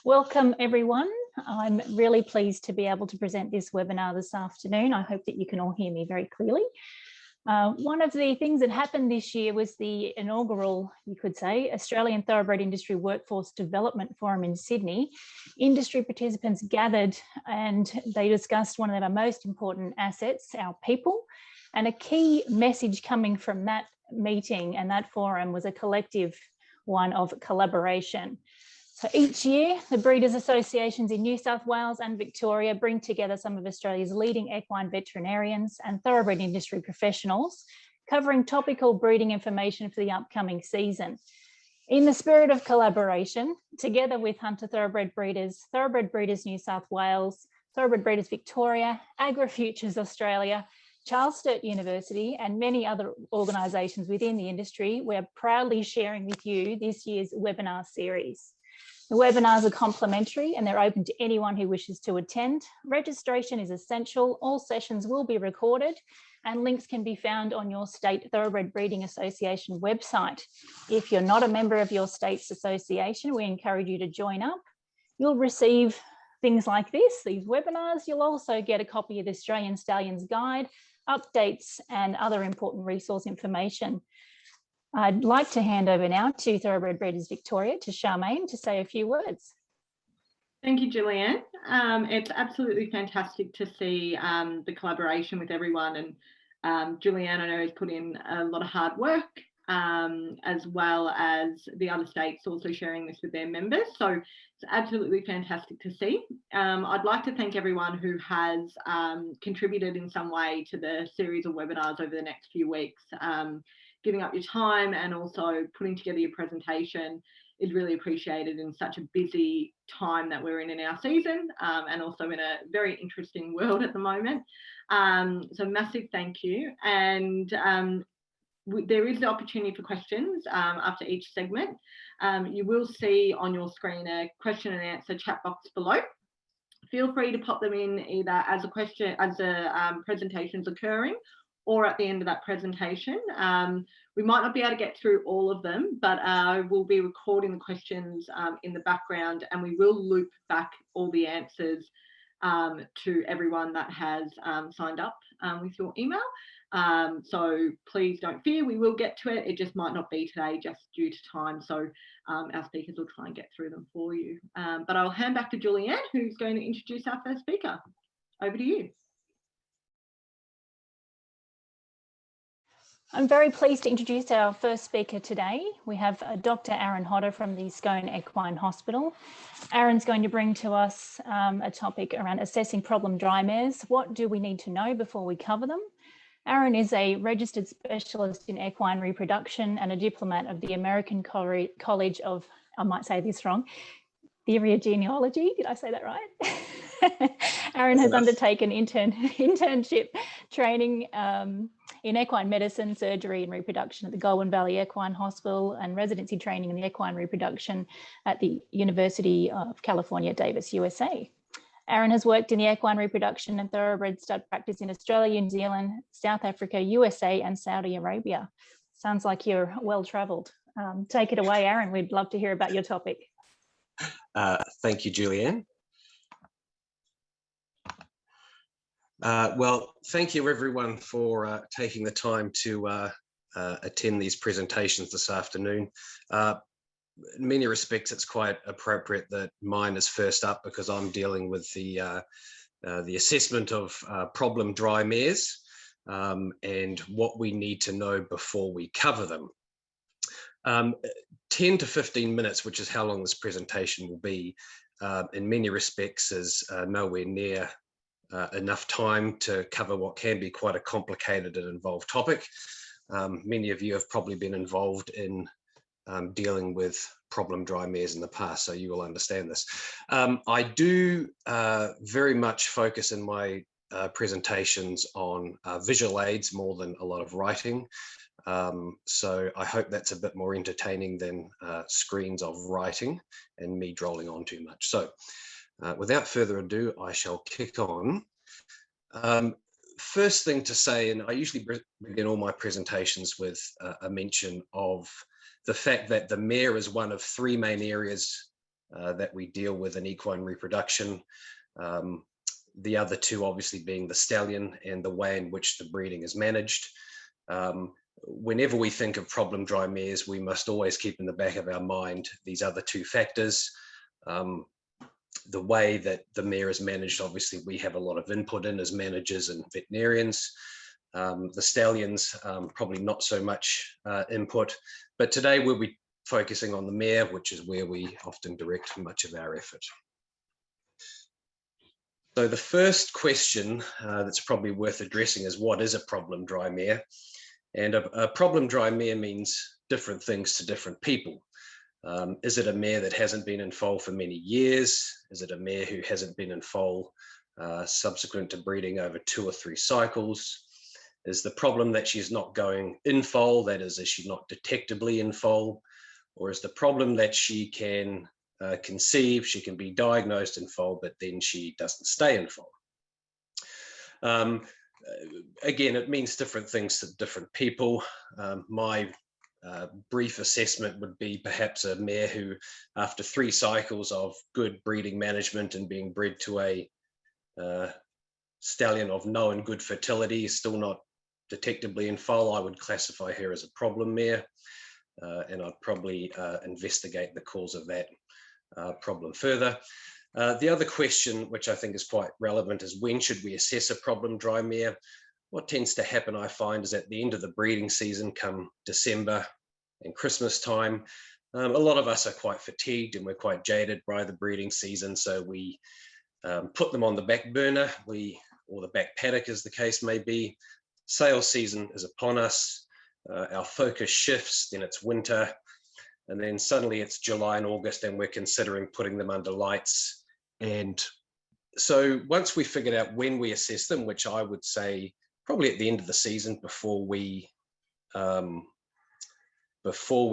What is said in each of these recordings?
Welcome everyone. I'm really pleased to be able to present this webinar this afternoon. I hope that you can all hear me very clearly. One of the things that happened this year was the inaugural, you could say, Australian Thoroughbred Industry Workforce Development Forum in Sydney. Industry participants gathered and they discussed one of our most important assets, our people. And a key message coming from that meeting and that forum was a collective one of collaboration. So each year, the breeders' associations in New South Wales and Victoria bring together some of Australia's leading equine veterinarians and thoroughbred industry professionals, covering topical breeding information for the upcoming season. In the spirit of collaboration, together with Hunter Thoroughbred Breeders New South Wales, Thoroughbred Breeders Victoria, AgriFutures Australia, Charles Sturt University and many other organisations within the industry, we're proudly sharing with you this year's webinar series. The webinars are complimentary and they're open to anyone who wishes to attend. Registration is essential. All sessions will be recorded and links can be found on your State Thoroughbred Breeding Association website. If you're not a member of your state's association, we encourage you to join up. You'll receive things like this, these webinars. You'll also get a copy of the Australian Stallions Guide, updates and other important resource information. I'd like to hand over now to Thoroughbred Breeders Victoria, to Charmaine, to say a few words. Thank you, Julianne. It's absolutely fantastic to see the collaboration with everyone, and Julianne, I know, has put in a lot of hard work, as well as the other states also sharing this with their members. So it's absolutely fantastic to see. I'd like to thank everyone who has contributed in some way to the series of webinars over the next few weeks. Giving up your time and also putting together your presentation is really appreciated in such a busy time that we're in our season, and also in a very interesting world at the moment. So massive thank you. And there is the opportunity for questions after each segment. You will see on your screen a question and answer chat box below. Feel free to pop them in either as a question, as the presentation's occurring, or at the end of that presentation. We might not be able to get through all of them, but we'll be recording the questions in the background, and we will loop back all the answers to everyone that has signed up with your email. So please don't fear, we will get to it. It just might not be today just due to time. So our speakers will try and get through them for you. But I'll hand back to Julianne, who's going to introduce our first speaker. Over to you. I'm very pleased to introduce our first speaker today. We have Dr. Aaron Hodder from the Scone Equine Hospital. Aaron's going to bring to us a topic around assessing problem dry mares. What do we need to know before we cover them? Aaron is a registered specialist in equine reproduction and a diplomat of the American College of, I might say this wrong, Theory-Genealogy. Did I say that right? Aaron has undertaken internship training in equine medicine, surgery and reproduction at the Goulburn Valley Equine Hospital, and residency training in the equine reproduction at the University of California, Davis, USA. Aaron has worked in the equine reproduction and thoroughbred stud practice in Australia, New Zealand, South Africa, USA and Saudi Arabia. Sounds like you're well travelled. Take it away, Aaron. We'd love to hear about your topic. Thank you, Julianne. Well, thank you everyone for taking the time to attend these presentations this afternoon. In many respects, it's quite appropriate that mine is first up because I'm dealing with the assessment of problem dry mares and what we need to know before we cover them. 10 to 15 minutes, which is how long this presentation will be, in many respects is nowhere near enough time to cover what can be quite a complicated and involved topic. Many of you have probably been involved in dealing with problem dry mares in the past, so you will understand this. I do very much focus in my presentations on visual aids more than a lot of writing. So I hope that's a bit more entertaining than screens of writing and me drolling on too much. So without further ado, I shall kick on. First thing to say, and I usually begin all my presentations with a mention of the fact that the mare is one of three main areas that we deal with in equine reproduction. The other two obviously being the stallion and the way in which the breeding is managed. Whenever we think of problem dry mares, we must always keep in the back of our mind these other two factors. The way that the mare is managed, obviously we have a lot of input in as managers and veterinarians. The stallions, probably not so much input, but today we'll be focusing on the mare, which is where we often direct much of our effort. So the first question that's probably worth addressing is, what is a problem dry mare? And a problem dry mare means different things to different people. Is it a mare that hasn't been in foal for many years? Is it a mare who hasn't been in foal subsequent to breeding over 2 or 3 cycles? Is the problem that she's not going in foal, that is she not detectably in foal? Or is the problem that she can conceive, she can be diagnosed in foal, but then she doesn't stay in foal? Again, it means different things to different people. My brief assessment would be perhaps a mare who, after 3 cycles of good breeding management and being bred to a stallion of known good fertility, is still not detectably in foal. I would classify her as a problem mare, and I'd probably investigate the cause of that problem further. The other question, which I think is quite relevant, is when should we assess a problem dry mare? What tends to happen, I find, is at the end of the breeding season, come December and Christmas time, a lot of us are quite fatigued and we're quite jaded by the breeding season, so we put them on the back burner, or the back paddock as the case may be. Sales season is upon us, our focus shifts, then it's winter, and then suddenly it's July and August and we're considering putting them under lights. And so once we figured out when we assess them, which I would say probably at the end of the season, before we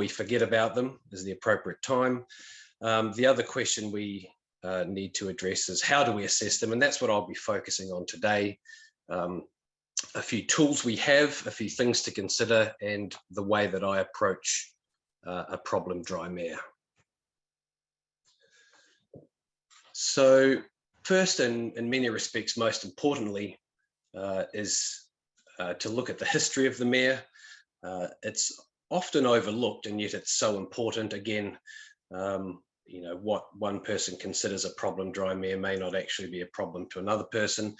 forget about them, is the appropriate time. The other question we need to address is, how do we assess them? And that's what I'll be focusing on today. A few tools we have, a few things to consider, and the way that I approach a problem dry mare. So first, and in many respects, most importantly, is to look at the history of the mare. It's often overlooked, and yet it's so important. Again, you know, what one person considers a problem dry mare may not actually be a problem to another person.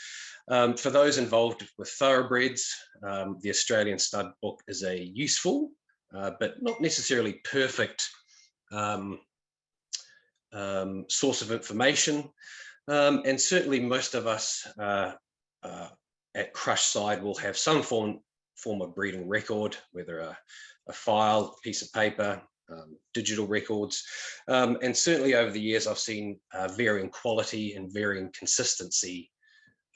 For those involved with thoroughbreds, the Australian Stud Book is a useful, but not necessarily perfect source of information. And certainly most of us at crush side will have some form of breeding record, whether a file, piece of paper, digital records. And certainly over the years, I've seen varying quality and varying consistency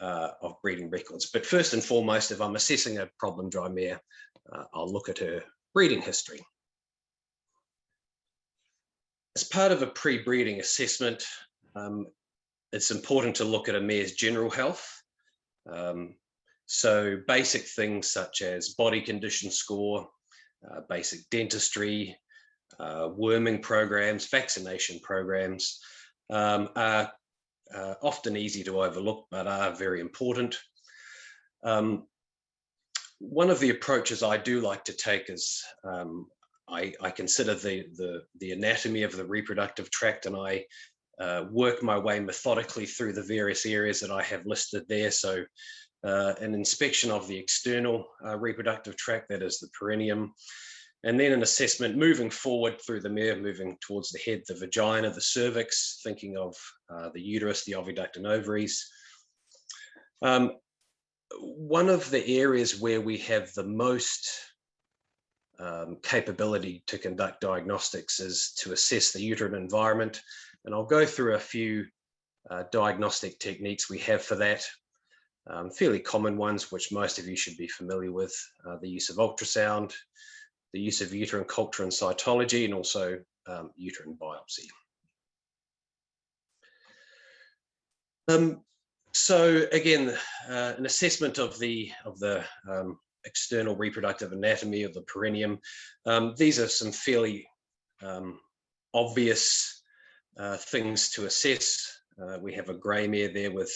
of breeding records. But first and foremost, if I'm assessing a problem dry mare, I'll look at her breeding history. As part of a pre-breeding assessment, it's important to look at a mare's general health. So basic things such as body condition score, basic dentistry, worming programs, vaccination programs are often easy to overlook, but are very important. One of the approaches I do like to take is I consider the anatomy of the reproductive tract, and I work my way methodically through the various areas that I have listed there. So an inspection of the external reproductive tract, that is the perineum, and then an assessment moving forward through the mare, moving towards the head, the vagina, the cervix, thinking of the uterus, the oviduct and ovaries. One of the areas where we have the most capability to conduct diagnostics is to assess the uterine environment. And I'll go through a few diagnostic techniques we have for that. Fairly common ones, which most of you should be familiar with: the use of ultrasound, the use of uterine culture and cytology, and also uterine biopsy. So again, an assessment of the external reproductive anatomy of the perineum. These are some fairly obvious things to assess. We have a grey mare there with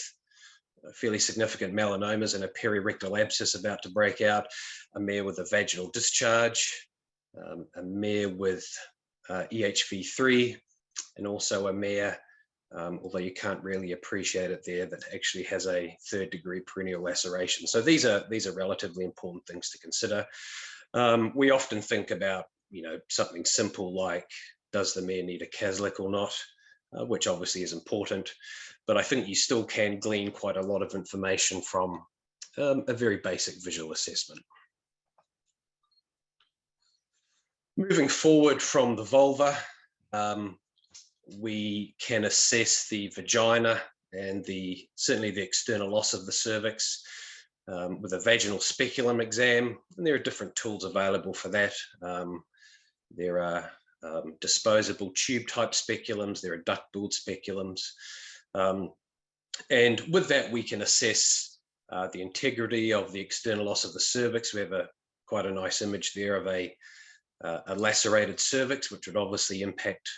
fairly significant melanomas and a perirectal abscess about to break out, a mare with a vaginal discharge, a mare with EHV3, and also a mare, although you can't really appreciate it there, that actually has a 3rd-degree perennial laceration. So these are relatively important things to consider. We often think about, something simple like, does the mare need a caslick or not, which obviously is important, but I think you still can glean quite a lot of information from a very basic visual assessment. Moving forward from the vulva, we can assess the vagina and certainly the external os of the cervix with a vaginal speculum exam, and there are different tools available for that. There are disposable tube type speculums, there are duct-billed speculums, and with that we can assess the integrity of the external os of the cervix. We have quite a nice image there of a lacerated cervix, which would obviously impact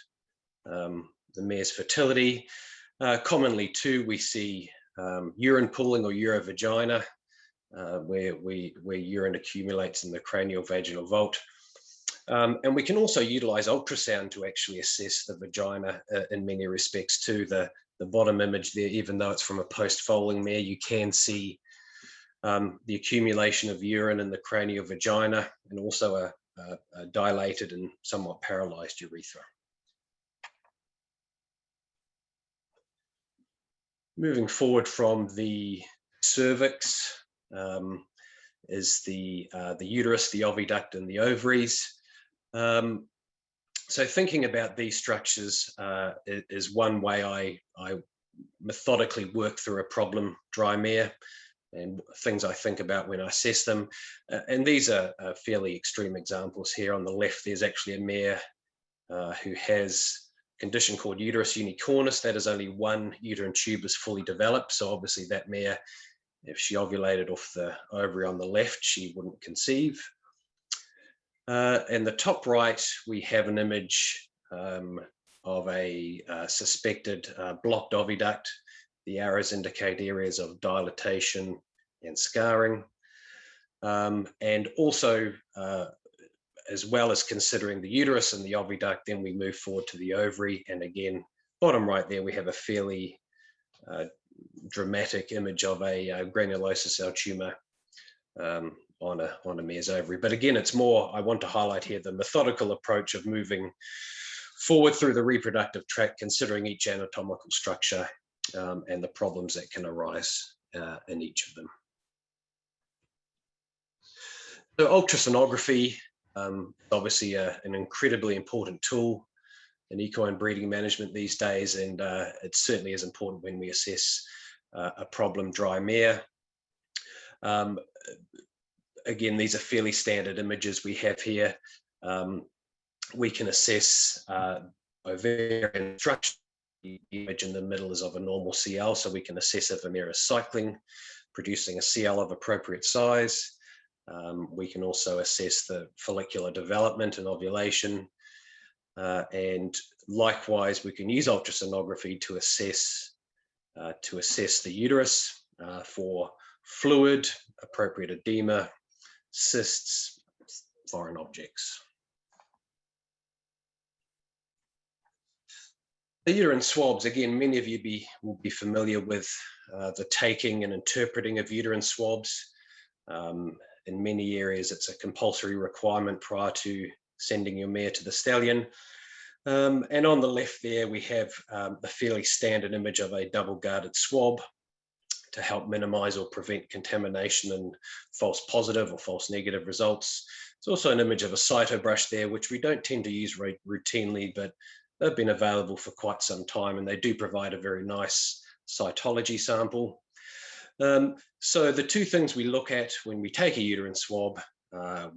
the mare's fertility. Commonly too, we see urine pooling or urovagina, where urine accumulates in the craniovaginal vault. And we can also utilize ultrasound to actually assess the vagina in many respects too. The bottom image there, even though it's from a post-foaling mare, you can see the accumulation of urine in the craniovagina, and also a dilated and somewhat paralyzed urethra. Moving forward from the cervix is the uterus, the oviduct, and the ovaries. So thinking about these structures is one way I methodically work through a problem dry mare, and things I think about when I assess them. And these are fairly extreme examples here. On the left, there's actually a mare who has a condition called uterus unicornis. That is, only one uterine tube is fully developed. So obviously that mare, if she ovulated off the ovary on the left, she wouldn't conceive. In the top right, we have an image of a suspected blocked oviduct. The arrows indicate areas of dilatation and scarring. And also, as well as considering the uterus and the oviduct, then we move forward to the ovary. And again, bottom right there, we have a fairly dramatic image of a granulosa cell tumor on a mare's ovary. But again, it's more, I want to highlight here the methodical approach of moving forward through the reproductive tract, considering each anatomical structure and the problems that can arise in each of them. So ultrasonography, obviously an incredibly important tool in equine breeding management these days, and it certainly is important when we assess a problem dry mare. Again, these are fairly standard images we have here. We can assess ovarian structure. The image in the middle is of a normal CL, so we can assess if a mare is cycling, producing a CL of appropriate size. We can also assess the follicular development and ovulation. And likewise, we can use ultrasonography to assess the uterus for fluid, appropriate edema, cysts, foreign objects. The uterine swabs, again, many of you will be familiar with the taking and interpreting of uterine swabs. In many areas, it's a compulsory requirement prior to sending your mare to the stallion. And on the left there, we have a fairly standard image of a double-guarded swab to help minimize or prevent contamination and false positive or false negative results. It's also an image of a cytobrush there, which we don't tend to use routinely, but they've been available for quite some time, and they do provide a very nice cytology sample. So the two things we look at when we take a uterine swab,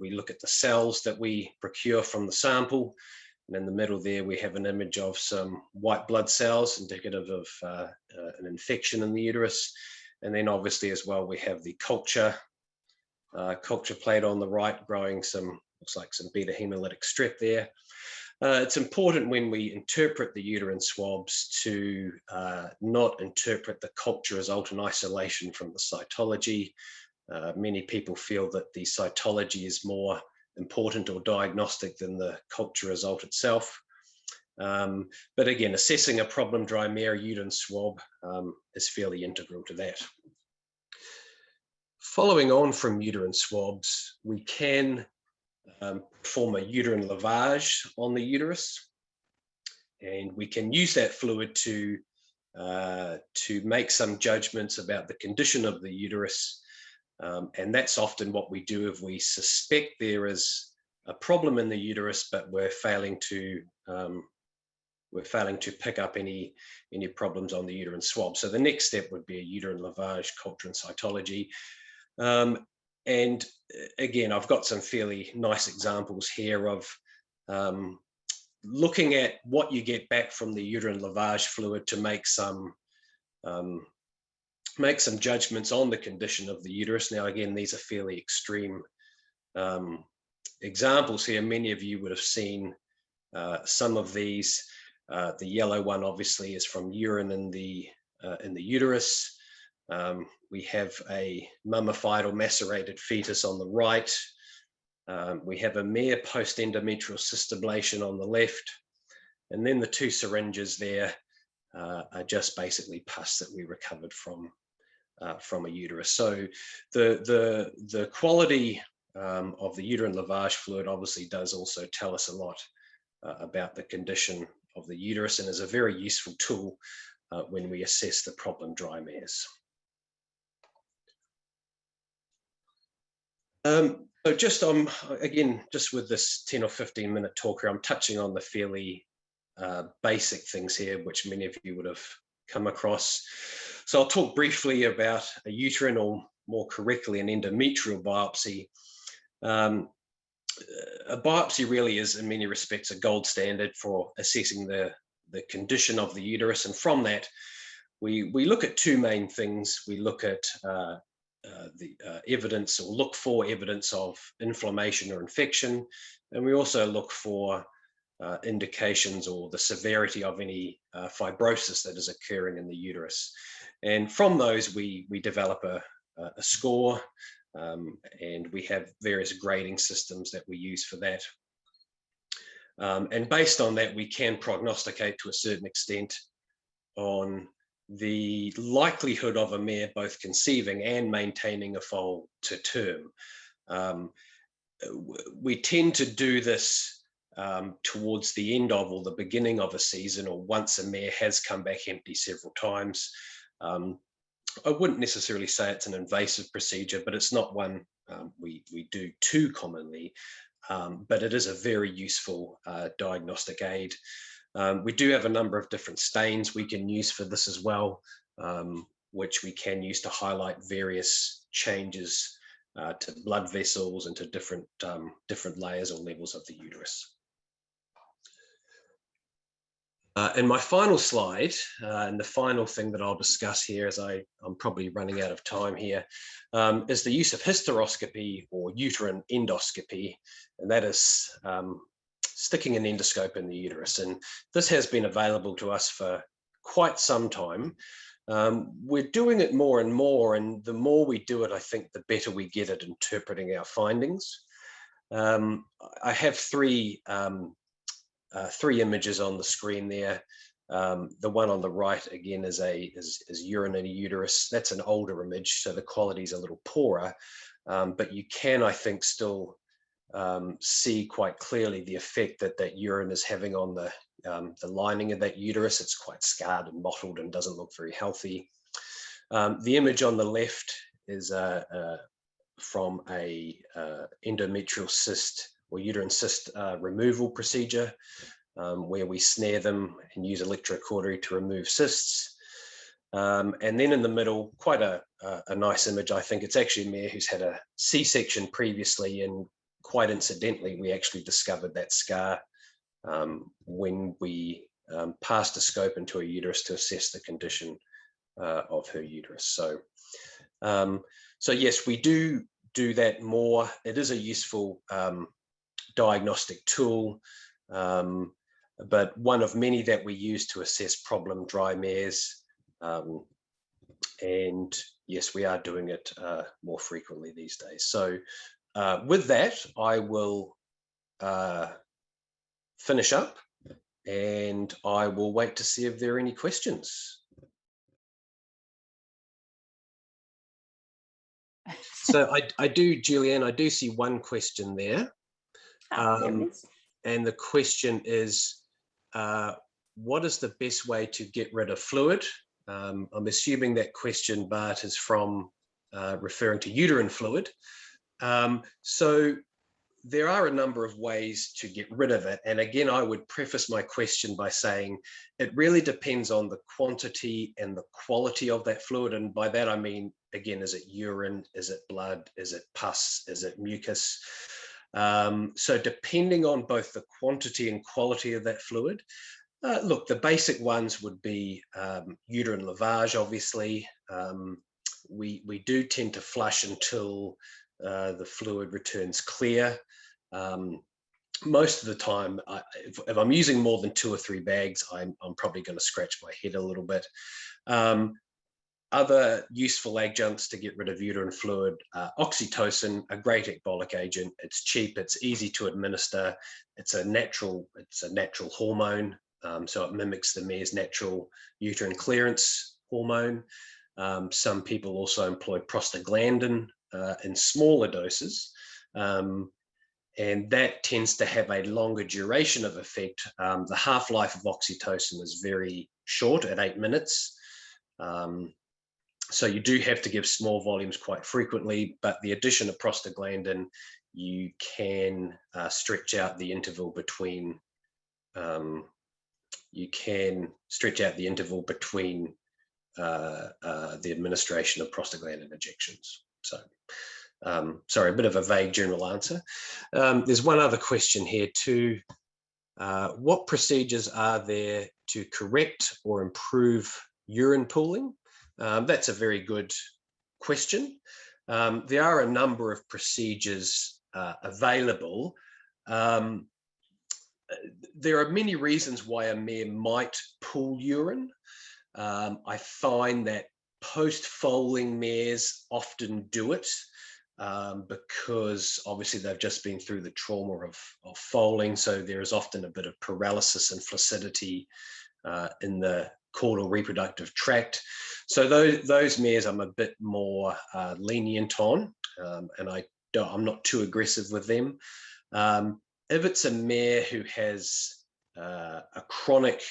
we look at the cells that we procure from the sample. And in the middle there, we have an image of some white blood cells indicative of an infection in the uterus. And then obviously as well, we have the culture plate on the right growing looks like some beta hemolytic strep there. It's important when we interpret the uterine swabs to not interpret the culture result in isolation from the cytology. Many people feel that the cytology is more important or diagnostic than the culture result itself. But again, assessing a problem dry mare uterine swab is fairly integral to that. Following on from uterine swabs, we can perform a uterine lavage on the uterus, and we can use that fluid to make some judgments about the condition of the uterus. And that's often what we do if we suspect there is a problem in the uterus, but we're failing to pick up any problems on the uterine swab. So the next step would be a uterine lavage, culture and cytology. And again, I've got some fairly nice examples here of looking at what you get back from the uterine lavage fluid to make some judgments on the condition of the uterus. Now, again, these are fairly extreme examples here. Many of you would have seen some of these. The yellow one obviously is from urine in the uterus. We have a mummified or macerated fetus on the right. We have a mare post-endometrial cyst ablation on the left. And then the two syringes there are just basically pus that we recovered from a uterus. So the quality of the uterine lavage fluid obviously does also tell us a lot about the condition of the uterus, and is a very useful tool when we assess the problem dry mares. So just again, just with this 10 or 15 minute talk here, I'm touching on the fairly basic things here, which many of you would have come across. So I'll talk briefly about a uterine, or more correctly, an endometrial biopsy. A biopsy really is, in many respects, a gold standard for assessing the condition of the uterus. And from that, we look at two main things. We look at the evidence, or look for evidence of inflammation or infection. And we also look for indications or the severity of any fibrosis that is occurring in the uterus. And from those, we develop a score, and we have various grading systems that we use for that. And based on that, we can prognosticate to a certain extent on the likelihood of a mare both conceiving and maintaining a foal to term. We tend to do this towards the end of, or the beginning of a season, or once a mare has come back empty several times. I wouldn't necessarily say it's an invasive procedure, but it's not one we do too commonly, but it is a very useful diagnostic aid. We do have a number of different stains we can use for this as well, which we can use to highlight various changes to blood vessels and to different layers or levels of the uterus. And my final slide, and the final thing that I'll discuss here, as I'm probably running out of time here, is the use of hysteroscopy or uterine endoscopy, and that is sticking an endoscope in the uterus. And this has been available to us for quite some time. We're doing it more and more, and the more we do it, I think the better we get at interpreting our findings. I have three images on the screen there. The one on the right, again, is urine in a uterus. That's an older image, so the quality is a little poorer, but you can, I think, still see quite clearly the effect that urine is having on the lining of that uterus. It's quite scarred and mottled and doesn't look very healthy. The image on the left is from a endometrial cyst or uterine cyst removal procedure, where we snare them and use electrocautery to remove cysts. And then in the middle, quite a nice image, I think. It's actually a mare who's had a C-section previously, and quite incidentally, we actually discovered that scar when we passed a scope into a uterus to assess the condition of her uterus. So yes, we do that more. It is a useful diagnostic tool. but one of many that we use to assess problem dry mares. And yes, we are doing it more frequently these days. So with that, I will finish up, and I will wait to see if there are any questions. So I do, Julianne, I do see one question there. There it is. And the question is, what is the best way to get rid of fluid? I'm assuming that question, Bart, is from referring to uterine fluid. So there are a number of ways to get rid of it. And again, I would preface my question by saying it really depends on the quantity and the quality of that fluid. And by that, I mean, again, is it urine? Is it blood? Is it pus? Is it mucus? So depending on both the quantity and quality of that fluid, look, the basic ones would be uterine lavage, obviously. We do tend to flush until the fluid returns clear. Most of the time, if I'm using more than 2 or 3 bags, I'm probably going to scratch my head a little bit. Other useful adjuncts to get rid of uterine fluid, oxytocin, a great ecbolic agent. It's cheap, it's easy to administer. It's a natural hormone, so it mimics the mare's natural uterine clearance hormone. Some people also employ prostaglandin in smaller doses, and that tends to have a longer duration of effect. The half-life of oxytocin is very short at 8 minutes. So you do have to give small volumes quite frequently, but the addition of prostaglandin, you can stretch out the interval between the administration of prostaglandin injections. So, sorry, a bit of a vague general answer. There's one other question here too. What procedures are there to correct or improve urine pooling? That's a very good question. There are a number of procedures available. There are many reasons why a mare might pool urine. I find that post-foaling mares often do it because obviously they've just been through the trauma of foaling, so there is often a bit of paralysis and flaccidity in the caudal reproductive tract. So those mares I'm a bit more lenient on, and I'm not too aggressive with them. If it's a mare who has a chronic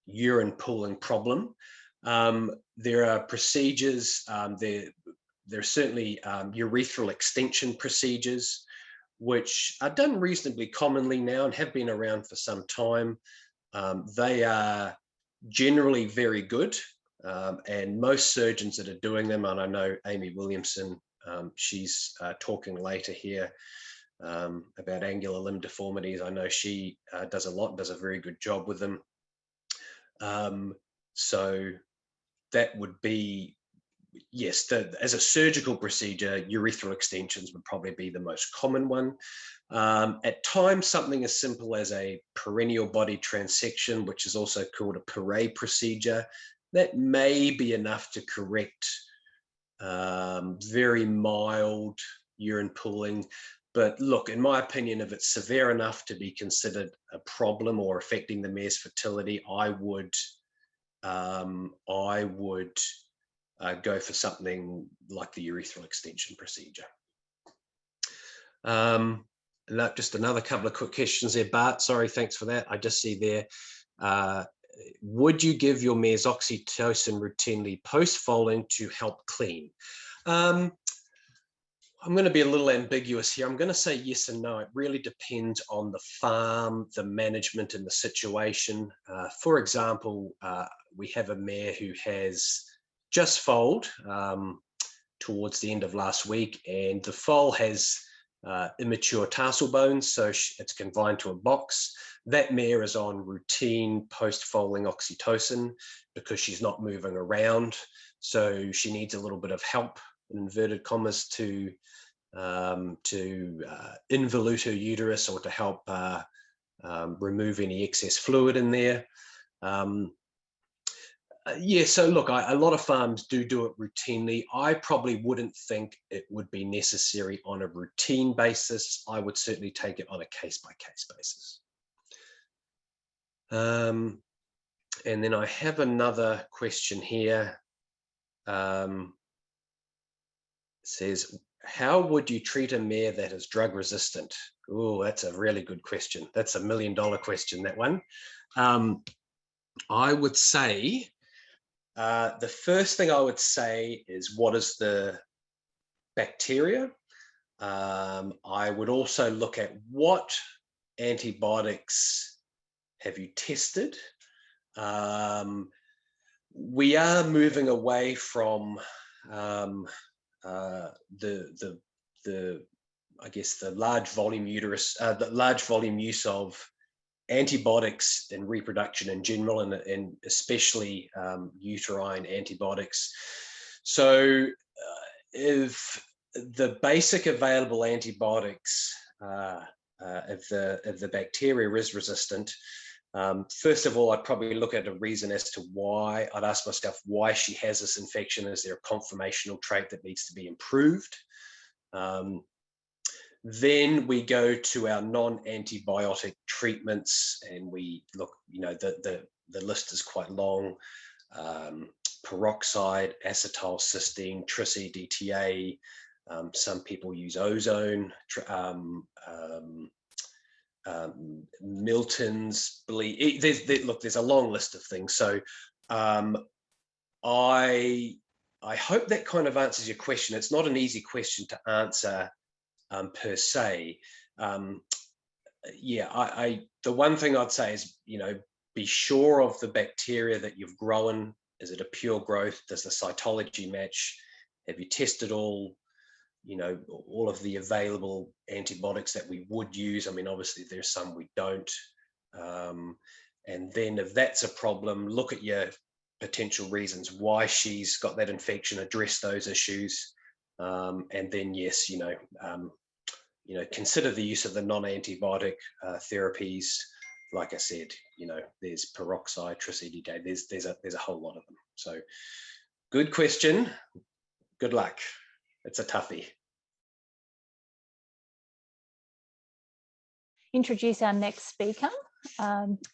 urine pooling problem, there are procedures, there are certainly urethral extension procedures, which are done reasonably commonly now and have been around for some time. They are generally very good, and most surgeons that are doing them, and I know Amy Williamson, she's talking later here about angular limb deformities. I know she does a very good job with them. So that would be, yes, as a surgical procedure, urethral extensions would probably be the most common one. At times, something as simple as a perennial body transection, which is also called a Perret procedure, that may be enough to correct very mild urine pooling. But look, in my opinion, if it's severe enough to be considered a problem or affecting the mare's fertility, I would go for something like the urethral extension procedure. Just another couple of quick questions there, Bart. Sorry, thanks for that. I just see there, would you give your mares oxytocin routinely post-foaling to help clean? I'm going to be a little ambiguous here. I'm going to say yes and no. It really depends on the farm, the management, and the situation. For example, we have a mare who has just foaled towards the end of last week, and the foal has immature tarsal bones, so it's confined to a box. That mare is on routine post-foaling oxytocin because she's not moving around, so she needs a little bit of help, in inverted commas, to involute her uterus or to help remove any excess fluid in there. Yeah, so look, a lot of farms do it routinely. I probably wouldn't think it would be necessary on a routine basis. I would certainly take it on a case-by-case basis. And then I have another question here. It says, how would you treat a mare that is drug resistant? Oh, that's a really good question. That's $1 million question, that one. I would say, the first thing I would say is, what is the bacteria? I would also look at what antibiotics have you tested. We are moving away from I guess the large volume use of antibiotics in reproduction in general, and especially uterine antibiotics. So if the basic available antibiotics, if the bacteria is resistant, first of all, I'd probably look at a reason as to why. I'd ask myself why she has this infection. Is there a conformational trait that needs to be improved? Then we go to our non-antibiotic treatments, and we look, the list is quite long. Peroxide, acetylcysteine, Tricy-DTA. Some people use ozone, Milton's, bleed. There's a long list of things. So I hope that kind of answers your question. It's not an easy question to answer per se. Yeah, the one thing I'd say is, be sure of the bacteria that you've grown. Is it a pure growth? Does the cytology match? Have you tested all of the available antibiotics that we would use? I mean, obviously there's some we don't. And then if that's a problem, look at your potential reasons why she's got that infection, address those issues. And then, yes, consider the use of the non-antibiotic therapies. Like I said, there's peroxide, Tricy-DTA, there's a whole lot of them. So good question. Good luck. It's a toughie. Introduce our next speaker,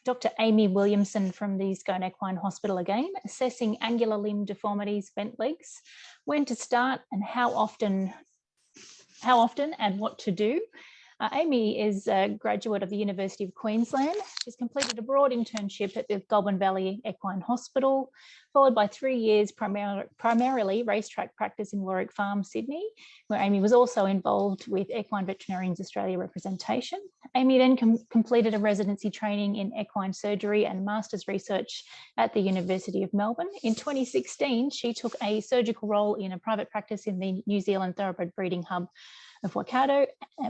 Dr. Amy Williamson from the Scone Equine Hospital again, assessing angular limb deformities, bent legs, when to start and how often and what to do. Amy is a graduate of the University of Queensland. She's completed a broad internship at the Goulburn Valley Equine Hospital, followed by 3 years primarily racetrack practice in Warwick Farm, Sydney, where Amy was also involved with Equine Veterinarians Australia representation. Amy then completed a residency training in equine surgery and master's research at the University of Melbourne. In 2016, she took a surgical role in a private practice in the New Zealand thoroughbred breeding hub of Waikato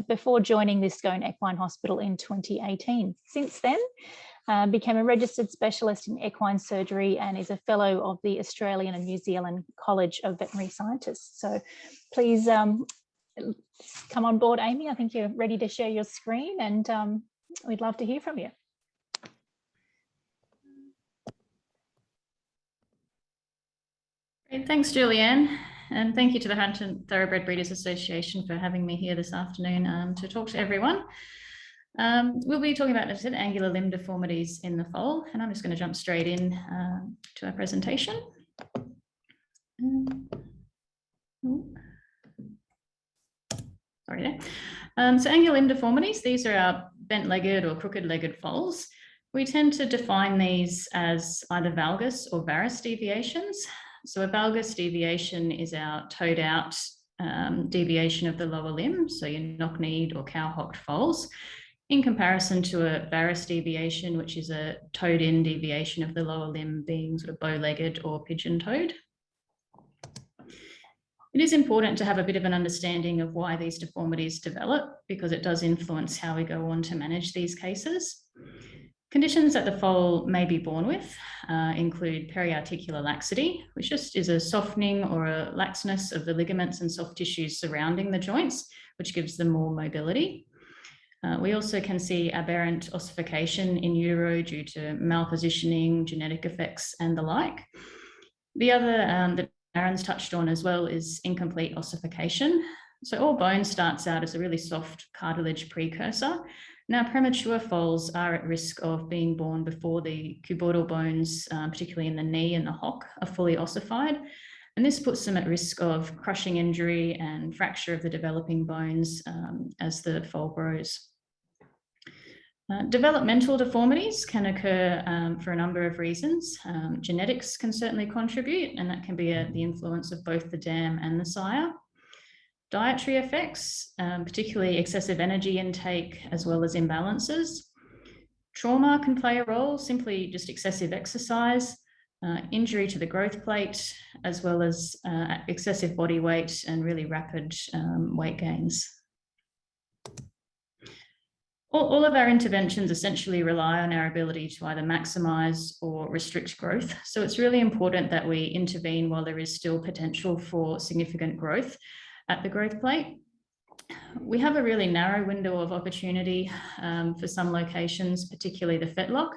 before joining the Scone Equine Hospital in 2018. Since then, became a registered specialist in equine surgery and is a fellow of the Australian and New Zealand College of Veterinary Scientists. So please come on board, Amy. I think you're ready to share your screen, and we'd love to hear from you. Great, thanks, Julianne. And thank you to the Hunter Thoroughbred Breeders Association for having me here this afternoon to talk to everyone. We'll be talking about, as I said, angular limb deformities in the foal, and I'm just going to jump straight in to our presentation. Sorry there. So angular limb deformities, these are our bent-legged or crooked-legged foals. We tend to define these as either valgus or varus deviations. So a valgus deviation is our toed out deviation of the lower limb, so your knock-kneed or cow-hocked foals, in comparison to a varus deviation, which is a toed-in deviation of the lower limb, being sort of bow-legged or pigeon-toed. It is important to have a bit of an understanding of why these deformities develop, because it does influence how we go on to manage these cases. Conditions that the foal may be born with include periarticular laxity, which just is a softening or a laxness of the ligaments and soft tissues surrounding the joints, which gives them more mobility. We also can see aberrant ossification in utero due to malpositioning, genetic effects, and the like. The other that Aaron's touched on as well is incomplete ossification. So all bone starts out as a really soft cartilage precursor. Now, premature foals are at risk of being born before the cuboidal bones, particularly in the knee and the hock, are fully ossified. And this puts them at risk of crushing injury and fracture of the developing bones as the foal grows. Developmental deformities can occur for a number of reasons. Genetics can certainly contribute, and that can be the influence of both the dam and the sire. Dietary effects, particularly excessive energy intake, as well as imbalances. Trauma can play a role, simply just excessive exercise, injury to the growth plate, as well as excessive body weight and really rapid weight gains. All of our interventions essentially rely on our ability to either maximise or restrict growth. So it's really important that we intervene while there is still potential for significant growth at the growth plate. We have a really narrow window of opportunity for some locations, particularly the fetlock,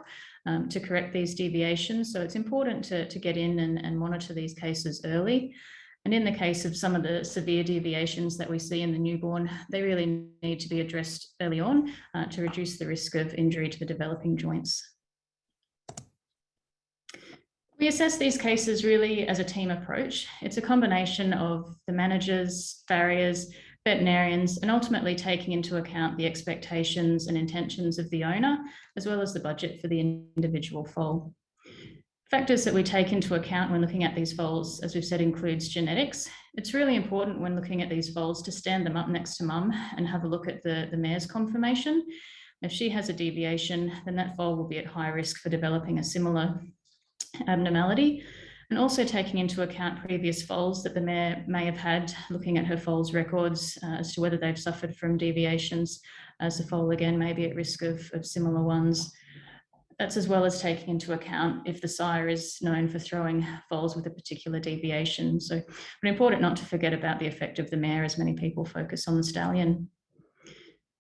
to correct these deviations. So it's important to get in and monitor these cases early. And in the case of some of the severe deviations that we see in the newborn, they really need to be addressed early on to reduce the risk of injury to the developing joints. We assess these cases really as a team approach. It's a combination of the managers, farriers, veterinarians, and ultimately taking into account the expectations and intentions of the owner, as well as the budget for the individual foal. Factors that we take into account when looking at these foals, as we've said, includes genetics. It's really important when looking at these foals to stand them up next to mum and have a look at the mare's conformation. If she has a deviation, then that foal will be at high risk for developing a similar abnormality, and also taking into account previous foals that the mare may have had, looking at her foal's records as to whether they've suffered from deviations, as the foal again may be at risk of similar ones. That's as well as taking into account if the sire is known for throwing foals with a particular deviation. So but important not to forget about the effect of the mare, as many people focus on the stallion.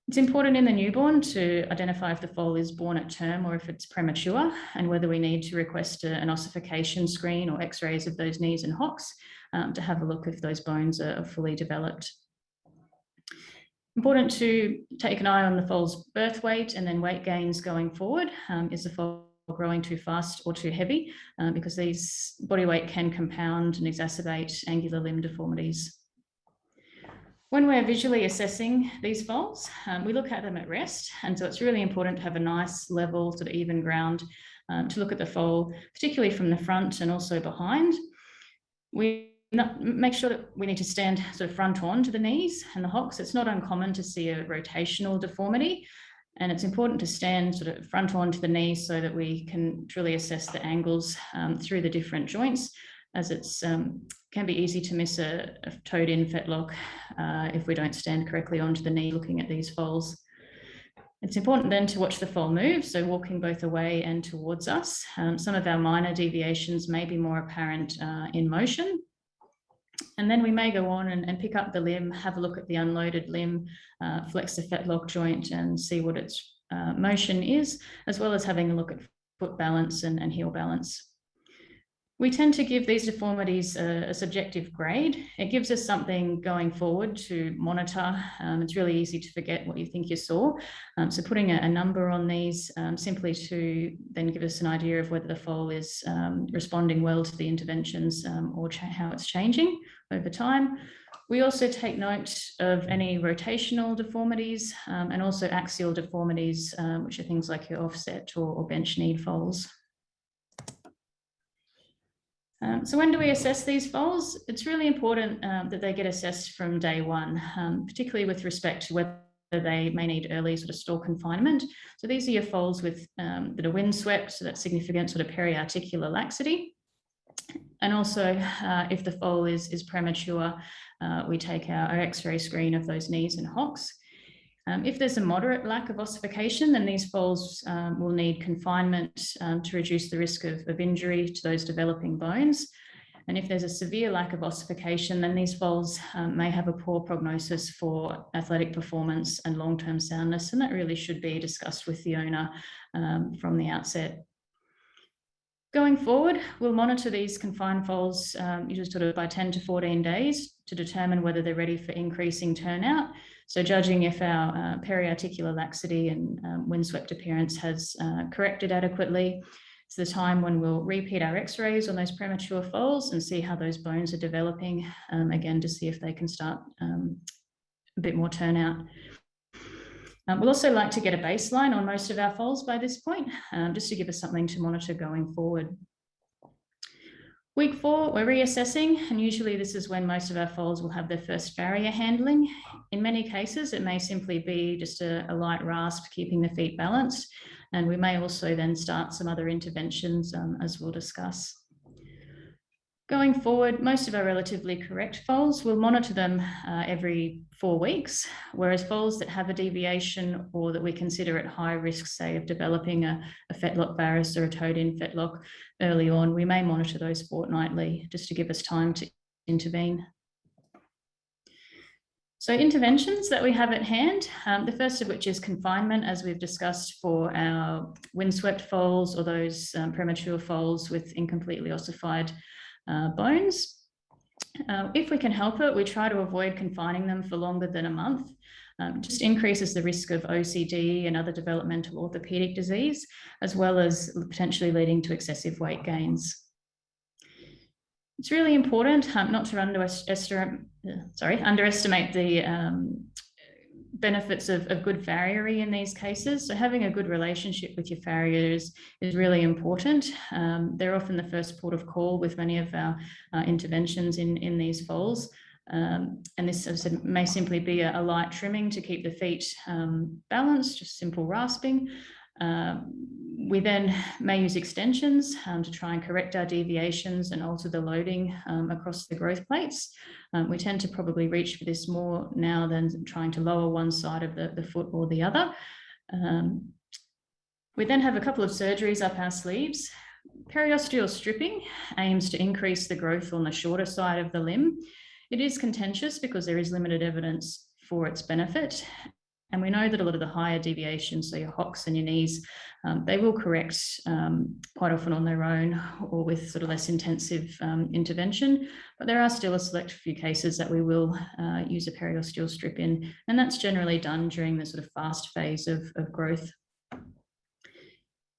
It's important in the newborn to identify if the foal is born at term or if it's premature, and whether we need to request an ossification screen or x-rays of those knees and hocks to have a look if those bones are fully developed. Important to take an eye on the foal's birth weight and then weight gains going forward. Is the foal growing too fast or too heavy? Because these body weight can compound and exacerbate angular limb deformities. When we're visually assessing these foals, we look at them at rest. And so it's really important to have a nice level, sort of even ground to look at the foal, particularly from the front and also behind. We make sure that we need to stand sort of front on to the knees and the hocks. It's not uncommon to see a rotational deformity, and it's important to stand sort of front on to the knees so that we can truly assess the angles through the different joints, as it's can be easy to miss a toed-in fetlock if we don't stand correctly onto the knee looking at these foals. It's important then to watch the foal move, so walking both away and towards us. Some of our minor deviations may be more apparent in motion. And then we may go on and pick up the limb, have a look at the unloaded limb, flex the fetlock joint and see what its motion is, as well as having a look at foot balance and heel balance. We tend to give these deformities a subjective grade. It gives us something going forward to monitor. It's really easy to forget what you think you saw. So putting a number on these simply to then give us an idea of whether the foal is responding well to the interventions or how it's changing over time. We also take note of any rotational deformities and also axial deformities, which are things like your offset or bench-kneed foals. So when do we assess these foals? It's really important that they get assessed from day one, particularly with respect to whether they may need early sort of stall confinement. So these are your foals with that are windswept, so that's significant sort of periarticular laxity. And also if the foal is premature, we take our x-ray screen of those knees and hocks. If there's a moderate lack of ossification, then these foals will need confinement to reduce the risk of injury to those developing bones. And if there's a severe lack of ossification, then these foals may have a poor prognosis for athletic performance and long-term soundness, and that really should be discussed with the owner from the outset. Going forward, we'll monitor these confined foals usually sort of by 10 to 14 days to determine whether they're ready for increasing turnout. So judging if our periarticular laxity and windswept appearance has corrected adequately. It's the time when we'll repeat our x-rays on those premature foals and see how those bones are developing, again, to see if they can start a bit more turnout. We'll also like to get a baseline on most of our foals by this point, just to give us something to monitor going forward. Week 4, we're reassessing, and usually this is when most of our foals will have their first farrier handling. In many cases, it may simply be just a light rasp, keeping the feet balanced, and we may also then start some other interventions, as we'll discuss. Going forward, most of our relatively correct foals, we'll monitor them every 4 weeks, whereas foals that have a deviation or that we consider at high risk, say, of developing a fetlock varus or a toed-in fetlock early on, we may monitor those fortnightly just to give us time to intervene. So interventions that we have at hand, the first of which is confinement, as we've discussed for our windswept foals or those premature foals with incompletely ossified bones. If we can help it, we try to avoid confining them for longer than a month. Just increases the risk of OCD and other developmental orthopedic disease, as well as potentially leading to excessive weight gains. It's really important not to underestimate the benefits of good farriery in these cases. So having a good relationship with your farriers is really important. They're often the first port of call with many of our interventions in these foals. And this, as I said, may simply be a light trimming to keep the feet balanced, just simple rasping. We then may use extensions to try and correct our deviations and alter the loading across the growth plates. We tend to probably reach for this more now than trying to lower one side of the foot or the other. We then have a couple of surgeries up our sleeves. Periosteal stripping aims to increase the growth on the shorter side of the limb. It is contentious because there is limited evidence for its benefit. And we know that a lot of the higher deviations, so your hocks and your knees, they will correct quite often on their own or with sort of less intensive intervention. But there are still a select few cases that we will use a periosteal strip in, and that's generally done during the sort of fast phase of growth.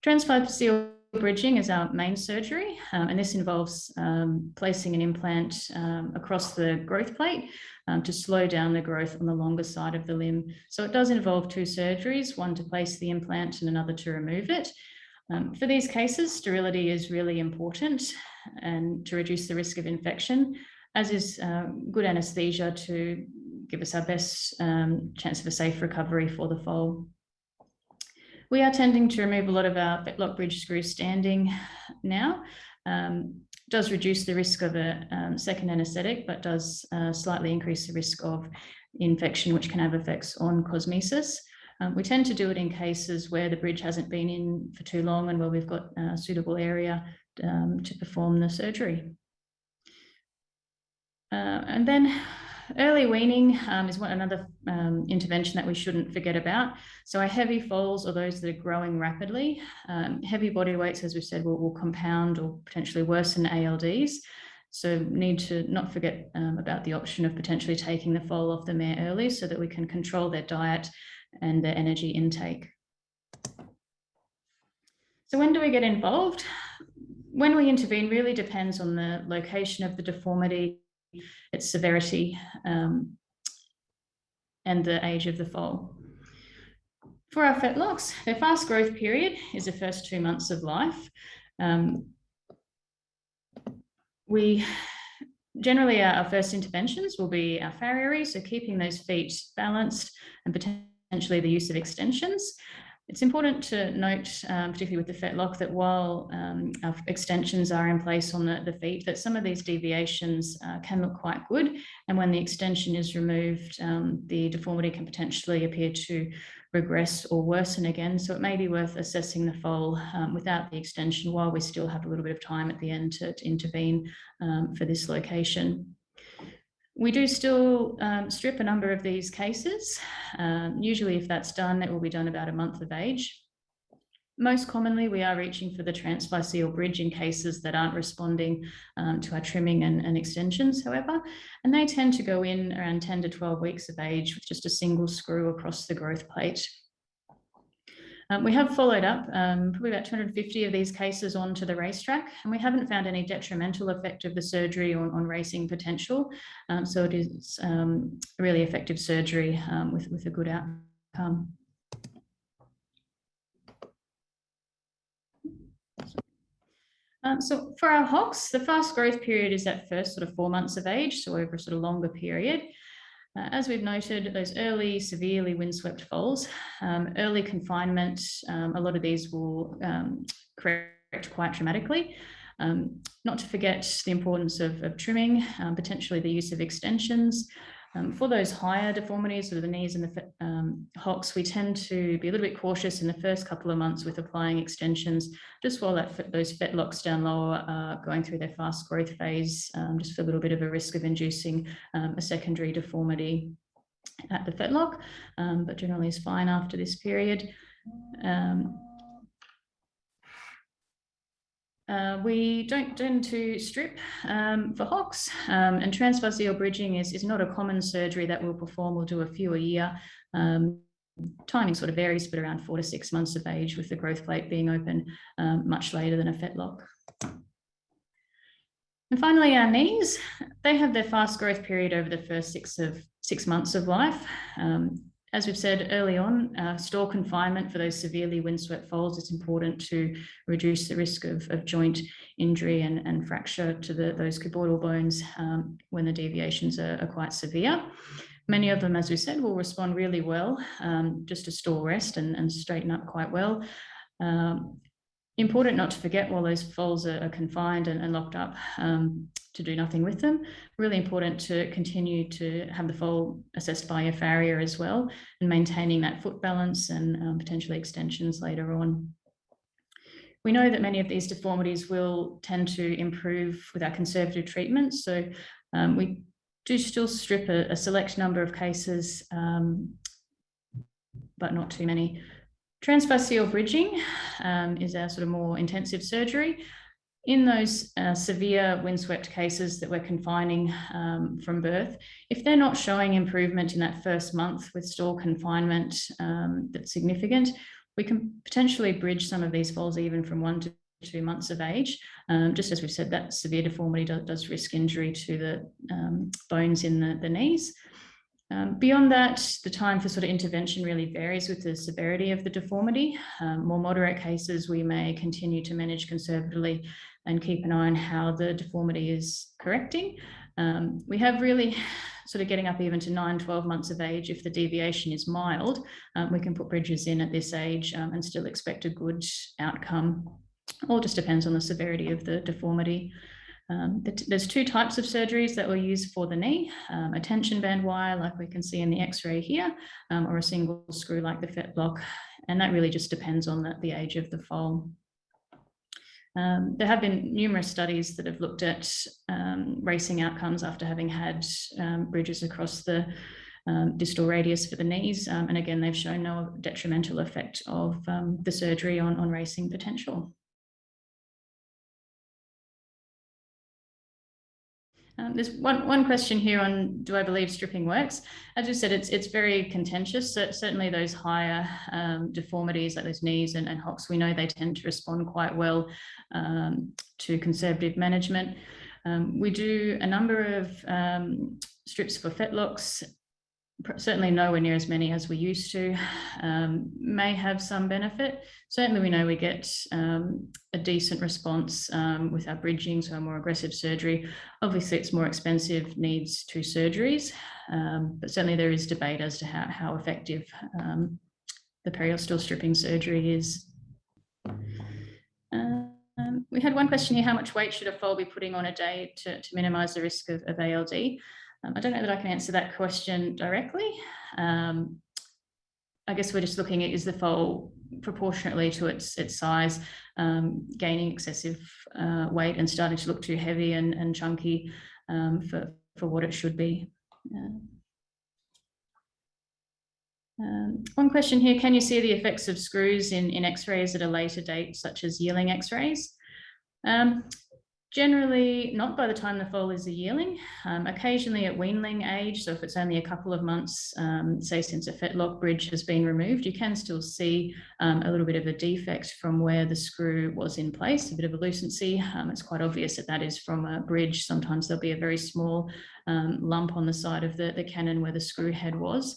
Transfascial bridging is our main surgery, and this involves placing an implant across the growth plate to slow down the growth on the longer side of the limb. So it does involve 2 surgeries, one to place the implant and another to remove it. For these cases, sterility is really important and to reduce the risk of infection, as is good anaesthesia to give us our best chance of a safe recovery for the foal. We are tending to remove a lot of our fetlock bridge screw standing now. Does reduce the risk of a second anaesthetic, but does slightly increase the risk of infection, which can have effects on cosmesis. We tend to do it in cases where the bridge hasn't been in for too long and where we've got a suitable area to perform the surgery. And then early weaning is another intervention that we shouldn't forget about. So our heavy foals are those that are growing rapidly. Heavy body weights, as we've said, will compound or potentially worsen ALDs. So need to not forget about the option of potentially taking the foal off the mare early so that we can control their diet and their energy intake. So when do we get involved? When we intervene really depends on the location of the deformity, its severity, and the age of the foal. For our fetlocks, their fast growth period is the first 2 months of life. We generally, our first interventions will be our farriery, so keeping those feet balanced and potentially the use of extensions. It's important to note, particularly with the fetlock, that while our extensions are in place on the feet, that some of these deviations can look quite good. And when the extension is removed, the deformity can potentially appear to regress or worsen again. So it may be worth assessing the foal without the extension while we still have a little bit of time at the end to intervene for this location. We do still strip a number of these cases. Usually if that's done, it will be done about a month of age. Most commonly, we are reaching for the transficeal bridge in cases that aren't responding to our trimming and extensions, however, and they tend to go in around 10 to 12 weeks of age with just a single screw across the growth plate. We have followed up probably about 250 of these cases onto the racetrack, and we haven't found any detrimental effect of the surgery on racing potential. So it is really effective surgery with a good outcome. So for our hocks, the fast growth period is that first sort of 4 months of age, so over a sort of longer period. As we've noted, those early severely windswept foals, early confinement, a lot of these will correct quite dramatically. Not to forget the importance of trimming, potentially the use of extensions. For those higher deformities, sort of the knees and the hocks, we tend to be a little bit cautious in the first couple of months with applying extensions, just while those fetlocks down lower are going through their fast growth phase, just for a little bit of a risk of inducing a secondary deformity at the fetlock, but generally is fine after this period. We don't tend to strip for hocks, and transficeal bridging is not a common surgery that we'll perform. We'll do a few a year. Timing sort of varies, but around 4 to 6 months of age, with the growth plate being open much later than a fetlock. And finally, our knees, they have their fast growth period over the first 6 months of life. As we've said early on, store confinement for those severely windswept foals is important to reduce the risk of joint injury and fracture to those cuboidal bones when the deviations are quite severe. Many of them, as we said, will respond really well just to store rest and straighten up quite well. Important not to forget, while those foals are confined and locked up, to do nothing with them. Really important to continue to have the foal assessed by a farrier as well, and maintaining that foot balance and potentially extensions later on. We know that many of these deformities will tend to improve with our conservative treatments. So we do still strip a select number of cases, but not too many. Transficeal bridging is our sort of more intensive surgery. In those severe windswept cases that we're confining from birth, if they're not showing improvement in that first month with store confinement that's significant, we can potentially bridge some of these foals even from 1 to 2 months of age. Just as we've said, that severe deformity does risk injury to the bones in the knees. Beyond that, the time for sort of intervention really varies with the severity of the deformity. More moderate cases, we may continue to manage conservatively and keep an eye on how the deformity is correcting. We have really sort of getting up even to 9, 12 months of age. If the deviation is mild, we can put bridges in at this age and still expect a good outcome. All just depends on the severity of the deformity. There's 2 types of surgeries that we'll use for the knee, a tension band wire like we can see in the x-ray here, or a single screw like the fetlock, and that really just depends on the age of the foal. There have been numerous studies that have looked at racing outcomes after having had bridges across the distal radius for the knees, and again they've shown no detrimental effect of the surgery on racing potential. There's one question here on, do I believe stripping works? As you said, it's very contentious. So certainly those higher deformities like those knees and hocks, we know they tend to respond quite well to conservative management. We do a number of strips for fetlocks, certainly nowhere near as many as we used to, may have some benefit. Certainly we know we get a decent response with our bridging, so a more aggressive surgery. Obviously it's more expensive, needs 2 surgeries, but certainly there is debate as to how effective the periosteal stripping surgery is. We had one question here, how much weight should a foal be putting on a day to minimise the risk of ALD? I don't know that I can answer that question directly. I guess we're just looking at, is the foal proportionately to its size gaining excessive weight and starting to look too heavy and chunky for what it should be. One question here, can you see the effects of screws in x-rays at a later date, such as yearling x-rays? Generally not by the time the foal is a yearling, occasionally at weanling age. So if it's only a couple of months, say since a fetlock bridge has been removed, you can still see a little bit of a defect from where the screw was in place, a bit of a lucency. It's quite obvious that that is from a bridge. Sometimes there'll be a very small lump on the side of the cannon where the screw head was.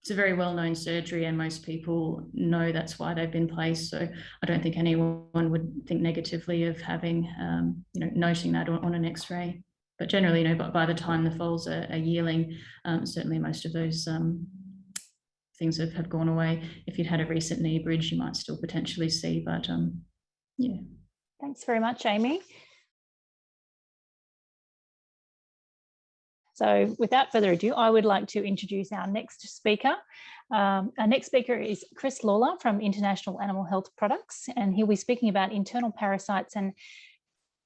It's a very well-known surgery and most people know that's why they've been placed. So I don't think anyone would think negatively of having, noting that on an x-ray. But generally, by the time the foals are yearling, certainly most of those things have gone away. If you'd had a recent knee bridge, you might still potentially see, but yeah. Thanks very much, Amy. So without further ado, I would like to introduce our next speaker. Our next speaker is Chris Lawler from International Animal Health Products, and he'll be speaking about internal parasites and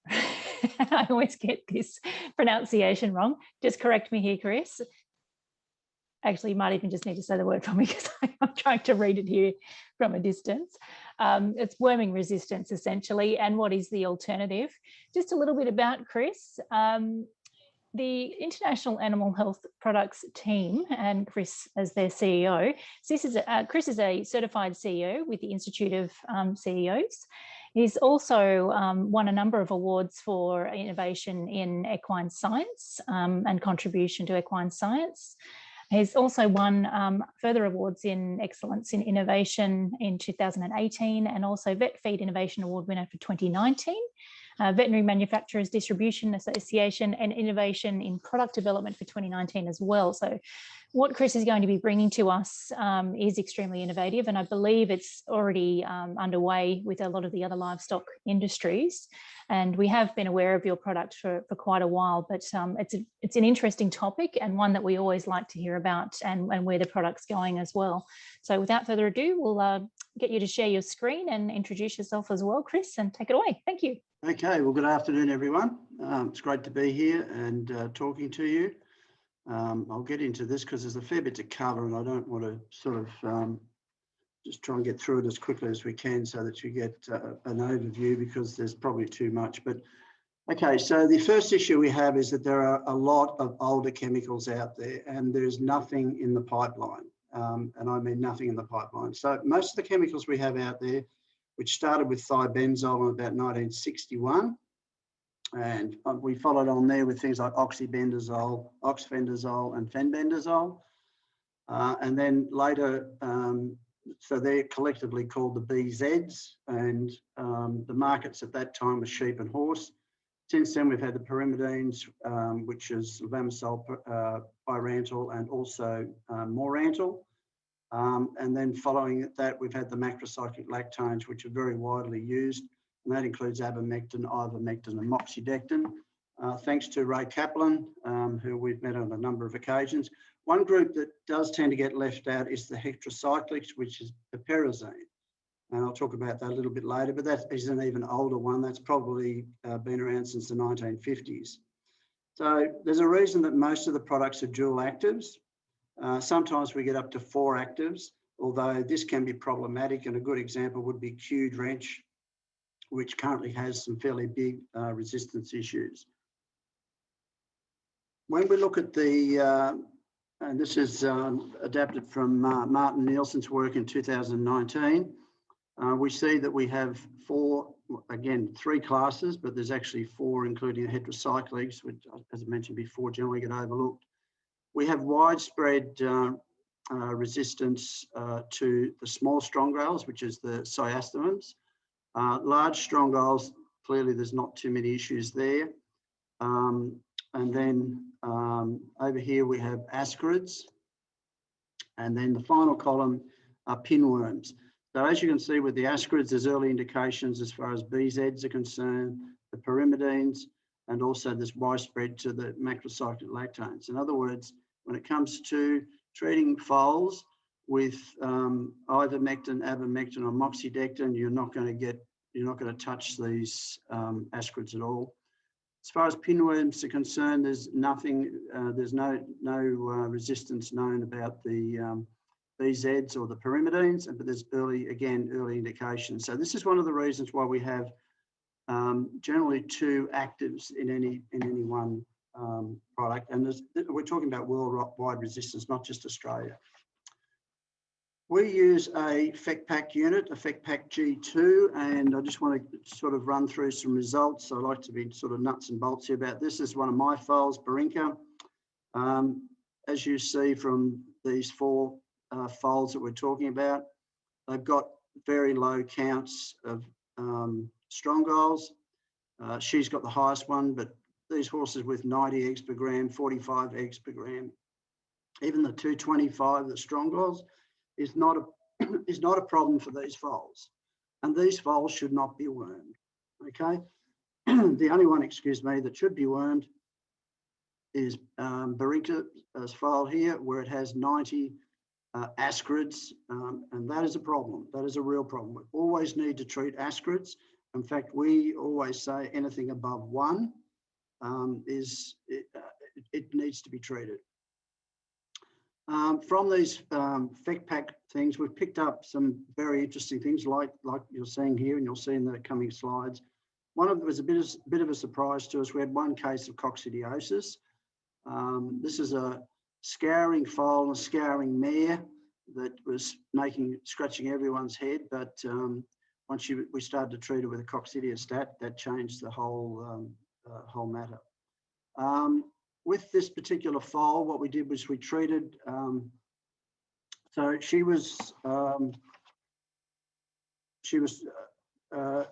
I always get this pronunciation wrong. Just correct me here, Chris. Actually, you might even just need to say the word for me because I'm trying to read it here from a distance. It's worming resistance, essentially, and what is the alternative? Just a little bit about Chris. The International Animal Health Products team and Chris as their CEO. Chris is a certified CEO with the Institute of CEOs. He's also won a number of awards for innovation in equine science and contribution to equine science. He's also won further awards in excellence in innovation in 2018 and also Vet Feed Innovation Award winner for 2019. Veterinary Manufacturers Distribution Association and Innovation in Product Development for 2019 as well. So what Chris is going to be bringing to us is extremely innovative, and I believe it's already underway with a lot of the other livestock industries. And we have been aware of your product for quite a while, but it's an interesting topic and one that we always like to hear about and where the product's going as well. So without further ado, we'll get you to share your screen and introduce yourself as well, Chris, and take it away. Thank you. Okay, well, good afternoon, everyone. It's great to be here and talking to you. I'll get into this because there's a fair bit to cover and I don't want to sort of just try and get through it as quickly as we can so that you get an overview because there's probably too much. But okay, so the first issue we have is that there are a lot of older chemicals out there and there's nothing in the pipeline. And I mean nothing in the pipeline. So most of the chemicals we have out there, which started with thibenzole in about 1961. And we followed on there with things like oxybendazole, oxfendazole and fenbendazole. And then later, so they're collectively called the BZs, and the markets at that time were sheep and horse. Since then, we've had the pyrimidines, which is levamisole, pyrantel, and also morantel. And then following that, we've had the macrocyclic lactones, which are very widely used, and that includes abamectin, ivermectin, and moxidectin. Thanks to Ray Kaplan, who we've met on a number of occasions. One group that does tend to get left out is the heterocyclics, which is piperazine. And I'll talk about that a little bit later, but that is an even older one. That's probably been around since the 1950s. So there's a reason that most of the products are dual actives. Sometimes we get up to 4 actives, although this can be problematic, and a good example would be Q-Drench, which currently has some fairly big resistance issues. When we look at the, and this is adapted from Martin Nielsen's work in 2019, we see that we have 3 classes, but there's actually 4, including the heterocyclics, which, as I mentioned before, generally get overlooked. We have widespread resistance to the small strongyles, which is the cyastamins. Large strongyles, clearly there's not too many issues there. And then over here we have ascarids. And then the final column are pinworms. So as you can see with the ascarids, there's early indications as far as BZs are concerned, the pyrimidines, and also this widespread to the macrocyclic lactones. In other words, when it comes to treating foals, with ivermectin, abamectin, or moxidectin, you're not going to touch these ascarids at all. As far as pinworms are concerned, there's nothing, there's no resistance known about the BZs or the pyrimidines, but there's early indications. So this is one of the reasons why we have generally 2 actives in any one product, and we're talking about worldwide resistance, not just Australia. We use a FECPAC unit, a FECPAC G2, and I just want to sort of run through some results. I like to be sort of nuts and bolts here about this. This is one of my foals, Barinka. As you see from these 4 foals that we're talking about, they've got very low counts of strongyles. She's got the highest one, but these horses with 90 eggs per gram, 45 eggs per gram, even the 225, the strongyles, is not a problem for these foals, and these foals should not be wormed. Okay, the only one, excuse me, that should be wormed is Barinka's foal here, where it has 90 ascarids, and that is a problem. That is a real problem. We always need to treat ascarids. In fact, we always say anything above 1 it needs to be treated. From these FECPAC things, we've picked up some very interesting things like you're seeing here, and you'll see in the coming slides. One of them was a bit of a surprise to us. We had 1 case of coccidiosis. This is a scouring foal, a scouring mare that was scratching everyone's head, but once we started to treat it with a coccidiostat, that changed the whole matter. With this particular foal, what we did was we treated, so she was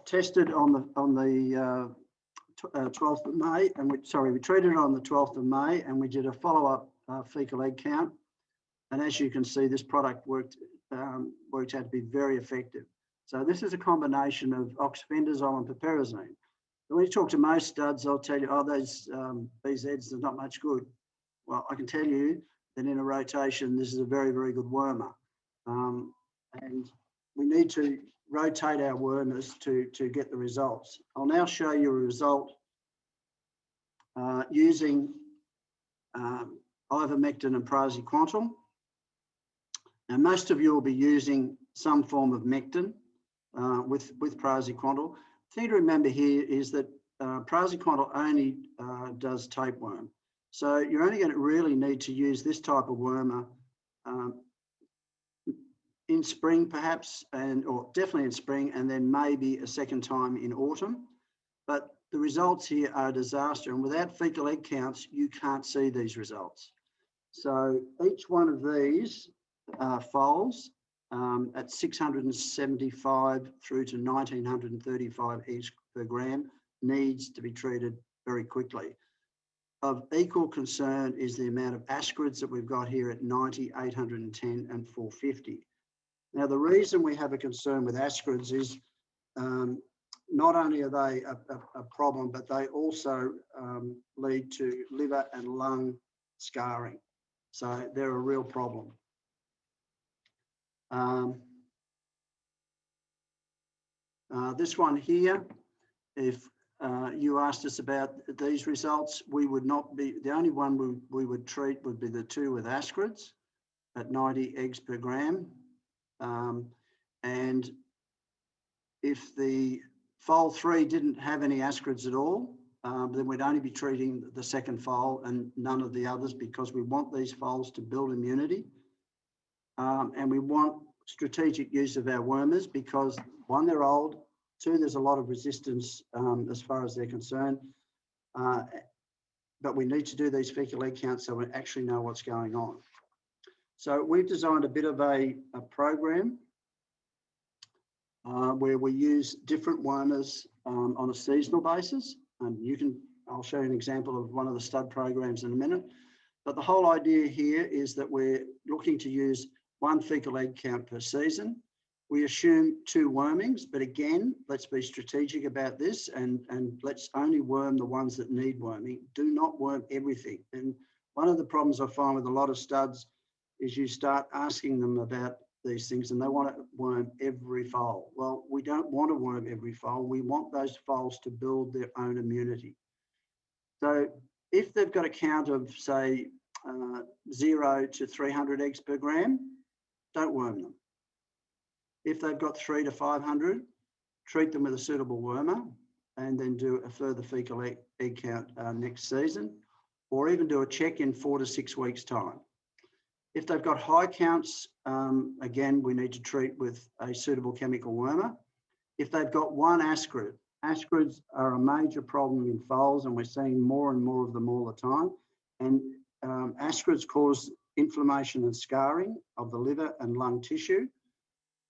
tested on the 12th of May, and we treated her on the 12th of May, and we did a follow-up fecal egg count. And as you can see, this product worked out to be very effective. So this is a combination of oxybenzone and piperazine. When you talk to most studs, they'll tell you, oh, those BZs are not much good. Well, I can tell you that in a rotation, this is a very, very good wormer. And we need to rotate our wormers to get the results. I'll now show you a result using ivermectin and praziquantel. Now, most of you will be using some form of mectin with praziquantel. The thing to remember here is that praziquantel only does tapeworm. So you're only going to really need to use this type of wormer in spring perhaps, or definitely in spring, and then maybe a second time in autumn. But the results here are a disaster, and without fecal egg counts, you can't see these results. So each one of these foals at 675 through to 1935 eggs per gram needs to be treated very quickly. Of equal concern is the amount of ascarids that we've got here at 90, 810 and 450. Now, the reason we have a concern with ascarids is not only are they a problem, but they also lead to liver and lung scarring. So they're a real problem. This one here, if you asked us about these results, we would not be, the only one we would treat would be the 2 with ascarids at 90 eggs per gram. And if the foal 3 didn't have any ascarids at all, then we'd only be treating the second foal and none of the others, because we want these foals to build immunity. And we want strategic use of our wormers because 1, they're old, 2, there's a lot of resistance as far as they're concerned. But we need to do these fecal egg counts so we actually know what's going on. So we've designed a bit of a program where we use different wormers on a seasonal basis. And I'll show you an example of one of the stud programs in a minute. But the whole idea here is that we're looking to use 1 fecal egg count per season. We assume 2 wormings, but again, let's be strategic about this and let's only worm the ones that need worming. Do not worm everything. And one of the problems I find with a lot of studs is you start asking them about these things, and they want to worm every foal. Well, we don't want to worm every foal. We want those foals to build their own immunity. So if they've got a count of, say, 0 to 300 eggs per gram, don't worm them. If they've got 300 to 500, treat them with a suitable wormer, and then do a further fecal egg count next season, or even do a check in 4 to 6 weeks' time. If they've got high counts, again, we need to treat with a suitable chemical wormer. If they've got one ascrid, ascrids are a major problem in foals, and we're seeing more and more of them all the time. And ascrids cause inflammation and scarring of the liver and lung tissue.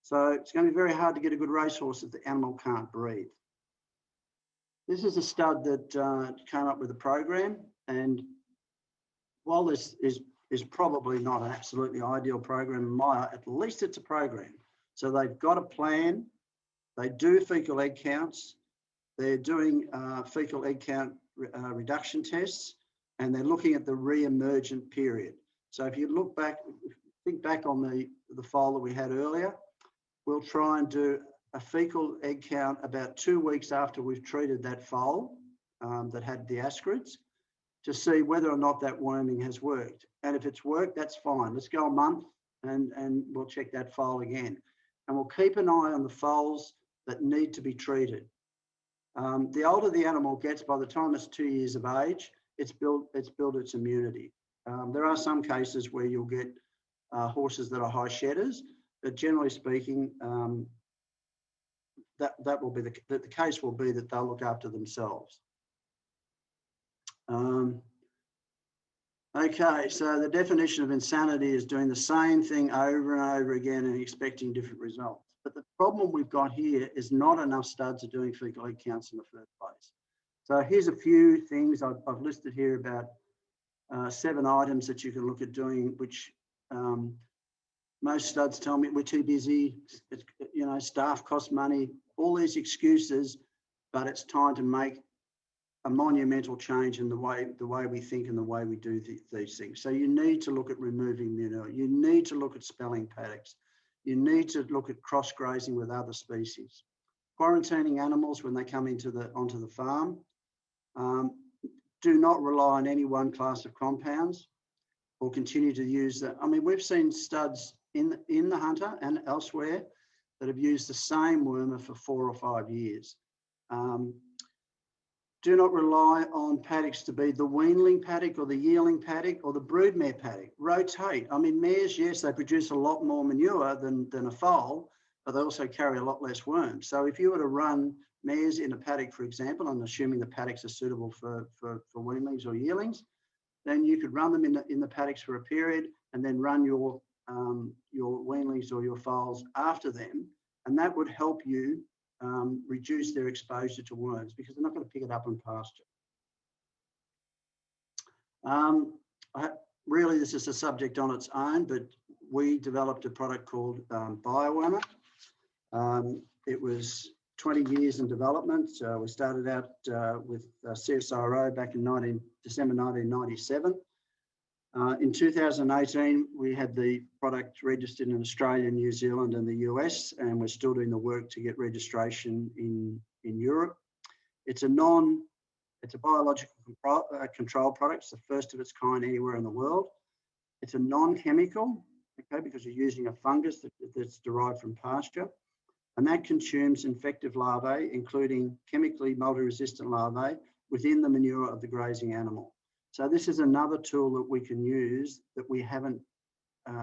So it's going to be very hard to get a good racehorse if the animal can't breathe. This is a stud that came up with a program, and while this is probably not an absolutely ideal program in my eye, at least it's a program. So they've got a plan, they do fecal egg counts, they're doing fecal egg count reduction tests, and they're looking at the re-emergent period. So if you look back, think back on the foal that we had earlier, we'll try and do a fecal egg count about 2 weeks after we've treated that foal that had the ascrids, to see whether or not that worming has worked. And if it's worked, that's fine. Let's go a month and we'll check that foal again. And we'll keep an eye on the foals that need to be treated. The older the animal gets, by the time it's 2 years of age, it's built its immunity. There are some cases where you'll get horses that are high shedders, but generally speaking, that will be the case will be that they'll look after themselves. Okay, so the definition of insanity is doing the same thing over and over again and expecting different results. But the problem we've got here is not enough studs are doing fecal egg counts in the first place. So here's a few things I've listed here, about 7 items that you can look at doing, which most studs tell me we're too busy, it's, you know, staff cost money, all these excuses, but it's time to make a monumental change in the way we think and the way we do these things. So you need to look at removing manure. You need to look at spelling paddocks. You need to look at cross grazing with other species. Quarantining animals when they come onto the farm. Do not rely on any one class of compounds, or continue to use that. I mean, we've seen studs in the hunter and elsewhere that have used the same wormer for 4 or 5 years. Do not rely on paddocks to be the weanling paddock or the yearling paddock or the broodmare paddock. Rotate. I mean, mares, yes, they produce a lot more manure than a foal, but they also carry a lot less worms. So if you were to run mares in a paddock, for example, and assuming the paddocks are suitable for weanlings or yearlings, then you could run them in the paddocks for a period and then run your weanlings or your foals after them, and that would help you reduce their exposure to worms, because they're not going to pick it up in pasture. Really, this is a subject on its own, but we developed a product called Biowormer. It was 20 years in development. We started out with CSIRO back in December 1997. In 2018, we had the product registered in Australia, New Zealand and the US, and we're still doing the work to get registration in Europe. It's a biological control product. It's the first of its kind anywhere in the world. It's a non-chemical, okay, because you're using a fungus that's derived from pasture, and that consumes infective larvae, including chemically multi-resistant larvae, within the manure of the grazing animal. So this is another tool that we can use that we haven't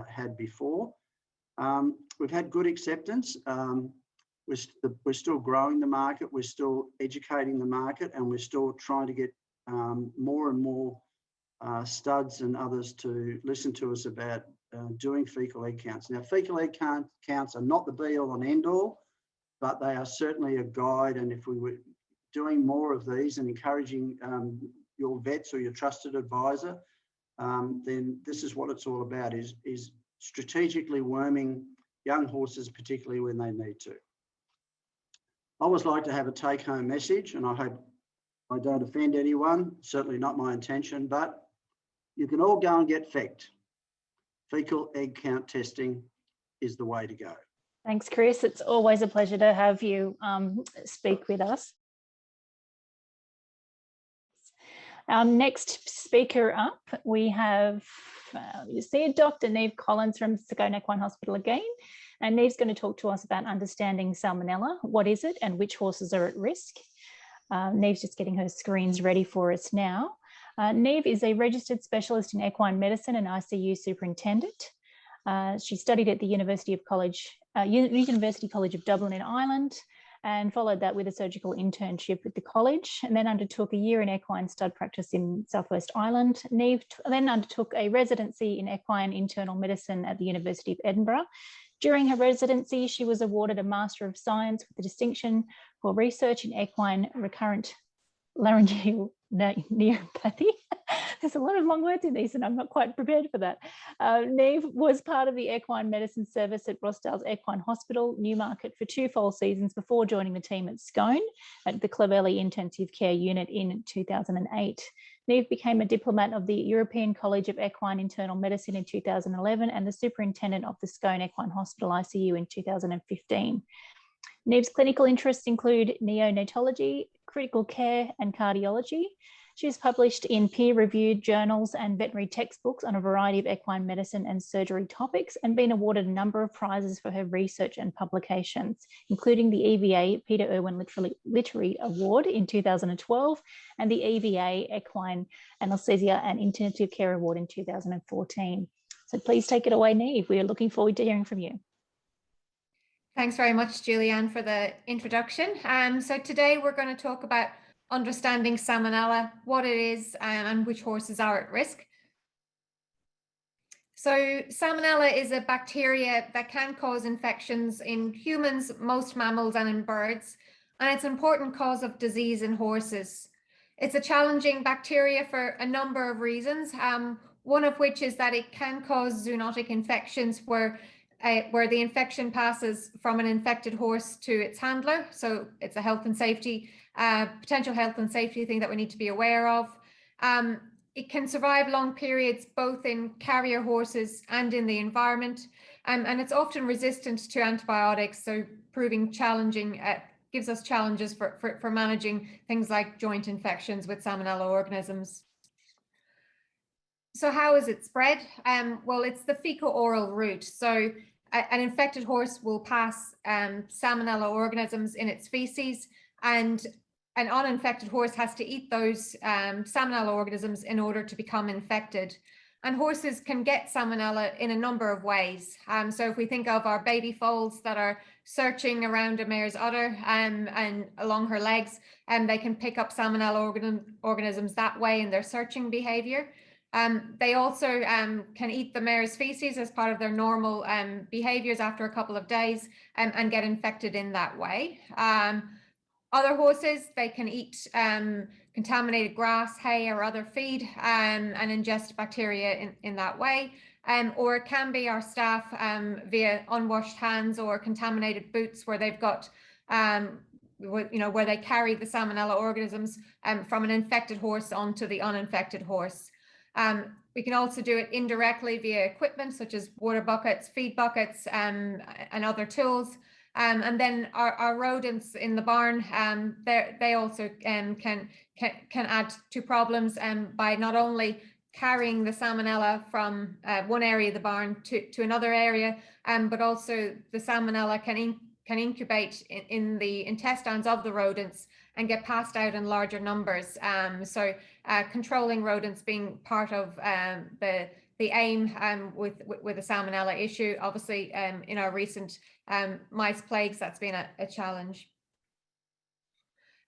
had before. We've had good acceptance. We're still growing the market, we're still educating the market, and we're still trying to get more and more studs and others to listen to us about doing fecal egg counts. Now, fecal egg counts are not the be-all and end-all, but they are certainly a guide, and if we were doing more of these and encouraging your vets or your trusted advisor, then this is what it's all about, is strategically worming young horses, particularly when they need to. I always like to have a take-home message, and I hope I don't offend anyone, certainly not my intention, but you can all go and get fecked. fecal egg count testing is the way to go. Thanks, Chris. It's always a pleasure to have you speak with us. Our next speaker up, we have, you see Dr. Niamh Collins from Scone Equine Hospital again. And Niamh's going to talk to us about understanding Salmonella. What is it and which horses are at risk? Niamh's just getting her screens ready for us now. Niamh is a registered specialist in equine medicine and ICU superintendent. She studied at the University College of Dublin in Ireland, and followed that with a surgical internship at the college, and then undertook a year in equine stud practice in Southwest Ireland. Niamh then undertook a residency in equine internal medicine at the University of Edinburgh. During her residency, she was awarded a Master of Science with a distinction for research in equine recurrent laryngeal neuropathy. There's a lot of long words in these and I'm not quite prepared for that. Niamh was part of the equine medicine service at Rossdale's Equine Hospital, Newmarket, for 2 full seasons before joining the team at Scone at the Clovelly Intensive Care Unit in 2008. Niamh became a diplomat of the European College of Equine Internal Medicine in 2011 and the superintendent of the Scone Equine Hospital ICU in 2015. Niamh's clinical interests include neonatology, critical care and cardiology. She's published in peer-reviewed journals and veterinary textbooks on a variety of equine medicine and surgery topics and been awarded a number of prizes for her research and publications, including the EVA Peter Irwin Literary Award in 2012 and the EVA Equine Anesthesia and Intensive Care Award in 2014. So please take it away, Niamh. We are looking forward to hearing from you. Thanks very much, Julianne, for the introduction. So today we're going to talk about understanding Salmonella, what it is, and which horses are at risk. So Salmonella is a bacteria that can cause infections in humans, most mammals, and in birds, and it's an important cause of disease in horses. It's a challenging bacteria for a number of reasons, one of which is that it can cause zoonotic infections where the infection passes from an infected horse to its handler. So it's a health and safety, potential health and safety thing that we need to be aware of. It can survive long periods, both in carrier horses and in the environment. And it's often resistant to antibiotics, so proving challenging, gives us challenges for managing things like joint infections with Salmonella organisms. So how is it spread? Well, it's the fecal-oral route. So an infected horse will pass Salmonella organisms in its feces, and an uninfected horse has to eat those Salmonella organisms in order to become infected. And horses can get Salmonella in a number of ways. So if we think of our baby foals that are searching around a mare's udder and along her legs, they can pick up Salmonella organisms that way in their searching behavior. They also can eat the mare's feces as part of their normal behaviors after a couple of days and get infected in that way. Other horses, they can eat contaminated grass, hay, or other feed and ingest bacteria in that way. Or it can be our staff via unwashed hands or contaminated boots where they've got where they carry the Salmonella organisms from an infected horse onto the uninfected horse. We can also do it indirectly via equipment such as water buckets, feed buckets, and other tools. And then our rodents in the barn, they also can add to problems by not only carrying the Salmonella from one area of the barn to another area, but also the Salmonella can incubate in the intestines of the rodents and get passed out in larger numbers. So controlling rodents being part of the aim with the Salmonella issue. Obviously, in our recent mice plagues, that's been a challenge.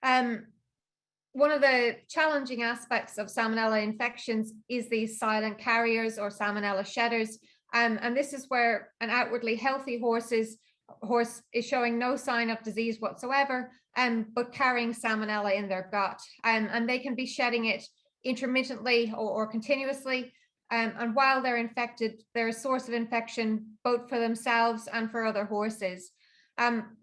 One of the challenging aspects of Salmonella infections is these silent carriers or Salmonella shedders. And this is where an outwardly healthy horse is showing no sign of disease whatsoever, but carrying Salmonella in their gut. And they can be shedding it intermittently or continuously. And while they're infected, they're a source of infection both for themselves and for other horses.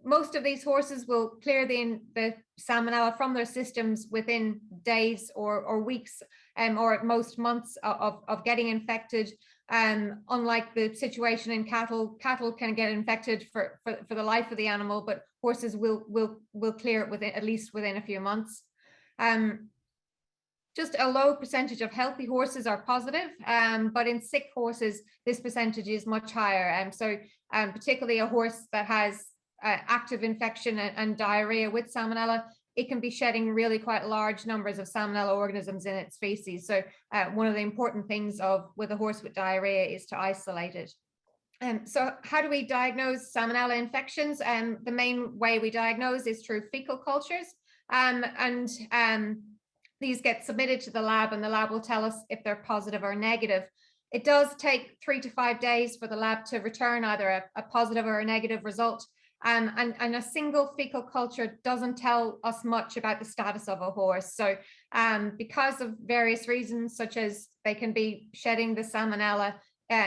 Most of these horses will clear the Salmonella from their systems within days or weeks, or at most months of getting infected. Unlike the situation in cattle, cattle can get infected for the life of the animal, but horses will clear it within, at least within a few months. Just a low percentage of healthy horses are positive, but in sick horses, this percentage is much higher. Particularly a horse that has active infection and diarrhea with Salmonella, it can be shedding really quite large numbers of Salmonella organisms in its feces. So one of the important things with a horse with diarrhea is to isolate it. So how do we diagnose Salmonella infections? The main way we diagnose is through fecal cultures. These get submitted to the lab, and the lab will tell us if they're positive or negative. It does take 3 to 5 days for the lab to return either a positive or a negative result. And a single fecal culture doesn't tell us much about the status of a horse. So because of various reasons, such as they can be shedding the Salmonella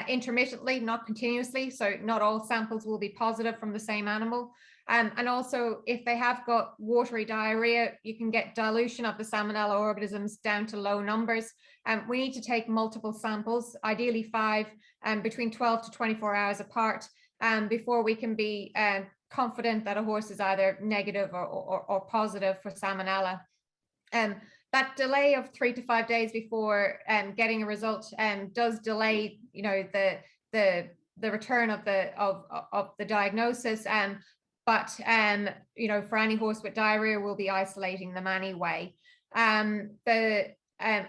intermittently, not continuously, so not all samples will be positive from the same animal. And also, if they have got watery diarrhea, you can get dilution of the Salmonella organisms down to low numbers. We need to take multiple samples, ideally 5, between 12 to 24 hours apart, before we can be confident that a horse is either negative or positive for Salmonella. That delay of 3 to 5 days before getting a result does delay, the return of the diagnosis. But for any horse with diarrhea, we'll be isolating them anyway. The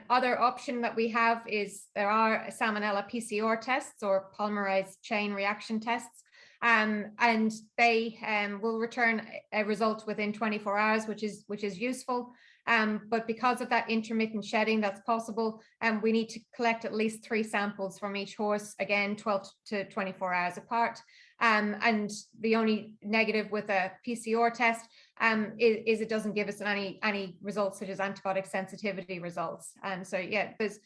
other option that we have is there are Salmonella PCR tests or polymerase chain reaction tests, and they will return a result within 24 hours, which is useful. But because of that intermittent shedding that's possible, we need to collect at least 3 samples from each horse, again 12 to 24 hours apart. And the only negative with a PCR test is it doesn't give us any results such as antibiotic sensitivity results. So yeah, there's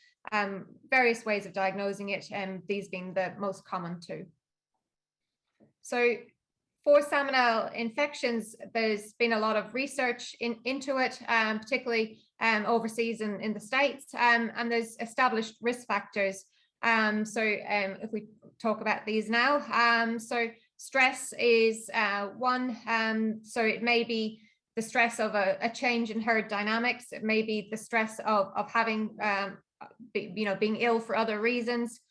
various ways of diagnosing it, and these being the most common two. So for Salmonella infections, there's been a lot of research into it, particularly overseas in the States, and there's established risk factors. If we talk about these now, so stress is one. So it may be the stress of a change in herd dynamics. It may be the stress of having, being ill for other reasons.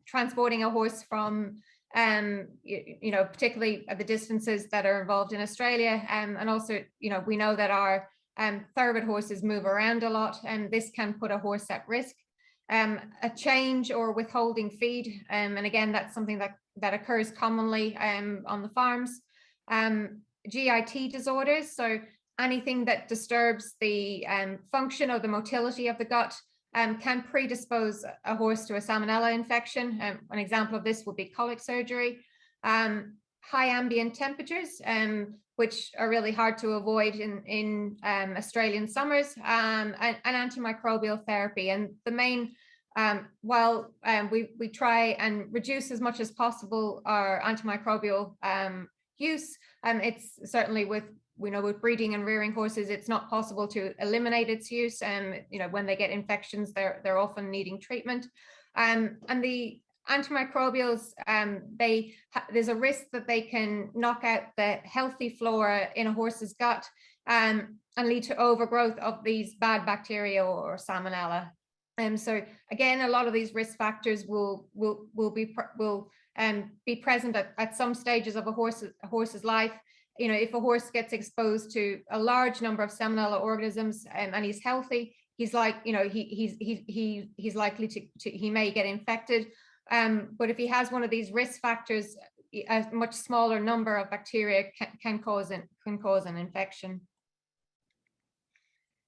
Transporting a horse from, particularly at the distances that are involved in Australia, and also, we know that our thoroughbred horses move around a lot, and this can put a horse at risk. A change or withholding feed, and again, that's something that occurs commonly on the farms. GIT disorders, so anything that disturbs the function or the motility of the gut can predispose a horse to a Salmonella infection. An example of this would be colic surgery. High ambient temperatures, which are really hard to avoid in Australian summers, and antimicrobial therapy. And the main, while we try and reduce as much as possible our antimicrobial use, it's certainly with breeding and rearing horses, it's not possible to eliminate its use. When they get infections, they're often needing treatment. And the antimicrobials, there's a risk that they can knock out the healthy flora in a horse's gut and lead to overgrowth of these bad bacteria or Salmonella. So again, a lot of these risk factors will be present at some stages of a horse's life. If a horse gets exposed to a large number of Salmonella organisms and he's healthy, he's likely he may get infected. But if he has one of these risk factors, a much smaller number of bacteria can cause an infection.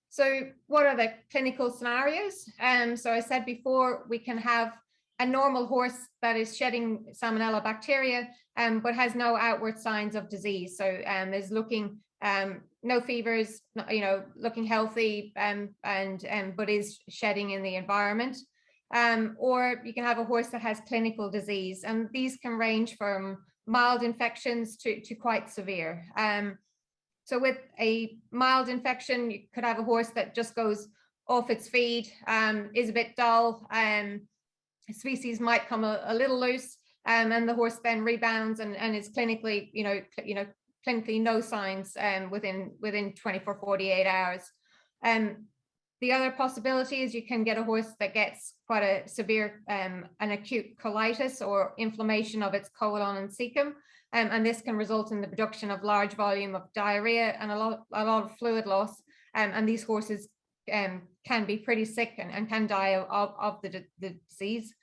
So what are the clinical scenarios? So I said before, we can have a normal horse that is shedding Salmonella bacteria, but has no outward signs of disease. So is looking no fevers, looking healthy, but is shedding in the environment. Or you can have a horse that has clinical disease, and these can range from mild infections to quite severe. So with a mild infection, you could have a horse that just goes off its feed, is a bit dull, species might come a little loose, and the horse then rebounds and is clinically, clinically no signs within 24, 48 hours. The other possibility is you can get a horse that gets quite a severe an acute colitis or inflammation of its colon and cecum, and this can result in the production of large volume of diarrhea and a lot of fluid loss, and these horses can be pretty sick and can die of the disease.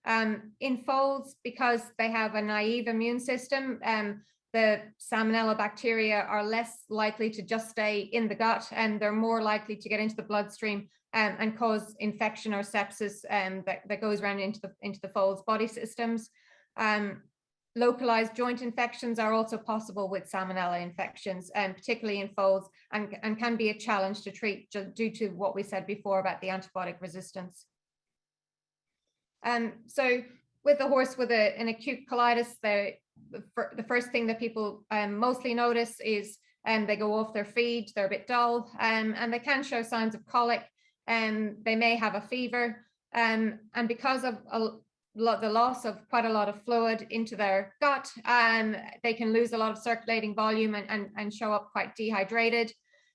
In foals, because they have a naive immune system, the Salmonella bacteria are less likely to just stay in the gut, and they're more likely to get into the bloodstream and cause infection or sepsis that goes around into the foal's body systems. Localized joint infections are also possible with Salmonella infections, particularly in foals, and can be a challenge to treat due to what we said before about the antibiotic resistance. So with a horse with an acute colitis, the first thing that people mostly notice is they go off their feed, they're a bit dull, and they can show signs of colic, and they may have a fever, and because of the loss of quite a lot of fluid into their gut, they can lose a lot of circulating volume and show up quite dehydrated.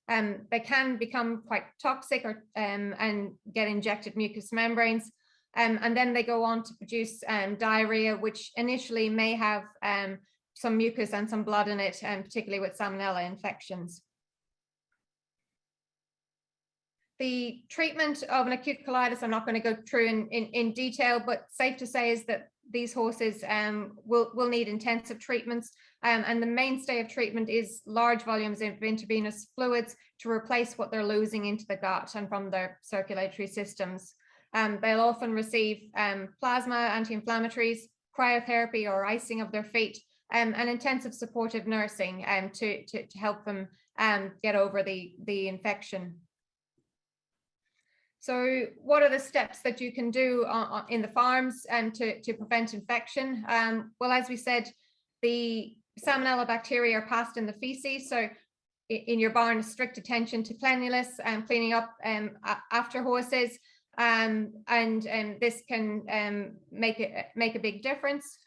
They can become quite toxic and get injected mucous membranes. And then they go on to produce diarrhea, which initially may have some mucus and some blood in it, particularly with Salmonella infections. The treatment of an acute colitis, I'm not going to go through in detail, but safe to say is that these horses will need intensive treatments. And the mainstay of treatment is large volumes of intravenous fluids to replace what they're losing into the gut and from their circulatory systems. They'll often receive plasma, anti-inflammatories, cryotherapy or icing of their feet, and intensive supportive nursing to help them get over the infection. So what are the steps that you can do in the farms to prevent infection? Well, as we said, the Salmonella bacteria are passed in the feces. So in your barn, strict attention to cleanliness and cleaning up after horses. And this can make a big difference.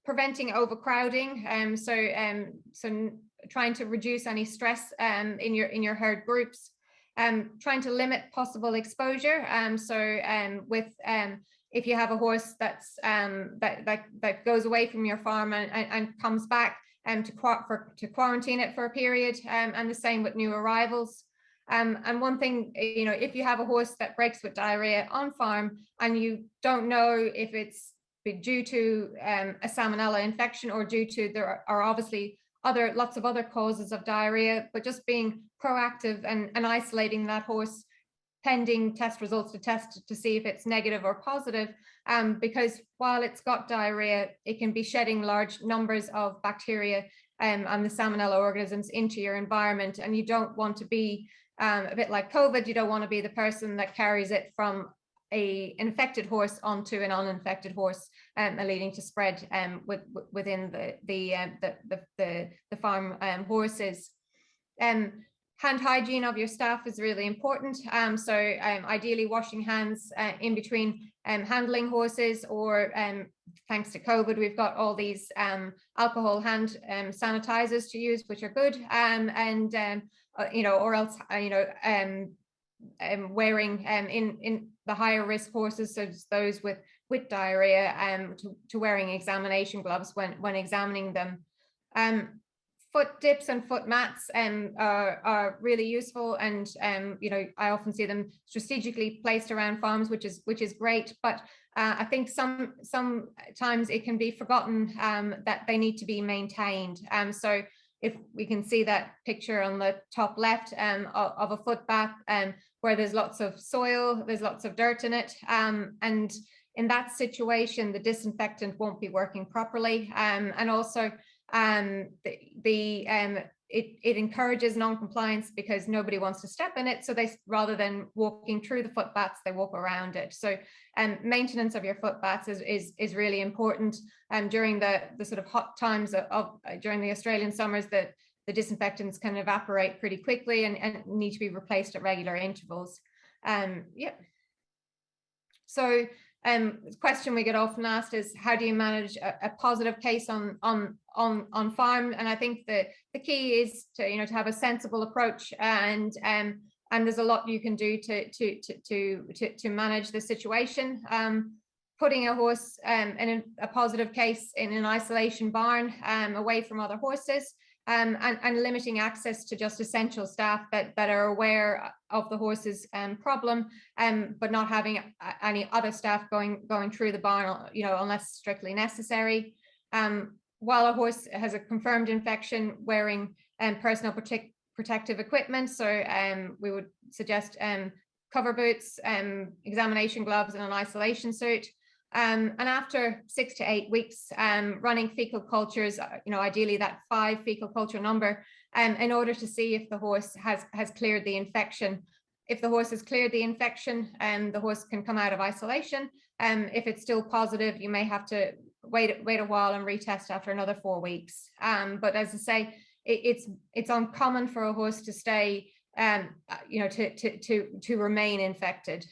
Preventing overcrowding, so trying to reduce any stress in your herd groups. Trying to limit possible exposure. If you have a horse that's that goes away from your farm and comes back, to quarantine it for a period, and the same with new arrivals. And one thing, if you have a horse that breaks with diarrhea on farm and you don't know if it's due to a Salmonella infection or due to, there are obviously lots of other causes of diarrhea, but just being proactive and isolating that horse pending test results to see if it's negative or positive, because while it's got diarrhea, it can be shedding large numbers of bacteria and the Salmonella organisms into your environment, and you don't want to be a bit like COVID. You don't want to be the person that carries it from an infected horse onto an uninfected horse, leading to spread within the farm horses. Hand hygiene of your staff is really important. Ideally washing hands in between handling horses, or thanks to COVID, we've got all these alcohol hand sanitizers to use, which are good, or else wearing in the higher risk horses, so those with diarrhea, to wearing examination gloves when examining them. Foot dips and foot mats are really useful, and I often see them strategically placed around farms, which is great. But I think sometimes it can be forgotten that they need to be maintained. So if we can see that picture on the top left of a foot bath, where there's lots of soil, there's lots of dirt in it, and in that situation, the disinfectant won't be working properly, and also it encourages non-compliance because nobody wants to step in it. So rather than walking through the foot baths, they walk around it. So maintenance of your foot baths is really important. During the sort of hot times during the Australian summers, the disinfectants can evaporate pretty quickly and need to be replaced at regular intervals. Yeah. So the question we get often asked is, how do you manage a positive case on farm? And I think the key is to to have a sensible approach, and there's a lot you can do to manage the situation. Putting a horse in a positive case in an isolation barn away from other horses, and limiting access to just essential staff that are aware of the horse's problem, but not having any other staff going through the barn, unless strictly necessary. While a horse has a confirmed infection, wearing personal protective equipment. So we would suggest cover boots, examination gloves, and an isolation suit. And after 6 to 8 weeks, running fecal cultures, ideally that 5 fecal culture number, in order to see if the horse has cleared the infection. If the horse has cleared the infection, the horse can come out of isolation. If it's still positive, you may have to wait a while and retest after another 4 weeks. But as I say, it's uncommon for a horse to stay, to remain infected.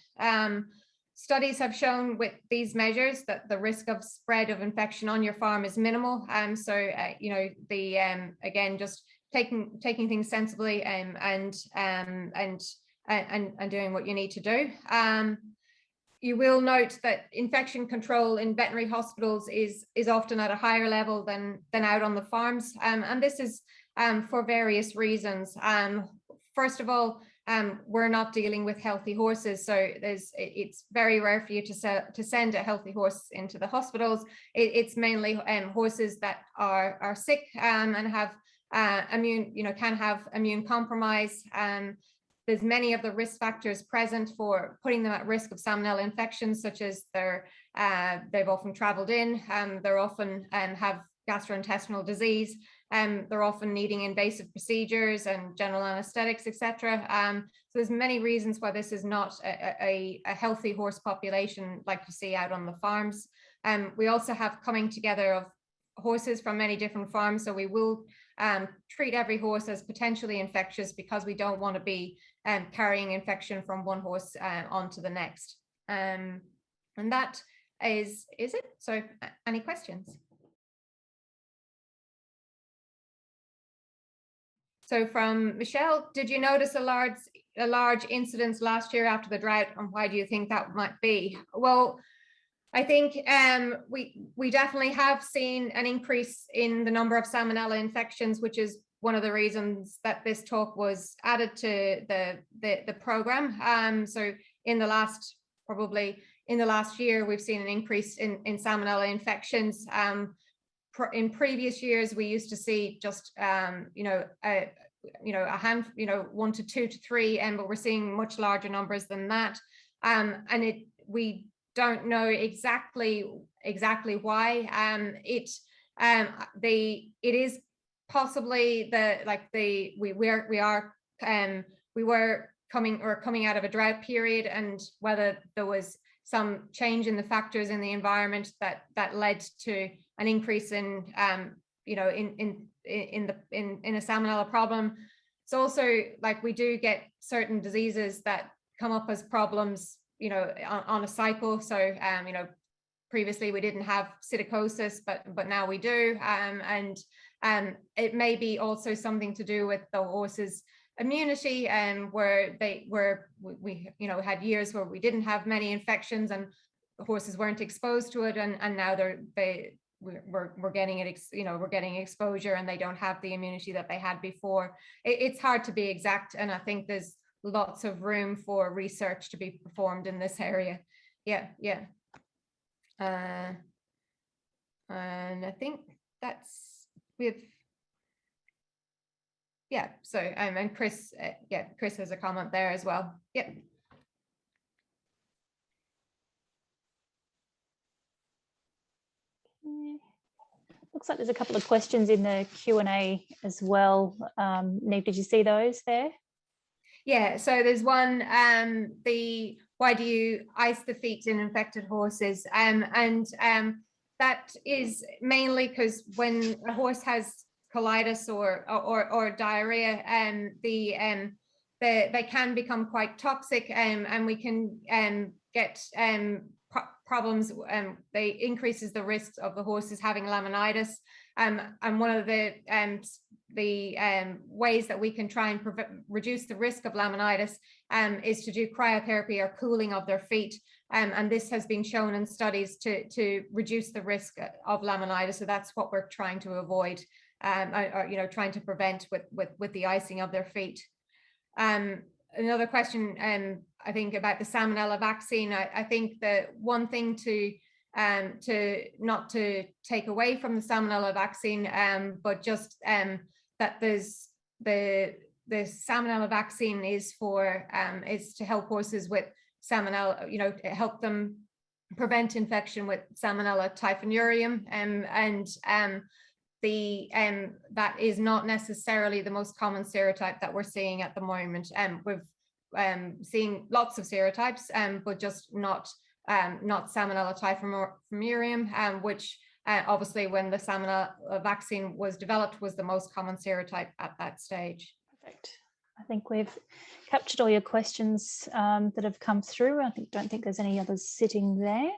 Studies have shown with these measures that the risk of spread of infection on your farm is minimal. Again, just taking things sensibly and doing what you need to do. You will note that infection control in veterinary hospitals is often at a higher level than out on the farms, and this is for various reasons. First of all, we're not dealing with healthy horses, so it's very rare for you to send a healthy horse into the hospitals. It's mainly horses that are sick and have can have immune compromise. There's many of the risk factors present for putting them at risk of salmonella infections, such as they've often traveled in, they're often have gastrointestinal disease, they're often needing invasive procedures and general anesthetics, etc. So there's many reasons why this is not a healthy horse population like you see out on the farms. We also have coming together of horses from many different farms, so we will treat every horse as potentially infectious, because we don't want to be carrying infection from one horse on to the next. And that is it. So any questions? So from Michelle, did you notice a large incidence last year after the drought, and why do you think that might be? Well, I think we definitely have seen an increase in the number of salmonella infections, which is one of the reasons that this talk was added to the program. So in the last year, we've seen an increase in salmonella infections. In previous years, we used to see just a hand, 1 to 2 to 3, but we're seeing much larger numbers than that. And we don't know exactly why. It is possibly we were coming out of a drought period, and whether there was some change in the factors in the environment that led to an increase in a salmonella problem. It's also like we do get certain diseases that come up as problems on a cycle. So previously we didn't have psittacosis, but now we do, and it may be also something to do with the horse's immunity, where we had years where we didn't have many infections and the horses weren't exposed to it, and now we're getting it, we're getting exposure, and they don't have the immunity that they had before. It's hard to be exact, and I think there's lots of room for research to be performed in this area. Yeah. And I think so and Chris, Chris has a comment there as well. Yeah. Looks like there's a couple of questions in the Q&A as well. Niamh, did you see those there? Yeah, so there's one, why do you ice the feet in infected horses? And that is mainly because when a horse has colitis or diarrhea, they can become quite toxic, and we can get problems. They increases the risk of the horses having laminitis. And one of the ways that we can try and reduce the risk of laminitis is to do cryotherapy or cooling of their feet. And this has been shown in studies to reduce the risk of laminitis. So that's what we're trying to avoid, or trying to prevent with the icing of their feet. Another question, I think, about the Salmonella vaccine. I think the one thing to not to take away from the Salmonella vaccine, but just that there's the Salmonella vaccine is to help horses with Salmonella, help them prevent infection with Salmonella typhimurium, that is not necessarily the most common serotype that we're seeing at the moment. We've seeing lots of serotypes, but just not Salmonella typhimurium, which obviously when the Salmonella vaccine was developed was the most common serotype at that stage. Perfect. I think we've captured all your questions that have come through. I don't think there's any others sitting there.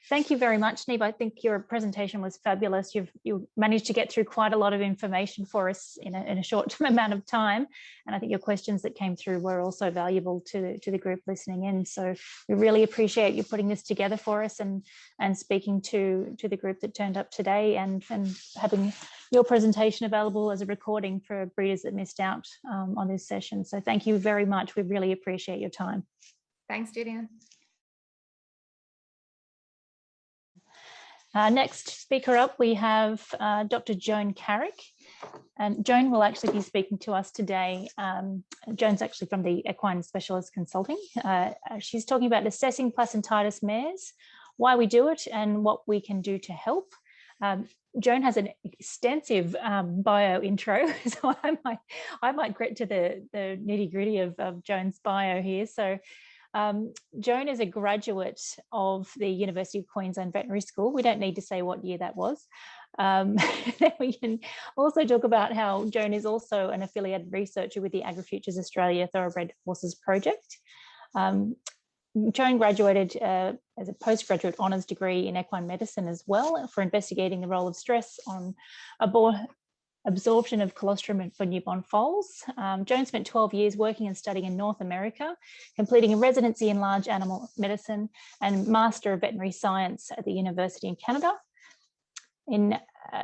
Thank you very much, Niamh. I think your presentation was fabulous. You managed to get through quite a lot of information for us in a short amount of time. And I think your questions that came through were also valuable to the group listening in. So we really appreciate you putting this together for us and speaking to the group that turned up today, and having your presentation available as a recording for breeders that missed out on this session. So thank you very much. We really appreciate your time. Thanks, Julian. Next speaker up, we have Dr. Joan Carrick, and Joan will actually be speaking to us today. Joan's actually from the Equine Specialist Consulting. She's talking about assessing placentitis mares, why we do it and what we can do to help. Joan has an extensive bio intro, so I might get to the nitty gritty of Joan's bio here. So Joan is a graduate of the University of Queensland Veterinary School. We don't need to say what year that was. We can also talk about how Joan is also an affiliated researcher with the AgriFutures Australia Thoroughbred Horses Project. Joan graduated as a postgraduate honours degree in equine medicine as well, for investigating the role of stress on absorption of colostrum for newborn foals. Joan spent 12 years working and studying in North America, completing a residency in large animal medicine and Master of Veterinary Science at the University in Canada.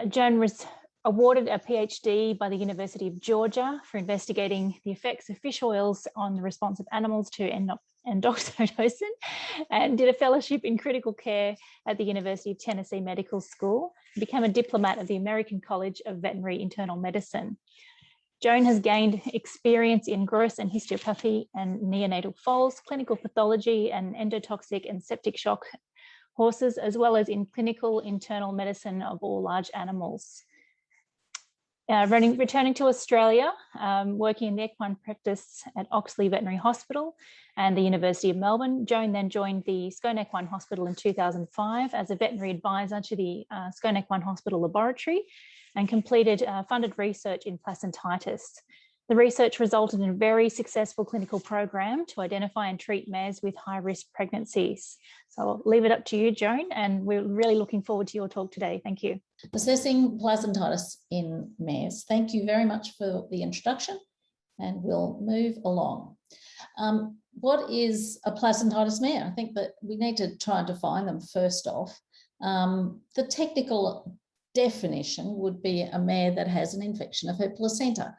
Joan was awarded a PhD by the University of Georgia for investigating the effects of fish oils on the response of animals to endoxytocin, and did a fellowship in critical care at the University of Tennessee Medical School, and became a diplomat of the American College of Veterinary Internal Medicine. Joan has gained experience in gross and histopathology and neonatal foals, clinical pathology and endotoxic and septic shock horses, as well as in clinical internal medicine of all large animals. Returning to Australia, working in the equine practice at Oxley Veterinary Hospital and the University of Melbourne. Joan then joined the Scone Equine Hospital in 2005 as a veterinary advisor to the Scone Equine Hospital Laboratory, and completed funded research in placentitis. The research resulted in a very successful clinical program to identify and treat mares with high-risk pregnancies. So I'll leave it up to you, Joan, and we're really looking forward to your talk today. Thank you. Assessing placentitis in mares. Thank you very much for the introduction, and we'll move along. What is a placentitis mare? I think that we need to try and define them first off. The technical definition would be a mare that has an infection of her placenta,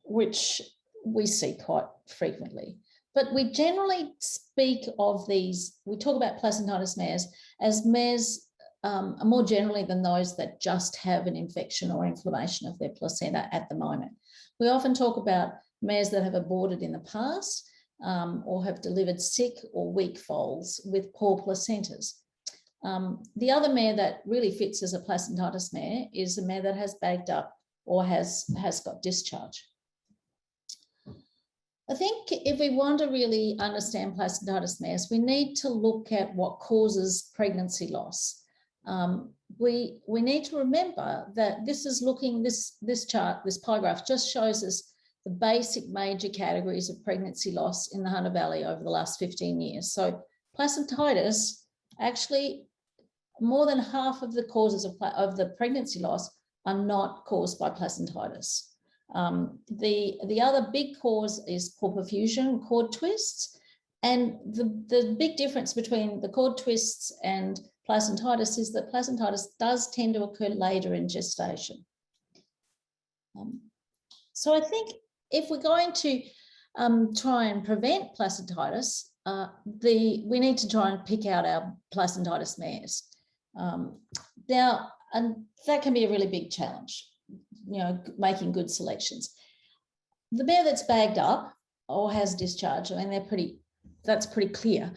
which we see quite frequently. But we generally speak of these, we talk about placentitis mares as mares more generally than those that just have an infection or inflammation of their placenta at the moment. We often talk about mares that have aborted in the past or have delivered sick or weak foals with poor placentas. The other mare that really fits as a placentitis mare is a mare that has bagged up or has got discharge. I think if we want to really understand placentitis mares, we need to look at what causes pregnancy loss. We need to remember that this is looking, this chart, this pie graph just shows us the basic major categories of pregnancy loss in the Hunter Valley over the last 15 years. So placentitis, actually more than half of the causes of the pregnancy loss are not caused by placentitis. The other big cause is cord perfusion, cord twists. And the big difference between the cord twists and placentitis is that placentitis does tend to occur later in gestation. So I think if we're going to try and prevent placentitis, we need to try and pick out our placentitis mares. Now, and that can be a really big challenge, you know, making good selections. The mare that's bagged up or has discharge, I mean, that's pretty clear.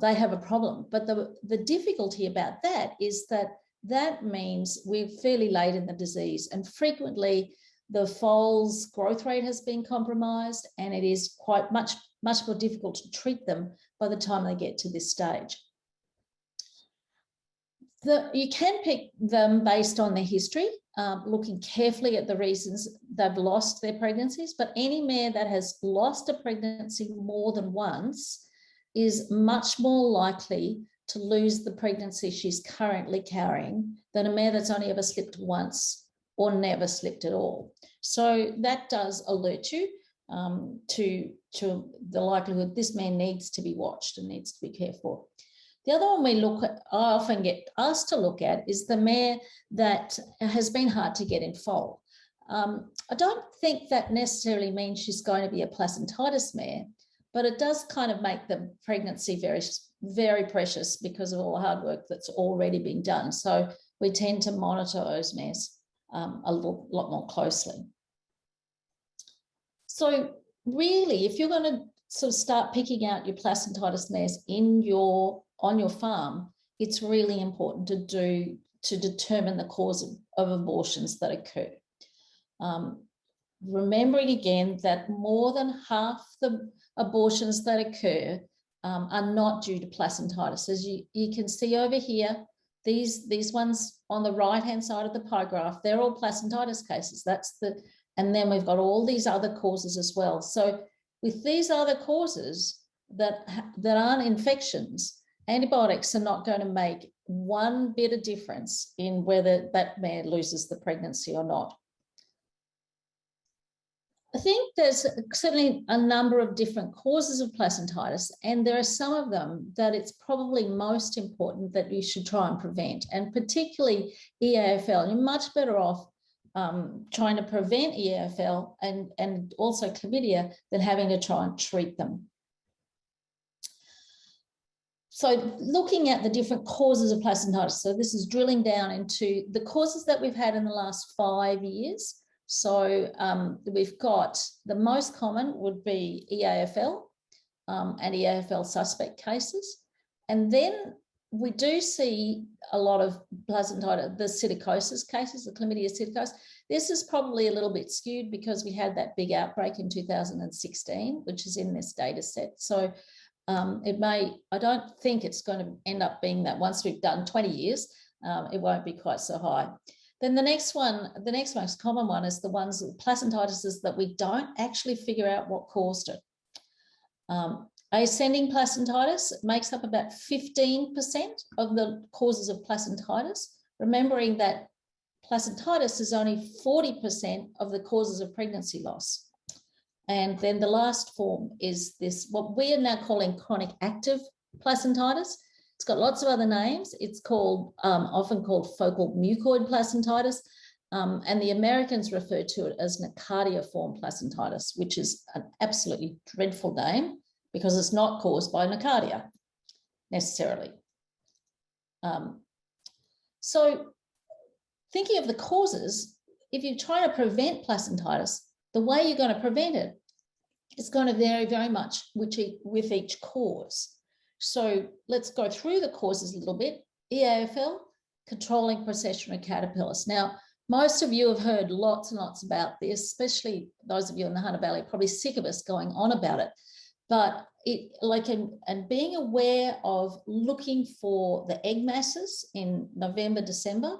They have a problem. But the difficulty about that is that means we're fairly late in the disease, and frequently the foal's growth rate has been compromised, and it is quite much more difficult to treat them by the time they get to this stage. You can pick them based on their history, looking carefully at the reasons they've lost their pregnancies, but any mare that has lost a pregnancy more than once is much more likely to lose the pregnancy she's currently carrying than a mare that's only ever slipped once or never slipped at all. So that does alert you to the likelihood this mare needs to be watched and needs to be cared for. The other one I often get asked to look at is the mare that has been hard to get in foal. I don't think that necessarily means she's going to be a placentitis mare, but it does kind of make the pregnancy very, very precious because of all the hard work that's already been done. So we tend to monitor those mares a lot more closely. So really, if you're going to sort of start picking out your placentitis mares on your farm, it's really important to determine the cause of abortions that occur. Remembering again that more than half the abortions that occur are not due to placentitis. As you can see over here, these ones on the right-hand side of the pie graph, they're all placentitis cases. And then we've got all these other causes as well. So with these other causes that aren't infections, antibiotics are not going to make one bit of difference in whether that mare loses the pregnancy or not. I think there's certainly a number of different causes of placentitis, and there are some of them that it's probably most important that you should try and prevent, and particularly EAFL. You're much better off trying to prevent EAFL and also chlamydia than having to try and treat them. So looking at the different causes of placentitis, so this is drilling down into the causes that we've had in the last 5 years. So we've got the most common would be EAFL and EAFL suspect cases. And then we do see a lot of placentitis, the psittacosis cases, the chlamydia psittacosis. This is probably a little bit skewed because we had that big outbreak in 2016, which is in this data set. So I don't think it's going to end up being that once we've done 20 years, it won't be quite so high. Then the next most common one is the ones with placentitises that we don't actually figure out what caused it. Ascending placentitis makes up about 15% of the causes of placentitis, remembering that placentitis is only 40% of the causes of pregnancy loss. And then the last form is this, what we are now calling chronic active placentitis. It's got lots of other names. It's called, often called focal mucoid placentitis, and the Americans refer to it as nocardia-form placentitis, which is an absolutely dreadful name because it's not caused by nocardia necessarily. So thinking of the causes, if you're trying to prevent placentitis, the way you're going to prevent it is going to vary very much with each cause. So let's go through the causes a little bit. EAFL, controlling processionary caterpillars. Now, most of you have heard lots and lots about this, especially those of you in the Hunter Valley, probably sick of us going on about it. But and being aware of looking for the egg masses in November, December,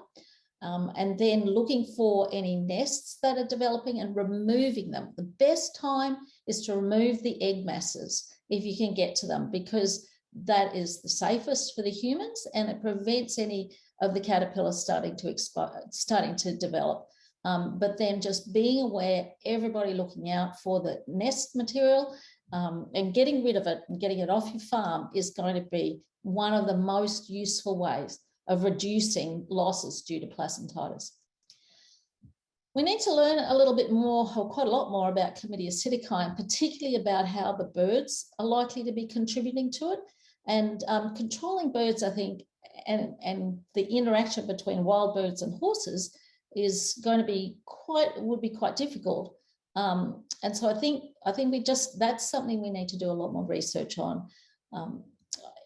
and then looking for any nests that are developing and removing them. The best time is to remove the egg masses if you can get to them, because that is the safest for the humans and it prevents any of the caterpillars starting to develop. But then just being aware, everybody looking out for the nest material and getting rid of it and getting it off your farm is going to be one of the most useful ways of reducing losses due to placentitis. We need to learn a little bit more, or quite a lot more, about Chlamydia psittaci, particularly about how the birds are likely to be contributing to it. And controlling birds, I think, and the interaction between wild birds and horses is going to be would be quite difficult. And so I think that's something we need to do a lot more research on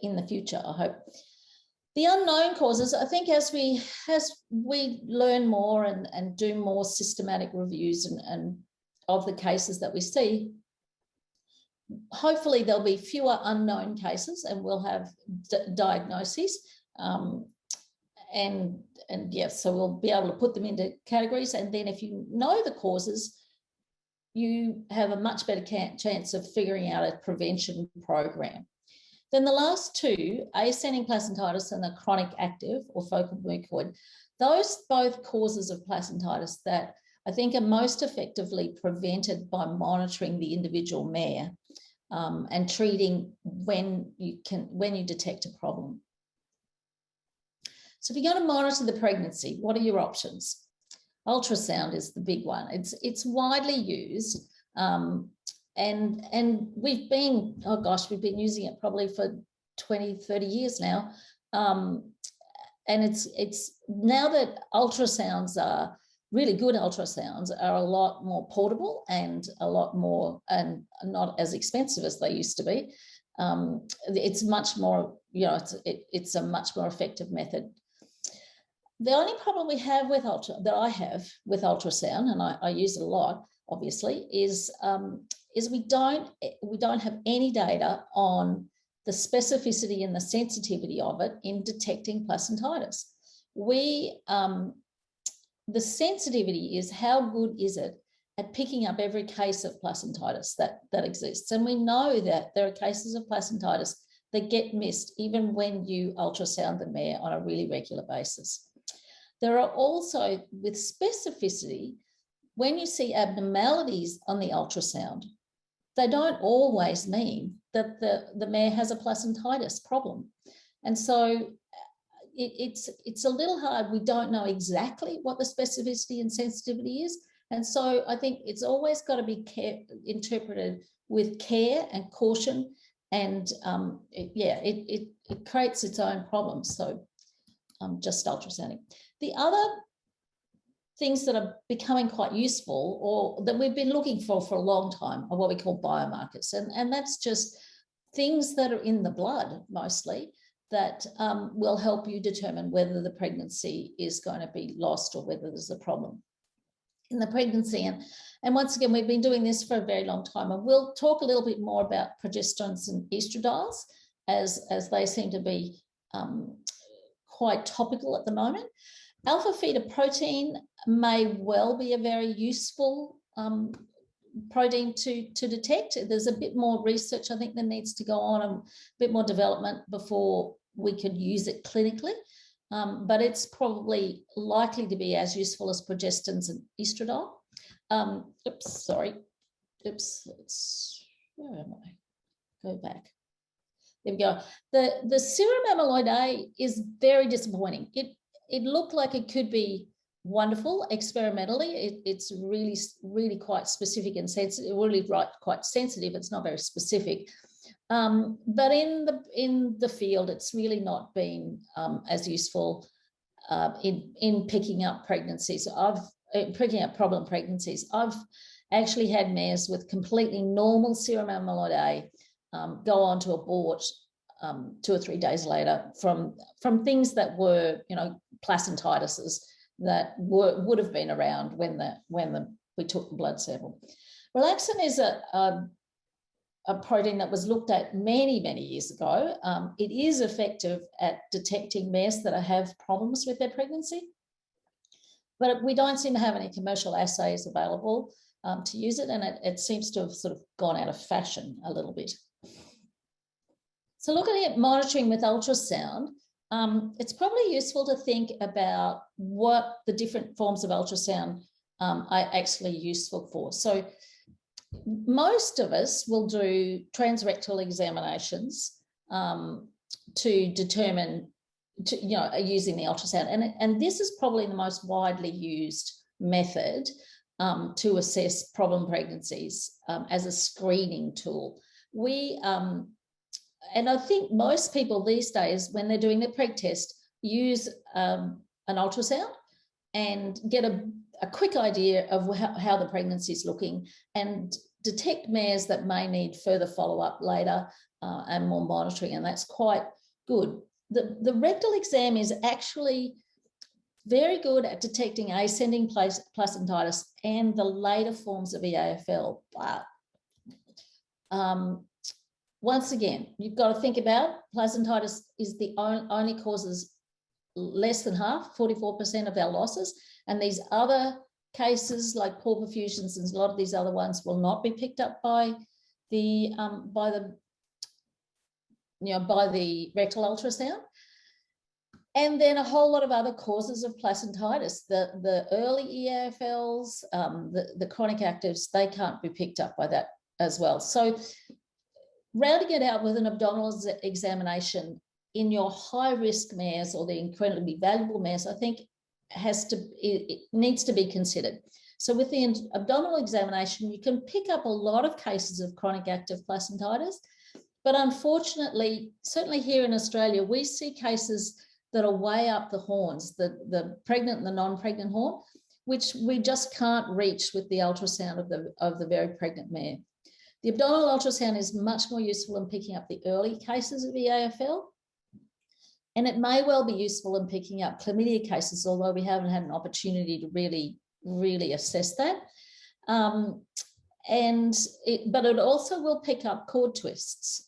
in the future, I hope. The unknown causes, I think as we learn more and do more systematic reviews and of the cases that we see, hopefully there'll be fewer unknown cases and we'll have diagnoses. And yes, so we'll be able to put them into categories. And then if you know the causes, you have a much better chance of figuring out a prevention program. Then the last two, ascending placentitis and the chronic active or focal mucoid, those both causes of placentitis that I think are most effectively prevented by monitoring the individual mare and treating when you detect a problem. So if you're going to monitor the pregnancy, what are your options? Ultrasound is the big one. It's widely used. And we've been, we've been using it probably for 20, 30 years now. And it's now that ultrasounds are really good, ultrasounds are a lot more portable and a lot more, and not as expensive as they used to be. It's much more, it's a much more effective method. The only problem we have with I have with ultrasound, and I use it a lot, obviously, is we don't have any data on the specificity and the sensitivity of it in detecting placentitis. The sensitivity is how good is it at picking up every case of placentitis that exists. And we know that there are cases of placentitis that get missed even when you ultrasound the mare on a really regular basis. There are also, with specificity, when you see abnormalities on the ultrasound, they don't always mean that the mare has a placentitis problem. And so it's a little hard. We don't know exactly what the specificity and sensitivity is. And so I think it's always got to be interpreted with care and caution. And it creates its own problems. So just ultrasounding. The other things that are becoming quite useful, or that we've been looking for a long time, are what we call biomarkers. And that's just things that are in the blood mostly that will help you determine whether the pregnancy is going to be lost or whether there's a problem in the pregnancy. And once again, we've been doing this for a very long time, and we'll talk a little bit more about progesterones and estradiol as they seem to be quite topical at the moment. Alpha fetoprotein may well be a very useful protein to detect. There's a bit more research, I think, that needs to go on, and a bit more development before we could use it clinically. But it's probably likely to be as useful as progesterones and estradiol. Where am I? Go back. There we go. The serum amyloid A is very disappointing. It looked like it could be wonderful experimentally. It's really, really quite specific and sensitive, really quite sensitive. It's not very specific. But in the field, it's really not been as useful in picking up pregnancies. Picking up problem pregnancies. I've actually had mares with completely normal serum amyloid A go on to abort 2 or 3 days later from things that were, placentitises that would have been around when we took the blood sample. Relaxin is a protein that was looked at many, many years ago. It is effective at detecting mares that have problems with their pregnancy. but we don't seem to have any commercial assays available to use it, and it seems to have sort of gone out of fashion a little bit. So looking at monitoring with ultrasound, it's probably useful to think about what the different forms of ultrasound are actually useful for. So most of us will do transrectal examinations to determine, using the ultrasound. And this is probably the most widely used method to assess problem pregnancies as a screening tool. And I think most people these days, when they're doing the preg test, use an ultrasound and get a quick idea of how the pregnancy is looking and detect mares that may need further follow-up later and more monitoring, and that's quite good. The rectal exam is actually very good at detecting ascending placentitis and the later forms of EAFL, but once again, you've got to think about placentitis is the only causes less than half, 44% of our losses, and these other cases like poor perfusions and a lot of these other ones will not be picked up by the rectal ultrasound. And then a whole lot of other causes of placentitis, the early EAFLs, the chronic actives, they can't be picked up by that as well. So rounding it out with an abdominal examination in your high-risk mares or the incredibly valuable mares, I think it needs to be considered. So with the abdominal examination, you can pick up a lot of cases of chronic active placentitis, but unfortunately, certainly here in Australia, we see cases that are way up the horns, the pregnant and the non-pregnant horn, which we just can't reach with the ultrasound of the very pregnant mare. The abdominal ultrasound is much more useful in picking up the early cases of EAFL, and it may well be useful in picking up chlamydia cases, although we haven't had an opportunity to really assess that. But it also will pick up cord twists,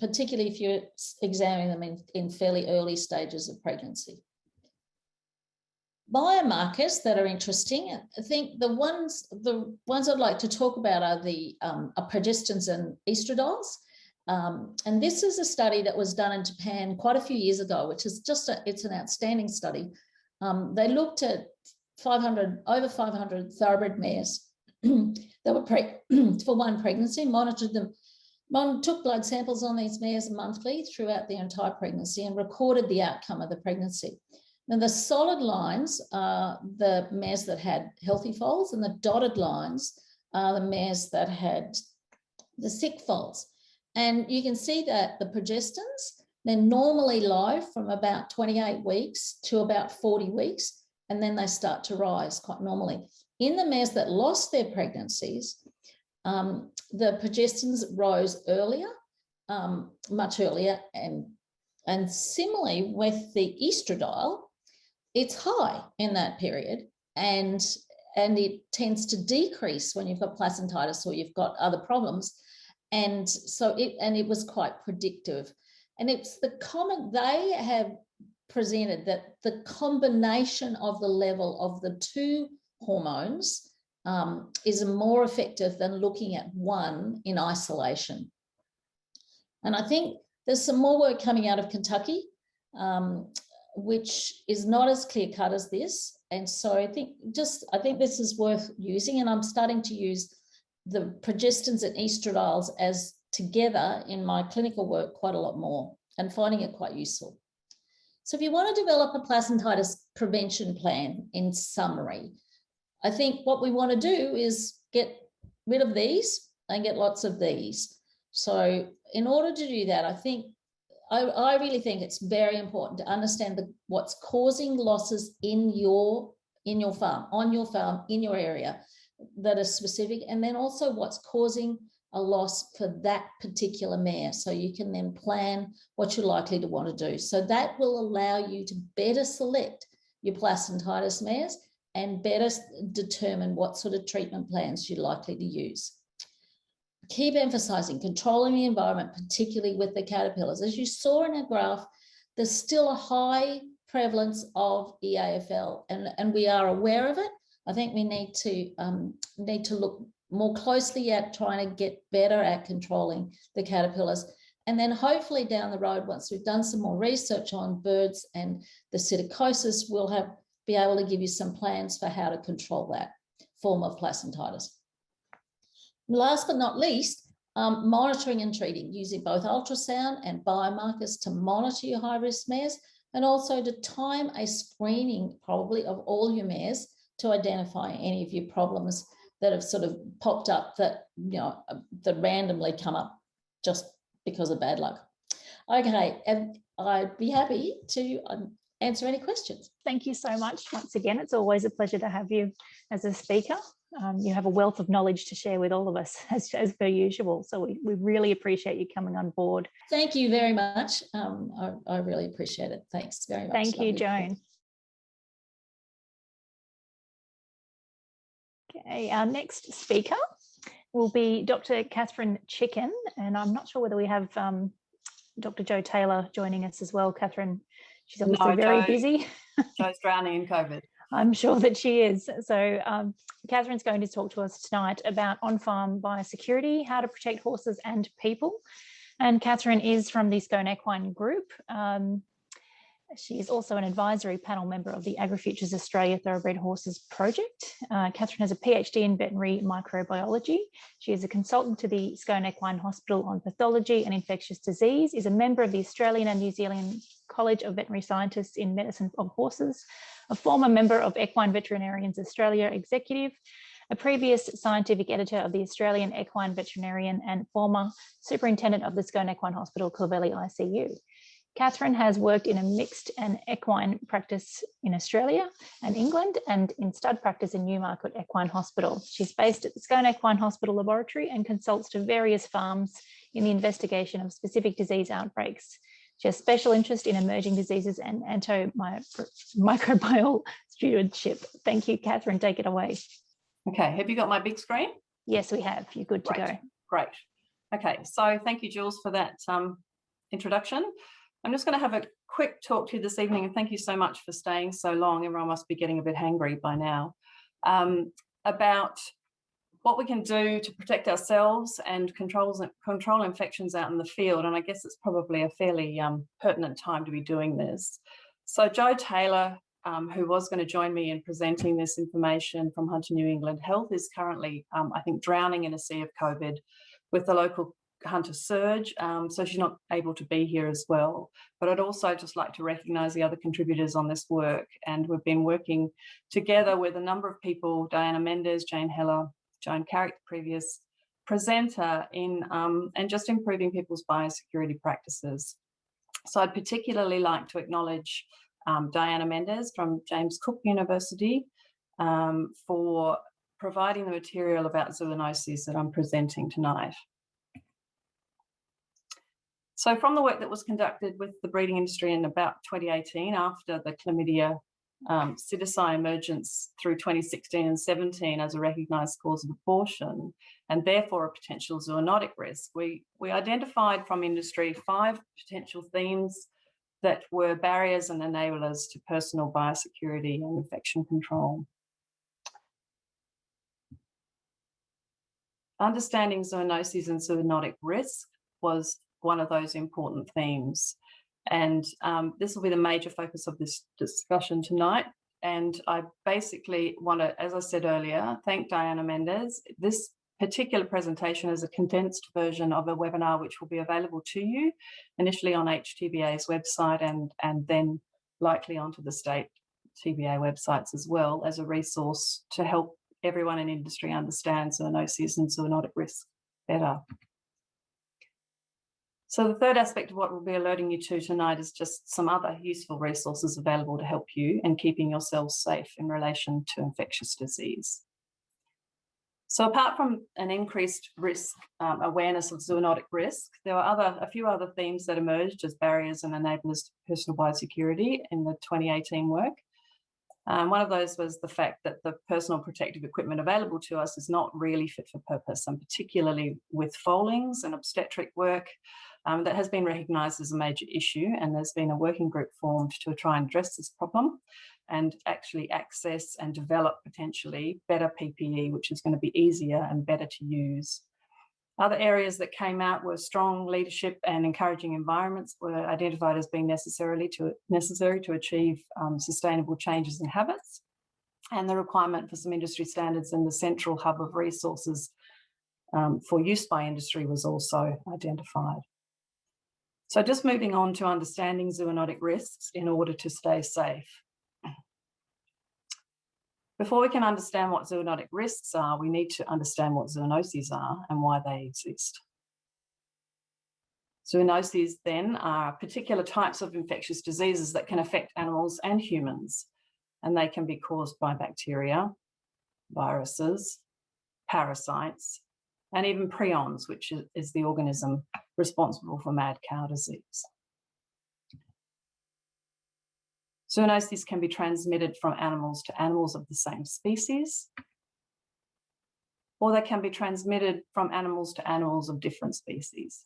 particularly if you're examining them in fairly early stages of pregnancy. Biomarkers that are interesting, I think the ones I'd like to talk about are the progestins and estradiols. And this is a study that was done in Japan quite a few years ago, which is it's an outstanding study. They looked at over 500 thoroughbred mares that were for one pregnancy, monitored them, took blood samples on these mares monthly throughout the entire pregnancy and recorded the outcome of the pregnancy. Now, the solid lines are the mares that had healthy foals, and the dotted lines are the mares that had the sick foals. And you can see that the progestins, they're normally low from about 28 weeks to about 40 weeks, and then they start to rise quite normally. In the mares that lost their pregnancies, the progestins rose earlier, much earlier, and similarly with the estradiol, it's high in that period, and it tends to decrease when you've got placentitis or you've got other problems, and so it was quite predictive. And it's they have presented that the combination of the level of the two hormones is more effective than looking at one in isolation. And I think there's some more work coming out of Kentucky, which is not as clear-cut as this. And so I think this is worth using, and I'm starting to use the progestins and estradiols as together in my clinical work quite a lot more and finding it quite useful. So if you want to develop a placentitis prevention plan, in summary, I think what we want to do is get rid of these and get lots of these. So in order to do that, I really think it's very important to understand what's causing losses in your farm, on your farm, in your area that are specific, and then also what's causing a loss for that particular mare. So you can then plan what you're likely to want to do. So that will allow you to better select your placentitis mares and better determine what sort of treatment plans you're likely to use. Keep emphasizing controlling the environment, particularly with the caterpillars. As you saw in a graph, there's still a high prevalence of EAFL, and we are aware of it. I think we need to look more closely at trying to get better at controlling the caterpillars. And then hopefully down the road, once we've done some more research on birds and the psittacosis, we'll be able to give you some plans for how to control that form of placentitis. Last but not least, monitoring and treating using both ultrasound and biomarkers to monitor your high-risk mares, and also to time a screening probably of all your mares to identify any of your problems that have sort of popped up that, that randomly come up just because of bad luck. Okay, and I'd be happy to answer any questions. Thank you so much once again. It's always a pleasure to have you as a speaker. You have a wealth of knowledge to share with all of us as per usual. So we really appreciate you coming on board. Thank you very much. I really appreciate it. Thanks very much. Thank you, Joan. Okay, our next speaker will be Dr. Catherine Chicken, and I'm not sure whether we have Dr. Jo Taylor joining us as well. Catherine, she's obviously very busy. Jo's drowning in COVID. I'm sure that she is. So Catherine's going to talk to us tonight about on-farm biosecurity, how to protect horses and people. And Catherine is from the Scone Equine Group. She is also an advisory panel member of the AgriFutures Australia Thoroughbred Horses Project. Catherine has a PhD in veterinary microbiology. She is a consultant to the Scone Equine Hospital on pathology and infectious disease, is a member of the Australian and New Zealand College of Veterinary Scientists in Medicine of Horses, a former member of Equine Veterinarians Australia Executive, a previous scientific editor of the Australian Equine Veterinarian and former superintendent of the Scone Equine Hospital Clovelly ICU. Catherine has worked in a mixed and equine practice in Australia and England, and in stud practice in Newmarket Equine Hospital. She's based at the Scone Equine Hospital Laboratory and consults to various farms in the investigation of specific disease outbreaks. She has special interest in emerging diseases and antimicrobial stewardship. Thank you, Catherine. Take it away. Okay, have you got my big screen? Yes, we have. You're good to go. Great. Okay, so thank you, Jules, for that introduction. I'm just going to have a quick talk to you this evening, and thank you so much for staying so long. Everyone must be getting a bit hangry by now, about what we can do to protect ourselves and control infections out in the field. And I guess it's probably a fairly pertinent time to be doing this. So Jo Taylor, who was going to join me in presenting this information from Hunter New England Health, is currently, I think, drowning in a sea of COVID with the local Hunter surge, so she's not able to be here as well. But I'd also just like to recognise the other contributors on this work, and we've been working together with a number of people: Diana Mendez, Jane Heller, Joan Carrick, the previous presenter, in and just improving people's biosecurity practices. So I'd particularly like to acknowledge Diana Mendez from James Cook University for providing the material about zoonoses that I'm presenting tonight. So from the work that was conducted with the breeding industry in about 2018, after the chlamydia psittaci emergence through 2016 and 17 as a recognised cause of abortion, and therefore a potential zoonotic risk, we identified from industry 5 potential themes that were barriers and enablers to personal biosecurity and infection control. Understanding zoonoses and zoonotic risk was one of those important themes. And this will be the major focus of this discussion tonight. And I basically want to, as I said earlier, thank Diana Mendez. This particular presentation is a condensed version of a webinar which will be available to you initially on HTBA's website and then likely onto the state TBA websites as well, as a resource to help everyone in industry understand zoonoses and zoonotic risk better. So the third aspect of what we'll be alerting you to tonight is just some other useful resources available to help you in keeping yourselves safe in relation to infectious disease. So apart from an increased risk awareness of zoonotic risk, there were a few other themes that emerged as barriers and enablers to personal biosecurity in the 2018 work. One of those was the fact that the personal protective equipment available to us is not really fit for purpose, and particularly with foalings and obstetric work, that has been recognised as a major issue, and there's been a working group formed to try and address this problem and actually access and develop potentially better PPE, which is going to be easier and better to use. Other areas that came out were strong leadership and encouraging environments were identified as being necessary to achieve sustainable changes in habits, and the requirement for some industry standards in the central hub of resources for use by industry was also identified. So just moving on to understanding zoonotic risks in order to stay safe. Before we can understand what zoonotic risks are, we need to understand what zoonoses are and why they exist. Zoonoses then are particular types of infectious diseases that can affect animals and humans, and they can be caused by bacteria, viruses, parasites, and even prions, which is the organism responsible for mad cow disease. Zoonoses can be transmitted from animals to animals of the same species, or they can be transmitted from animals to animals of different species.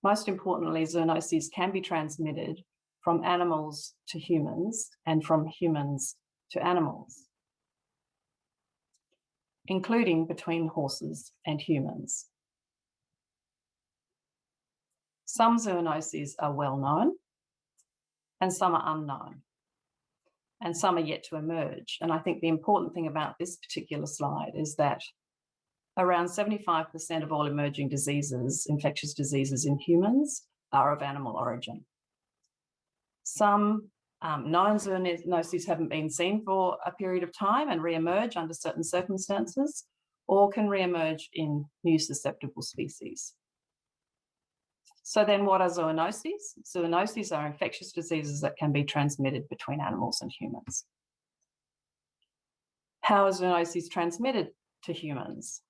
Most importantly, zoonoses can be transmitted from animals to humans and from humans to animals, including between horses and humans. Some zoonoses are well known, and some are unknown, and some are yet to emerge. And I think the important thing about this particular slide is that around 75% of all emerging diseases, infectious diseases in humans, are of animal origin. Some known zoonoses haven't been seen for a period of time and re-emerge under certain circumstances, or can re-emerge in new susceptible species. So then what are zoonoses? Zoonoses are infectious diseases that can be transmitted between animals and humans. How are zoonoses transmitted to humans?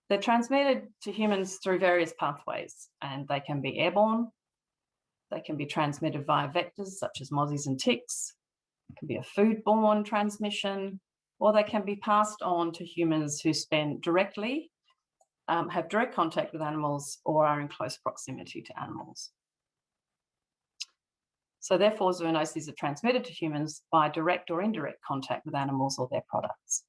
They're transmitted to humans through various pathways, and they can be airborne, they can be transmitted via vectors such as mozzies and ticks, it can be a foodborne transmission, or they can be passed on to humans who have direct contact with animals or are in close proximity to animals. So therefore, zoonoses are transmitted to humans by direct or indirect contact with animals or their products.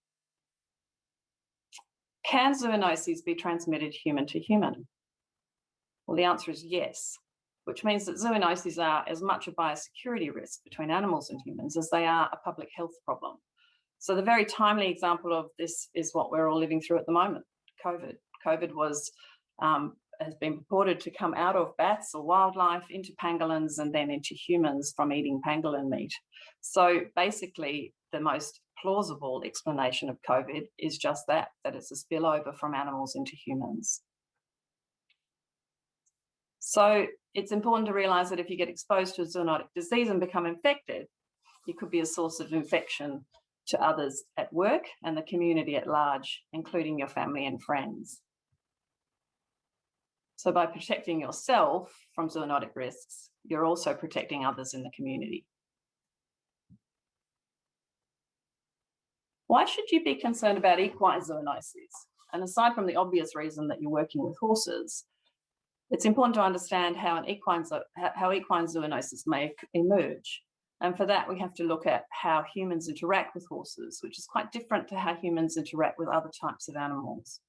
Can zoonoses be transmitted human to human? Well, the answer is yes, which means that zoonoses are as much a biosecurity risk between animals and humans as they are a public health problem. So the very timely example of this is what we're all living through at the moment, COVID. COVID has been reported to come out of bats or wildlife into pangolins and then into humans from eating pangolin meat. So basically, the most plausible explanation of COVID is just that it's a spillover from animals into humans. So it's important to realise that if you get exposed to a zoonotic disease and become infected, you could be a source of infection to others at work and the community at large, including your family and friends. So by protecting yourself from zoonotic risks, you're also protecting others in the community. Why should you be concerned about equine zoonoses? And aside from the obvious reason that you're working with horses, it's important to understand how equine zoonosis may emerge. And for that, we have to look at how humans interact with horses, which is quite different to how humans interact with other types of animals.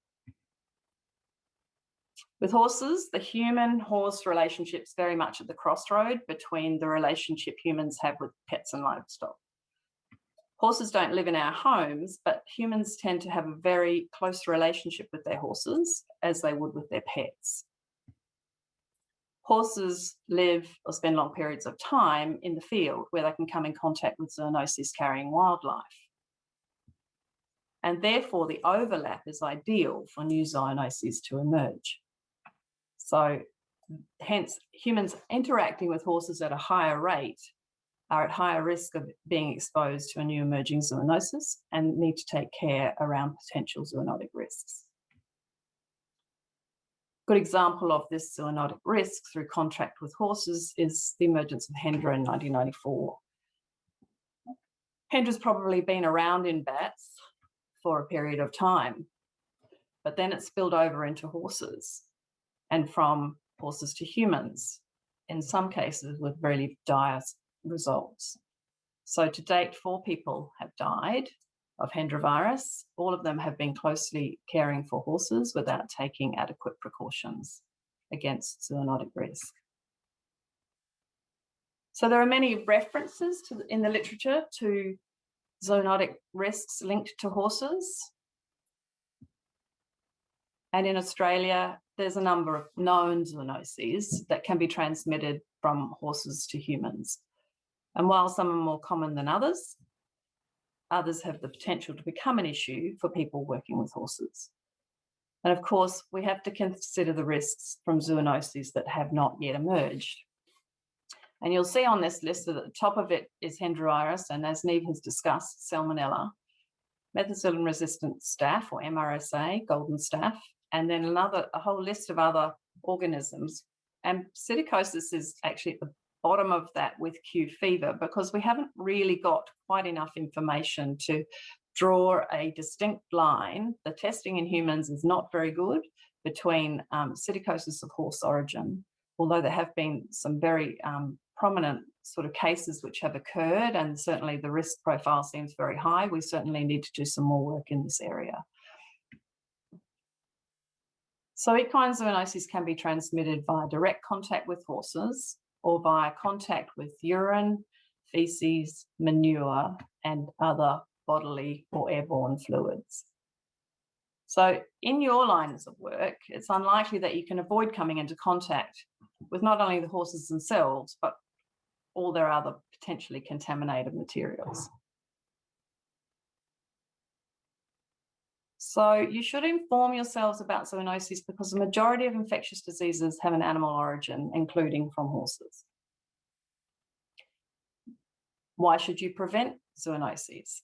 With horses, the human-horse relationship is very much at the crossroad between the relationship humans have with pets and livestock. Horses don't live in our homes, but humans tend to have a very close relationship with their horses as they would with their pets. Horses live or spend long periods of time in the field where they can come in contact with zoonoses-carrying wildlife. And therefore, the overlap is ideal for new zoonoses to emerge. So hence, humans interacting with horses at a higher rate are at higher risk of being exposed to a new emerging zoonosis and need to take care around potential zoonotic risks. Good example of this zoonotic risk through contact with horses is the emergence of Hendra in 1994. Hendra's probably been around in bats for a period of time, but then it spilled over into horses and from horses to humans, in some cases with really dire results. So to date, 4 people have died of Hendra virus. All of them have been closely caring for horses without taking adequate precautions against zoonotic risk. So there are many references in the literature to zoonotic risks linked to horses. And in Australia, there's a number of known zoonoses that can be transmitted from horses to humans. And while some are more common than others have the potential to become an issue for people working with horses. And of course, we have to consider the risks from zoonoses that have not yet emerged. And you'll see on this list that at the top of it is Hendra virus, and as Niamh has discussed, Salmonella, methicillin-resistant staph, or MRSA, golden staph, and then a whole list of other organisms. And psittacosis is actually at the bottom of that with Q fever, because we haven't really got quite enough information to draw a distinct line. The testing in humans is not very good between psittacosis of horse origin, although there have been some very prominent sort of cases which have occurred, and certainly the risk profile seems very high. We certainly need to do some more work in this area. So equine zoonoses can be transmitted via direct contact with horses or via contact with urine, feces, manure, and other bodily or airborne fluids. So in your lines of work, it's unlikely that you can avoid coming into contact with not only the horses themselves, but all their other potentially contaminated materials. So you should inform yourselves about zoonoses because the majority of infectious diseases have an animal origin, including from horses. Why should you prevent zoonoses?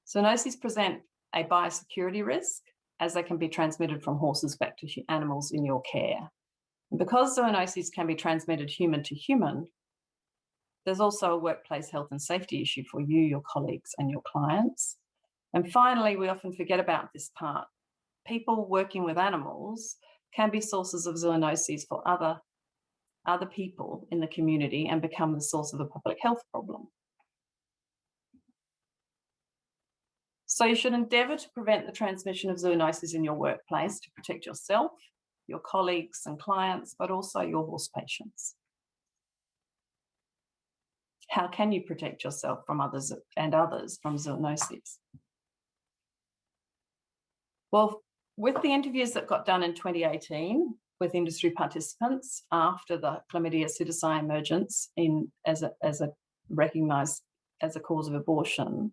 Zoonoses present a biosecurity risk as they can be transmitted from horses back to animals in your care. And because zoonoses can be transmitted human to human, there's also a workplace health and safety issue for you, your colleagues, and your clients. And finally, we often forget about this part. People working with animals can be sources of zoonoses for other people in the community and become the source of a public health problem. So you should endeavour to prevent the transmission of zoonoses in your workplace to protect yourself, your colleagues and clients, but also your horse patients. How can you protect yourself from others from zoonoses? Well, with the interviews that got done in 2018 with industry participants after the chlamydia psittaci emergence as recognised as a cause of abortion,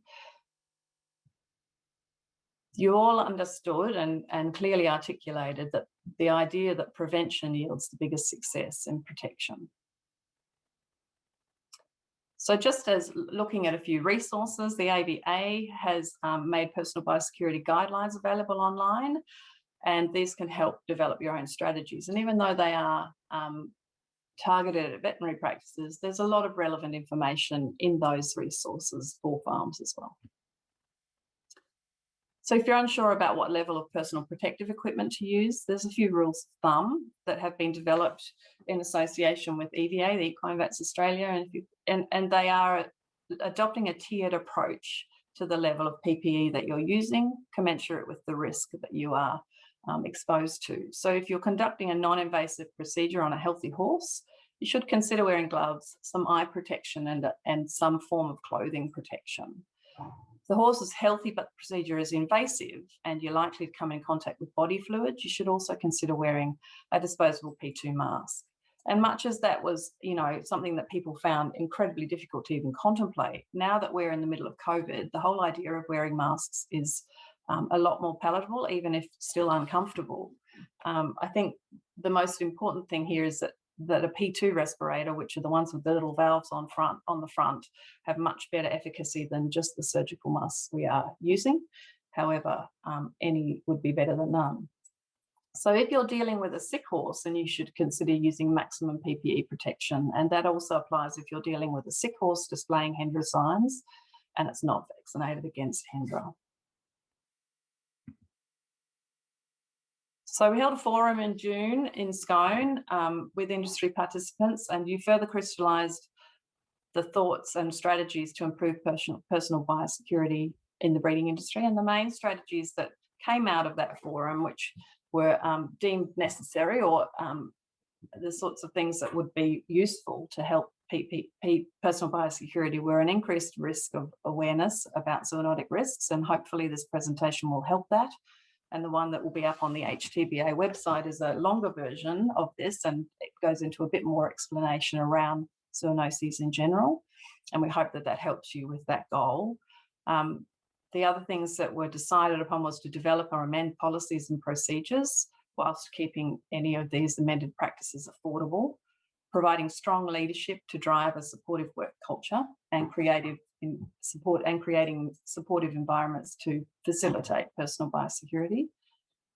you all understood and clearly articulated that the idea that prevention yields the biggest success in protection. So just as looking at a few resources, the ABA has made personal biosecurity guidelines available online, and these can help develop your own strategies. And even though they are targeted at veterinary practices, there's a lot of relevant information in those resources for farms as well. So if you're unsure about what level of personal protective equipment to use, there's a few rules of thumb that have been developed in association with EVA, the Equine Vets Australia, and they are adopting a tiered approach to the level of PPE that you're using, commensurate with the risk that you are exposed to. So if you're conducting a non-invasive procedure on a healthy horse, you should consider wearing gloves, some eye protection, and some form of clothing protection. If the horse is healthy but the procedure is invasive and you're likely to come in contact with body fluids, you should also consider wearing a disposable P2 mask. And much as that was, something that people found incredibly difficult to even contemplate, now that we're in the middle of COVID, the whole idea of wearing masks is a lot more palatable, even if still uncomfortable. I think the most important thing here is that a P2 respirator, which are the ones with the little valves on the front, have much better efficacy than just the surgical masks we are using. However, any would be better than none. So if you're dealing with a sick horse, then you should consider using maximum PPE protection. And that also applies if you're dealing with a sick horse displaying Hendra signs and it's not vaccinated against Hendra. So we held a forum in June in Scone with industry participants, and you further crystallised the thoughts and strategies to improve personal biosecurity in the breeding industry. And the main strategies that came out of that forum, which were deemed necessary, or the sorts of things that would be useful to help personal biosecurity, were an increased risk of awareness about zoonotic risks, and hopefully this presentation will help that. And the one that will be up on the HTBA website is a longer version of this, and it goes into a bit more explanation around zoonoses in general. And we hope that that helps you with that goal. The other things that were decided upon was to develop or amend policies and procedures whilst keeping any of these amended practices affordable, providing strong leadership to drive a supportive work culture and creating supportive environments to facilitate personal biosecurity,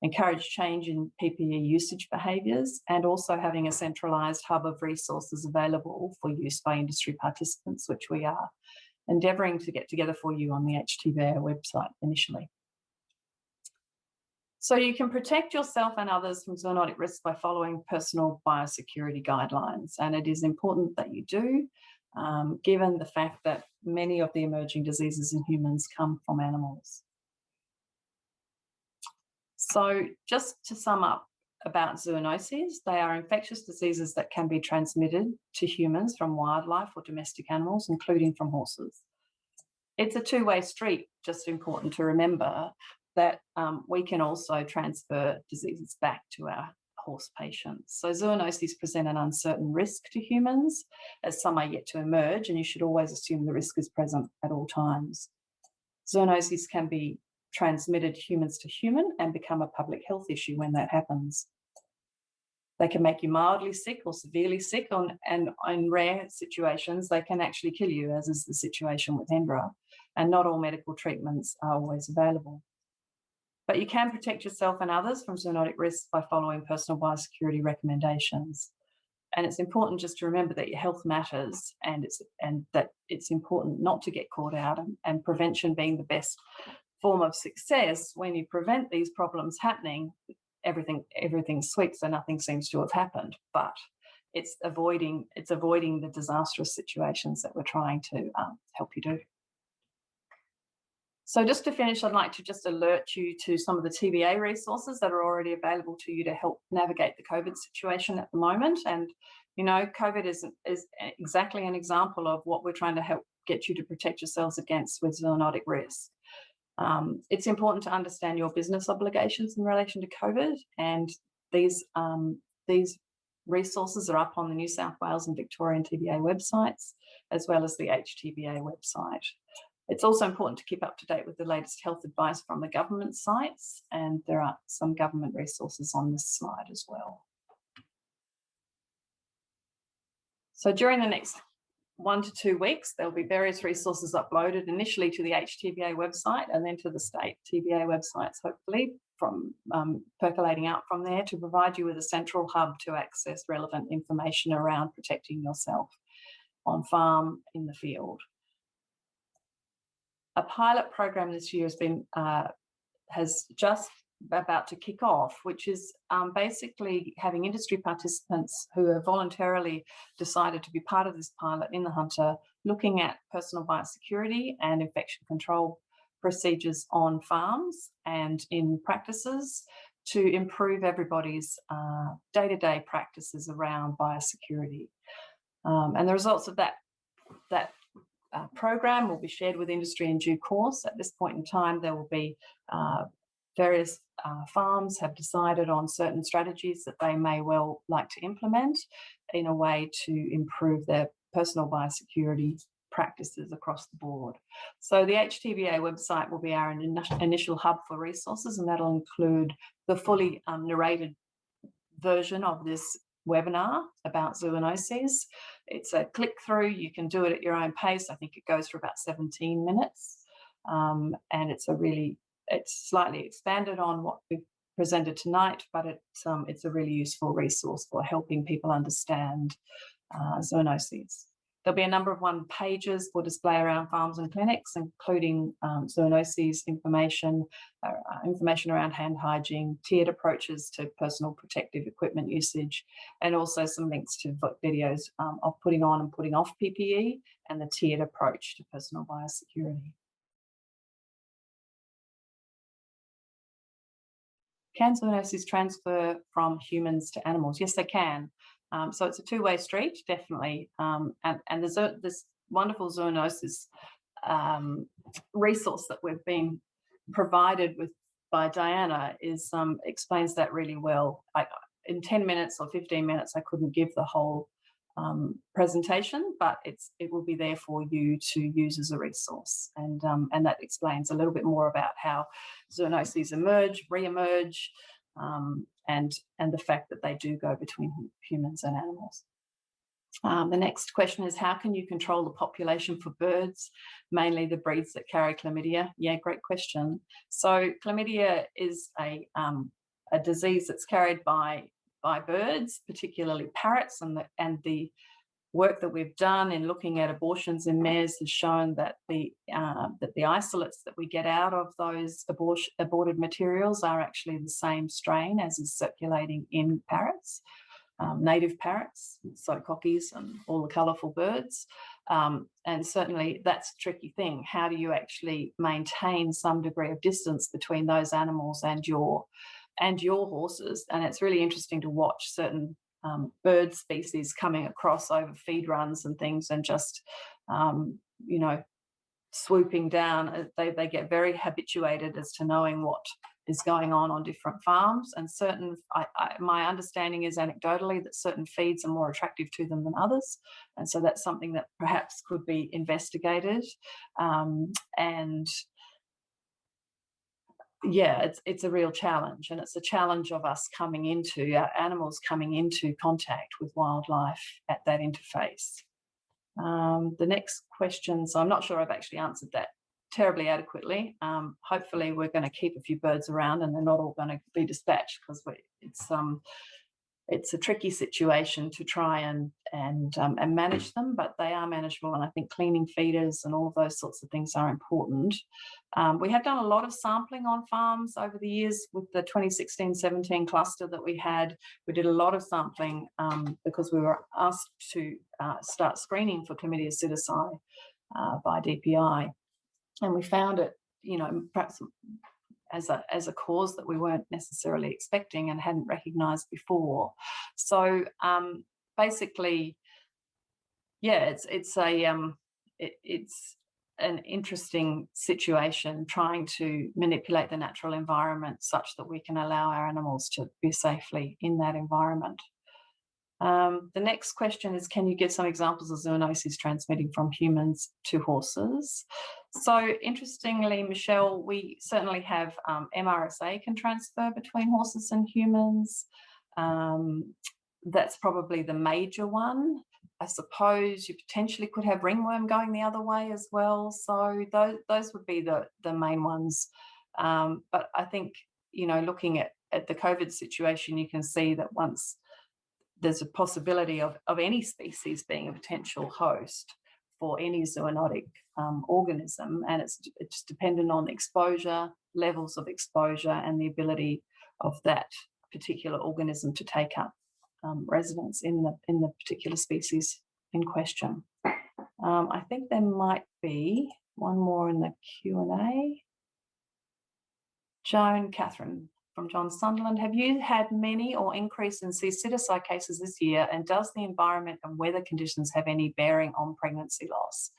encourage change in PPE usage behaviours, and also having a centralised hub of resources available for use by industry participants, which we are endeavouring to get together for you on the HTBA website initially. So you can protect yourself and others from zoonotic risks by following personal biosecurity guidelines, and it is important that you do, given the fact that many of the emerging diseases in humans come from animals. So just to sum up about zoonoses, they are infectious diseases that can be transmitted to humans from wildlife or domestic animals, including from horses. It's a two-way street, just important to remember that we can also transfer diseases back to our horse patients. So zoonoses present an uncertain risk to humans, as some are yet to emerge, and you should always assume the risk is present at all times. Zoonoses can be transmitted humans to human and become a public health issue when that happens. They can make you mildly sick or severely sick, and in rare situations, they can actually kill you, as is the situation with Hendra, and not all medical treatments are always available. But you can protect yourself and others from zoonotic risks by following personal biosecurity recommendations. And it's important just to remember that your health matters, and that it's important not to get caught out, and prevention being the best form of success. When you prevent these problems happening, everything sweeps, so nothing seems to have happened. But it's avoiding the disastrous situations that we're trying to help you do. So just to finish, I'd like to just alert you to some of the TBA resources that are already available to you to help navigate the COVID situation at the moment. And, you know, COVID is exactly an example of what we're trying to help get you to protect yourselves against with zoonotic risk. It's important to understand your business obligations in relation to COVID, and these resources are up on the New South Wales and Victorian TBA websites, as well as the HTBA website. It's also important to keep up to date with the latest health advice from the government sites, and there are some government resources on this slide as well. So during the next 1 to 2 weeks, there'll be various resources uploaded initially to the HTBA website and then to the state TBA websites, hopefully from percolating out from there, to provide you with a central hub to access relevant information around protecting yourself on farm, in the field. A pilot program this year has just about to kick off, which is basically having industry participants who have voluntarily decided to be part of this pilot in the Hunter, looking at personal biosecurity and infection control procedures on farms and in practices to improve everybody's day-to-day practices around biosecurity. And the results of that program will be shared with industry in due course. At this point in time, there will be various farms have decided on certain strategies that they may well like to implement in a way to improve their personal biosecurity practices across the board. So the HTBA website will be our initial hub for resources, and that'll include the fully narrated version of this webinar about zoonoses. It's a click through, you can do it at your own pace. I think it goes for about 17 minutes, and it's slightly expanded on what we've presented tonight, but it's a really useful resource for helping people understand zoonoses. There'll be a number of one-pages for display around farms and clinics, including zoonoses information, information around hand hygiene, tiered approaches to personal protective equipment usage, and also some links to videos of putting on and putting off PPE and the tiered approach to personal biosecurity. Can zoonoses transfer from humans to animals? Yes, they can. So it's a two-way street, definitely. And there's this wonderful zoonosis resource that we've been provided with by Diana explains that really well. In 10 minutes or 15 minutes, I couldn't give the whole presentation, but it will be there for you to use as a resource. And that explains a little bit more about how zoonoses emerge, re-emerge, and the fact that they do go between humans and animals. The next question is, how can you control the population for birds, mainly the breeds that carry chlamydia? Yeah, great question. So chlamydia is a disease that's carried by birds, particularly parrots, and the work that we've done in looking at abortions in mares has shown that the isolates that we get out of those aborted materials are actually the same strain as is circulating in parrots, native parrots, sotocockies, and all the colourful birds. And certainly that's a tricky thing. How do you actually maintain some degree of distance between those animals and your horses? And it's really interesting to watch certain bird species coming across over feed runs and things, and just swooping down. They get very habituated as to knowing what is going on different farms, and my understanding is anecdotally that certain feeds are more attractive to them than others, and so that's something that perhaps could be investigated. And yeah, it's a real challenge, and it's a challenge of us our animals coming into contact with wildlife at that interface. The next question, so I'm not sure I've actually answered that terribly adequately. Hopefully we're going to keep a few birds around and they're not all going to be dispatched, because it's a tricky situation to try and manage them, but they are manageable, and I think cleaning feeders and all of those sorts of things are important. We have done a lot of sampling on farms over the years with the 2016-17 cluster that we had. We did a lot of sampling because we were asked to start screening for chlamydia psittaci by DPI, and we found it, perhaps as a cause that we weren't necessarily expecting and hadn't recognised before. So basically, yeah, it's an interesting situation trying to manipulate the natural environment such that we can allow our animals to be safely in that environment. The next question is, can you give some examples of zoonoses transmitting from humans to horses? So interestingly, Michelle, we certainly have MRSA can transfer between horses and humans. That's probably the major one. I suppose you potentially could have ringworm going the other way as well. So those would be the main ones. But I think, looking at the COVID situation, you can see that once there's a possibility of any species being a potential host for any zoonotic organism, and it's dependent on exposure, levels of exposure, and the ability of that particular organism to take up residence in the particular species in question. I think there might be one more in the Q&A. Joan Catherine from John Sunderland, have you had many or increase in C. psittaci cases this year, and does the environment and weather conditions have any bearing on pregnancy loss?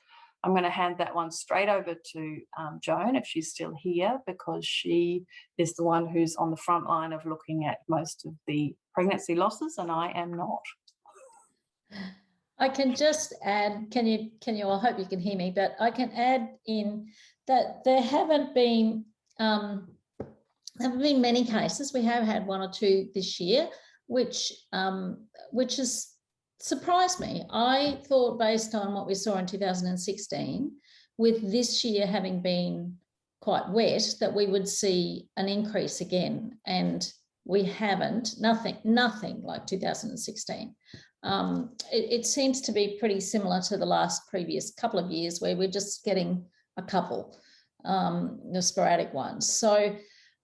I'm going to hand that one straight over to Joan, if she's still here, because she is the one who's on the front line of looking at most of the pregnancy losses, and I am not. I can just add, can you, I hope you can hear me, but I can add in that there haven't been many cases. We have had one or two this year, which has surprised me. I thought, based on what we saw in 2016, with this year having been quite wet, that we would see an increase again, and we haven't. Nothing like 2016. it seems to be pretty similar to the previous couple of years, where we're just getting a couple, the sporadic ones. So,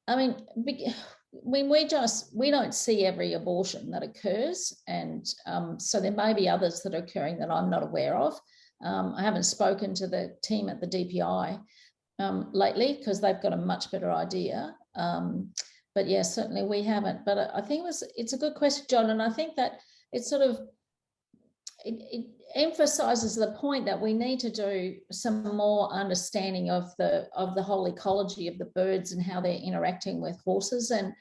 I mean, we don't see every abortion that occurs, and so there may be others that are occurring that I'm not aware of. I haven't spoken to the team at the DPI lately, because they've got a much better idea. But yeah, certainly we haven't. But I think it's a good question, John, and I think that it sort of it emphasises the point that we need to do some more understanding of the whole ecology of the birds and how they're interacting with horses. And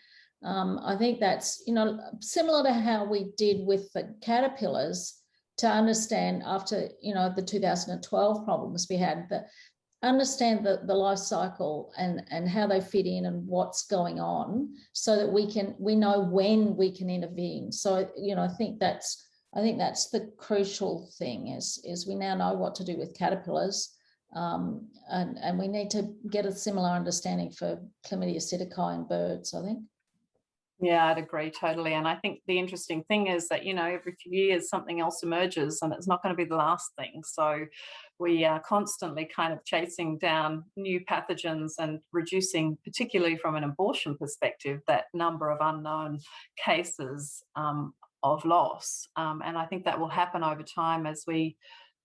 I think that's, you know, similar to how we did with the caterpillars, to understand after, you know, the 2012 problems we had, that understand the life cycle and how they fit in and what's going on, so that we know when we can intervene. So, you know, I think that's the crucial thing is we now know what to do with caterpillars, and we need to get a similar understanding for Chlamydia psittaci in birds, I think. Yeah, I'd agree totally. And I think the interesting thing is that, you know, every few years something else emerges, and it's not going to be the last thing. So we are constantly kind of chasing down new pathogens and reducing, particularly from an abortion perspective, that number of unknown cases of loss. And I think that will happen over time as we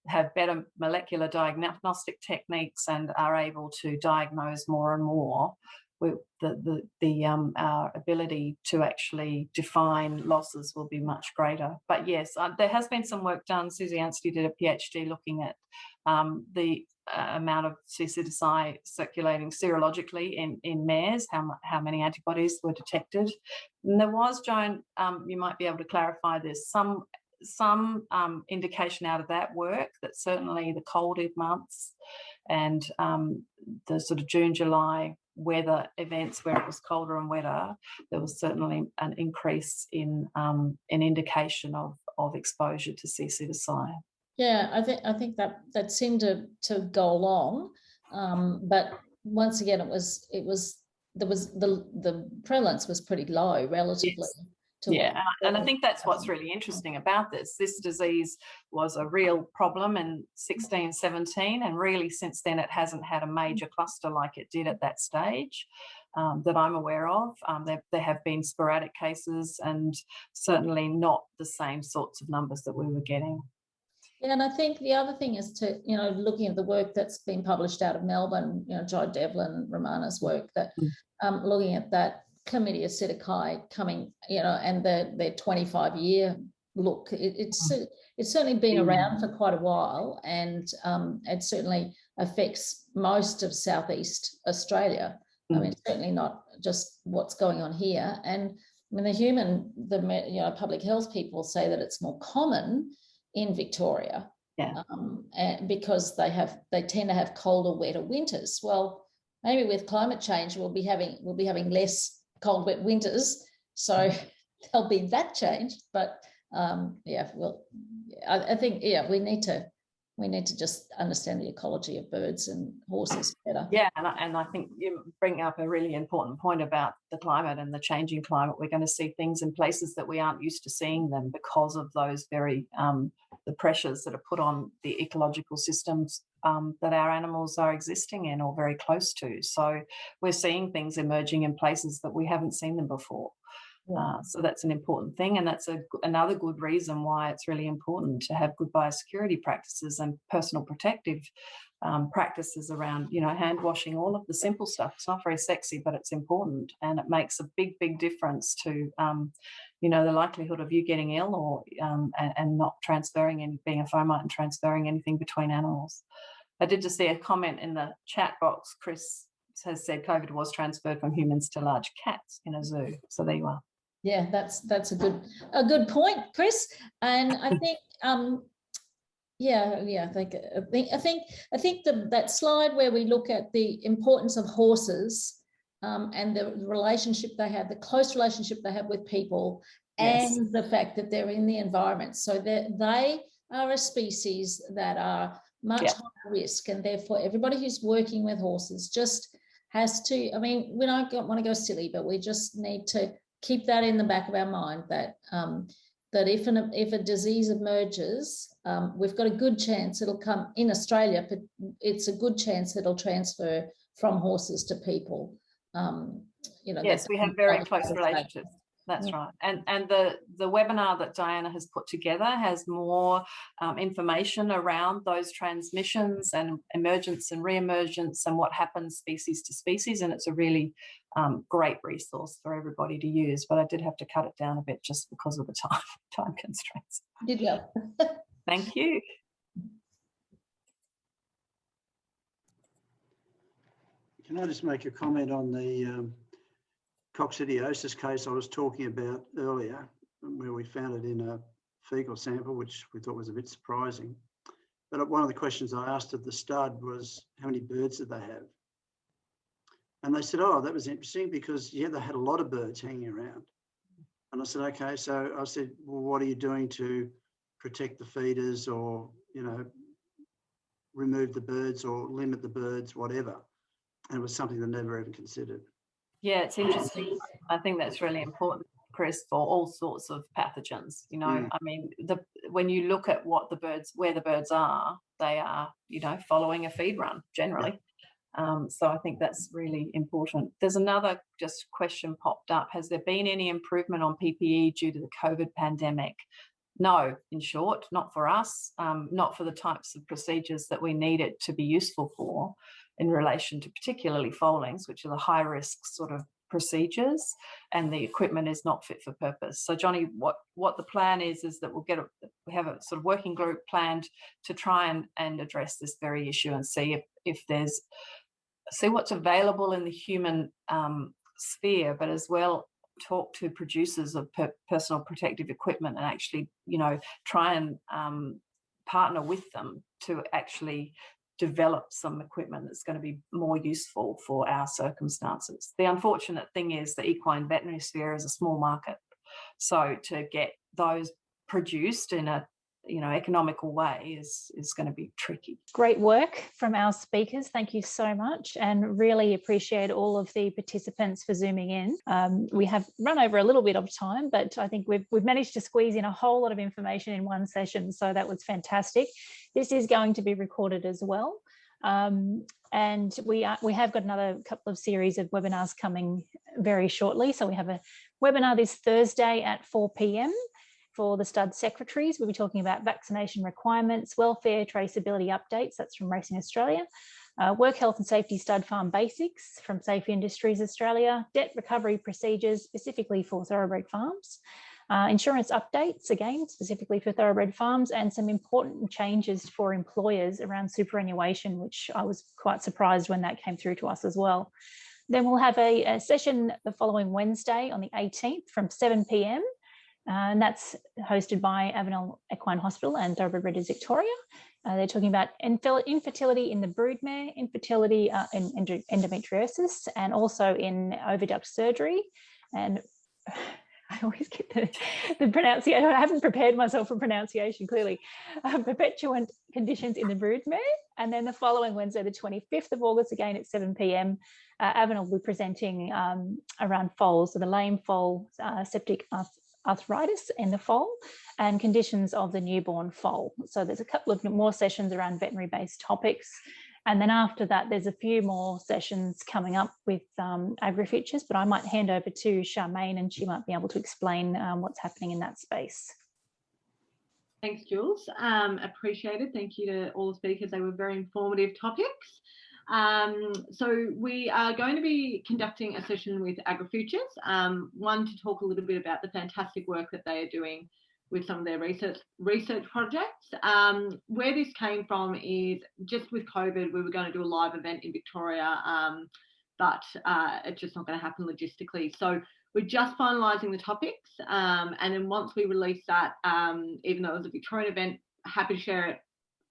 have better molecular diagnostic techniques and are able to diagnose more and more. Our ability to actually define losses will be much greater. But yes, there has been some work done. Susie Anstey did a PhD looking at the amount of C. psittaci circulating serologically in mares, how many antibodies were detected. And there was, Joan, you might be able to clarify this, some indication out of that work that certainly the colder months and the sort of June, July weather events where it was colder and wetter, there was certainly an increase in an indication of exposure to C. psittaci. Yeah, I think that seemed to go along, but once again, the prevalence was pretty low relatively. Yes. Yeah, and I think that's what's really interesting about this. This disease was a real problem in 16, 17, and really since then it hasn't had a major cluster like it did at that stage that I'm aware of. There have been sporadic cases and certainly not the same sorts of numbers that we were getting. Yeah, and I think the other thing is to, you know, looking at the work that's been published out of Melbourne, you know, Jo Devlin, Romana's work, that looking at that Chlamydia psittaci coming, you know, and their 25-year look, it's certainly been around for quite a while, and it certainly affects most of Southeast Australia. I mean, certainly not just what's going on here. And I mean, the public health people say that it's more common in Victoria, because they tend to have colder, wetter winters. Well, maybe with climate change we'll be having less cold, wet winters, so there'll be that change. But I think we need to just understand the ecology of birds and horses better. Yeah, and I think you bring up a really important point about the climate and the changing climate. We're going to see things in places that we aren't used to seeing them because of those very the pressures that are put on the ecological systems that our animals are existing in or very close to. So we're seeing things emerging in places that we haven't seen them before. So that's an important thing, and that's another good reason why it's really important to have good biosecurity practices and personal protective practices around, you know, hand washing, all of the simple stuff. It's not very sexy, but it's important, and it makes a big, big difference to, you know, the likelihood of you getting ill or and not transferring and being a fomite and transferring anything between animals. I did just see a comment in the chat box. Chris has said COVID was transferred from humans to large cats in a zoo. So there you are. Yeah, that's a good point, Chris. And I think I think that slide where we look at the importance of horses and the relationship they have, the close relationship they have with people, and the fact that they're in the environment, so that they are a species that are much higher risk, and therefore everybody who's working with horses just has to, I mean, we don't want to go silly, but we just need to keep that in the back of our mind, that that if a disease emerges, we've got a good chance it'll come in Australia, but it's a good chance it'll transfer from horses to people. You know, yes, we have very close relationships. That's Yeah. right. And the webinar that Diana has put together has more information around those transmissions and emergence and re-emergence and what happens species to species. And it's a really great resource for everybody to use. But I did have to cut it down a bit just because of the time constraints. Did you? Thank you. Can I just make a comment on the coccidiosis case I was talking about earlier, where we found it in a fecal sample, which we thought was a bit surprising. But one of the questions I asked of the stud was, how many birds did they have? And they said, oh, that was interesting because, yeah, they had a lot of birds hanging around. And I said, okay, so I said, well, what are you doing to protect the feeders or, you know, remove the birds or limit the birds, whatever? And it was something they never even considered. Yeah, it's interesting. I think that's really important, Chris, for all sorts of pathogens. You know, I mean, when you look at what where the birds are, they are, you know, following a feed run generally. So I think that's really important. There's another just question popped up. Has there been any improvement on PPE due to the COVID pandemic? No, in short, not for us, not for the types of procedures that we need it to be useful for in relation to particularly foalings, which are the high risk sort of procedures, and the equipment is not fit for purpose. So Johnny, what the plan is that we have a sort of working group planned to try and address this very issue and see see what's available in the human sphere, but as well talk to producers of personal protective equipment and actually, you know, try and partner with them to actually develop some equipment that's going to be more useful for our circumstances. The unfortunate thing is the equine veterinary sphere is a small market. So to get those produced in a, you know, economical way is going to be tricky. Great work from our speakers. Thank you so much, and really appreciate all of the participants for zooming in. We have run over a little bit of time, but I think we've managed to squeeze in a whole lot of information in one session, so that was fantastic. This is going to be recorded as well. And we have got another couple of series of webinars coming very shortly. So we have a webinar this Thursday at 4 p.m. for the stud secretaries. We'll be talking about vaccination requirements, welfare, traceability updates. That's from Racing Australia. Work health and safety stud farm basics from Safe Industries Australia. Debt recovery procedures specifically for thoroughbred farms. Insurance updates, again, specifically for thoroughbred farms, and some important changes for employers around superannuation, which I was quite surprised when that came through to us as well. Then we'll have a session the following Wednesday on the 18th from 7 p.m. And that's hosted by Angular Equine Hospital and Thoroughbred Breeders Victoria. They're talking about infertility in the broodmare, infertility in endometriosis, and also in oviduct surgery. And I always get the pronunciation. I haven't prepared myself for pronunciation, clearly. Perpetuant conditions in the broodmare. And then the following Wednesday, the 25th of August, again at 7 p.m, Avon will be presenting around foals, so the lame foal, septic arthritis in the foal, and conditions of the newborn foal. So there's a couple of more sessions around veterinary-based topics. And then after that, there's a few more sessions coming up with agri-futures, but I might hand over to Charmaine and she might be able to explain what's happening in that space. Thanks, Jules. Appreciated. Thank you to all the speakers. They were very informative topics. So we are going to be conducting a session with agri-futures, one to talk a little bit about the fantastic work that they are doing with some of their research projects. Where this came from is just with COVID, we were going to do a live event in Victoria, but it's just not going to happen logistically. So we're just finalising the topics, and then once we release that, even though it was a Victorian event, happy to share it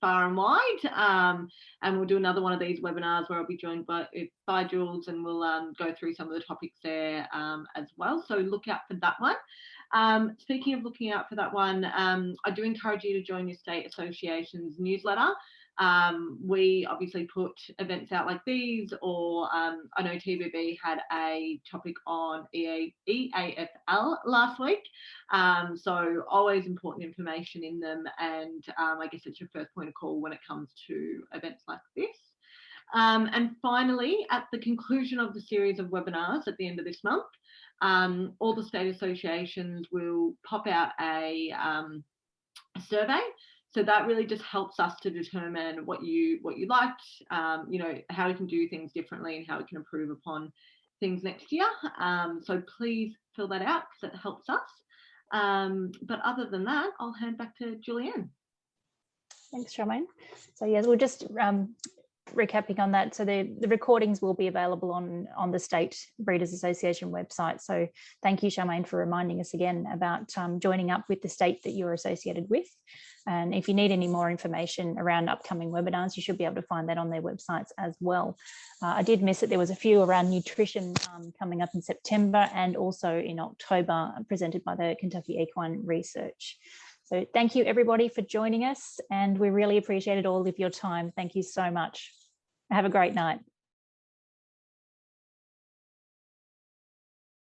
far and wide, and we'll do another one of these webinars where I'll be joined by Jules, and we'll go through some of the topics there as well. So look out for that one. Speaking of looking out for that one, I do encourage you to join your state association's newsletter. We obviously put events out like these, or I know TBB had a topic on EAFL last week. So always important information in them, and I guess it's your first point of call when it comes to events like this. And finally, at the conclusion of the series of webinars at the end of this month, all the state associations will pop out a survey. So that really just helps us to determine what you liked, you know, how we can do things differently and how we can improve upon things next year. So please fill that out because it helps us. But other than that, I'll hand back to Julianne. Thanks, Charmaine. So yes, we'll just recapping on that. So the recordings will be available on the State Breeders Association website. So thank you, Charmaine, for reminding us again about joining up with the state that you're associated with. And if you need any more information around upcoming webinars, you should be able to find that on their websites as well. I did miss it. There was a few around nutrition coming up in September and also in October, presented by the Kentucky Equine Research. So thank you, everybody, for joining us, and we really appreciated all of your time. Thank you so much. Have a great night.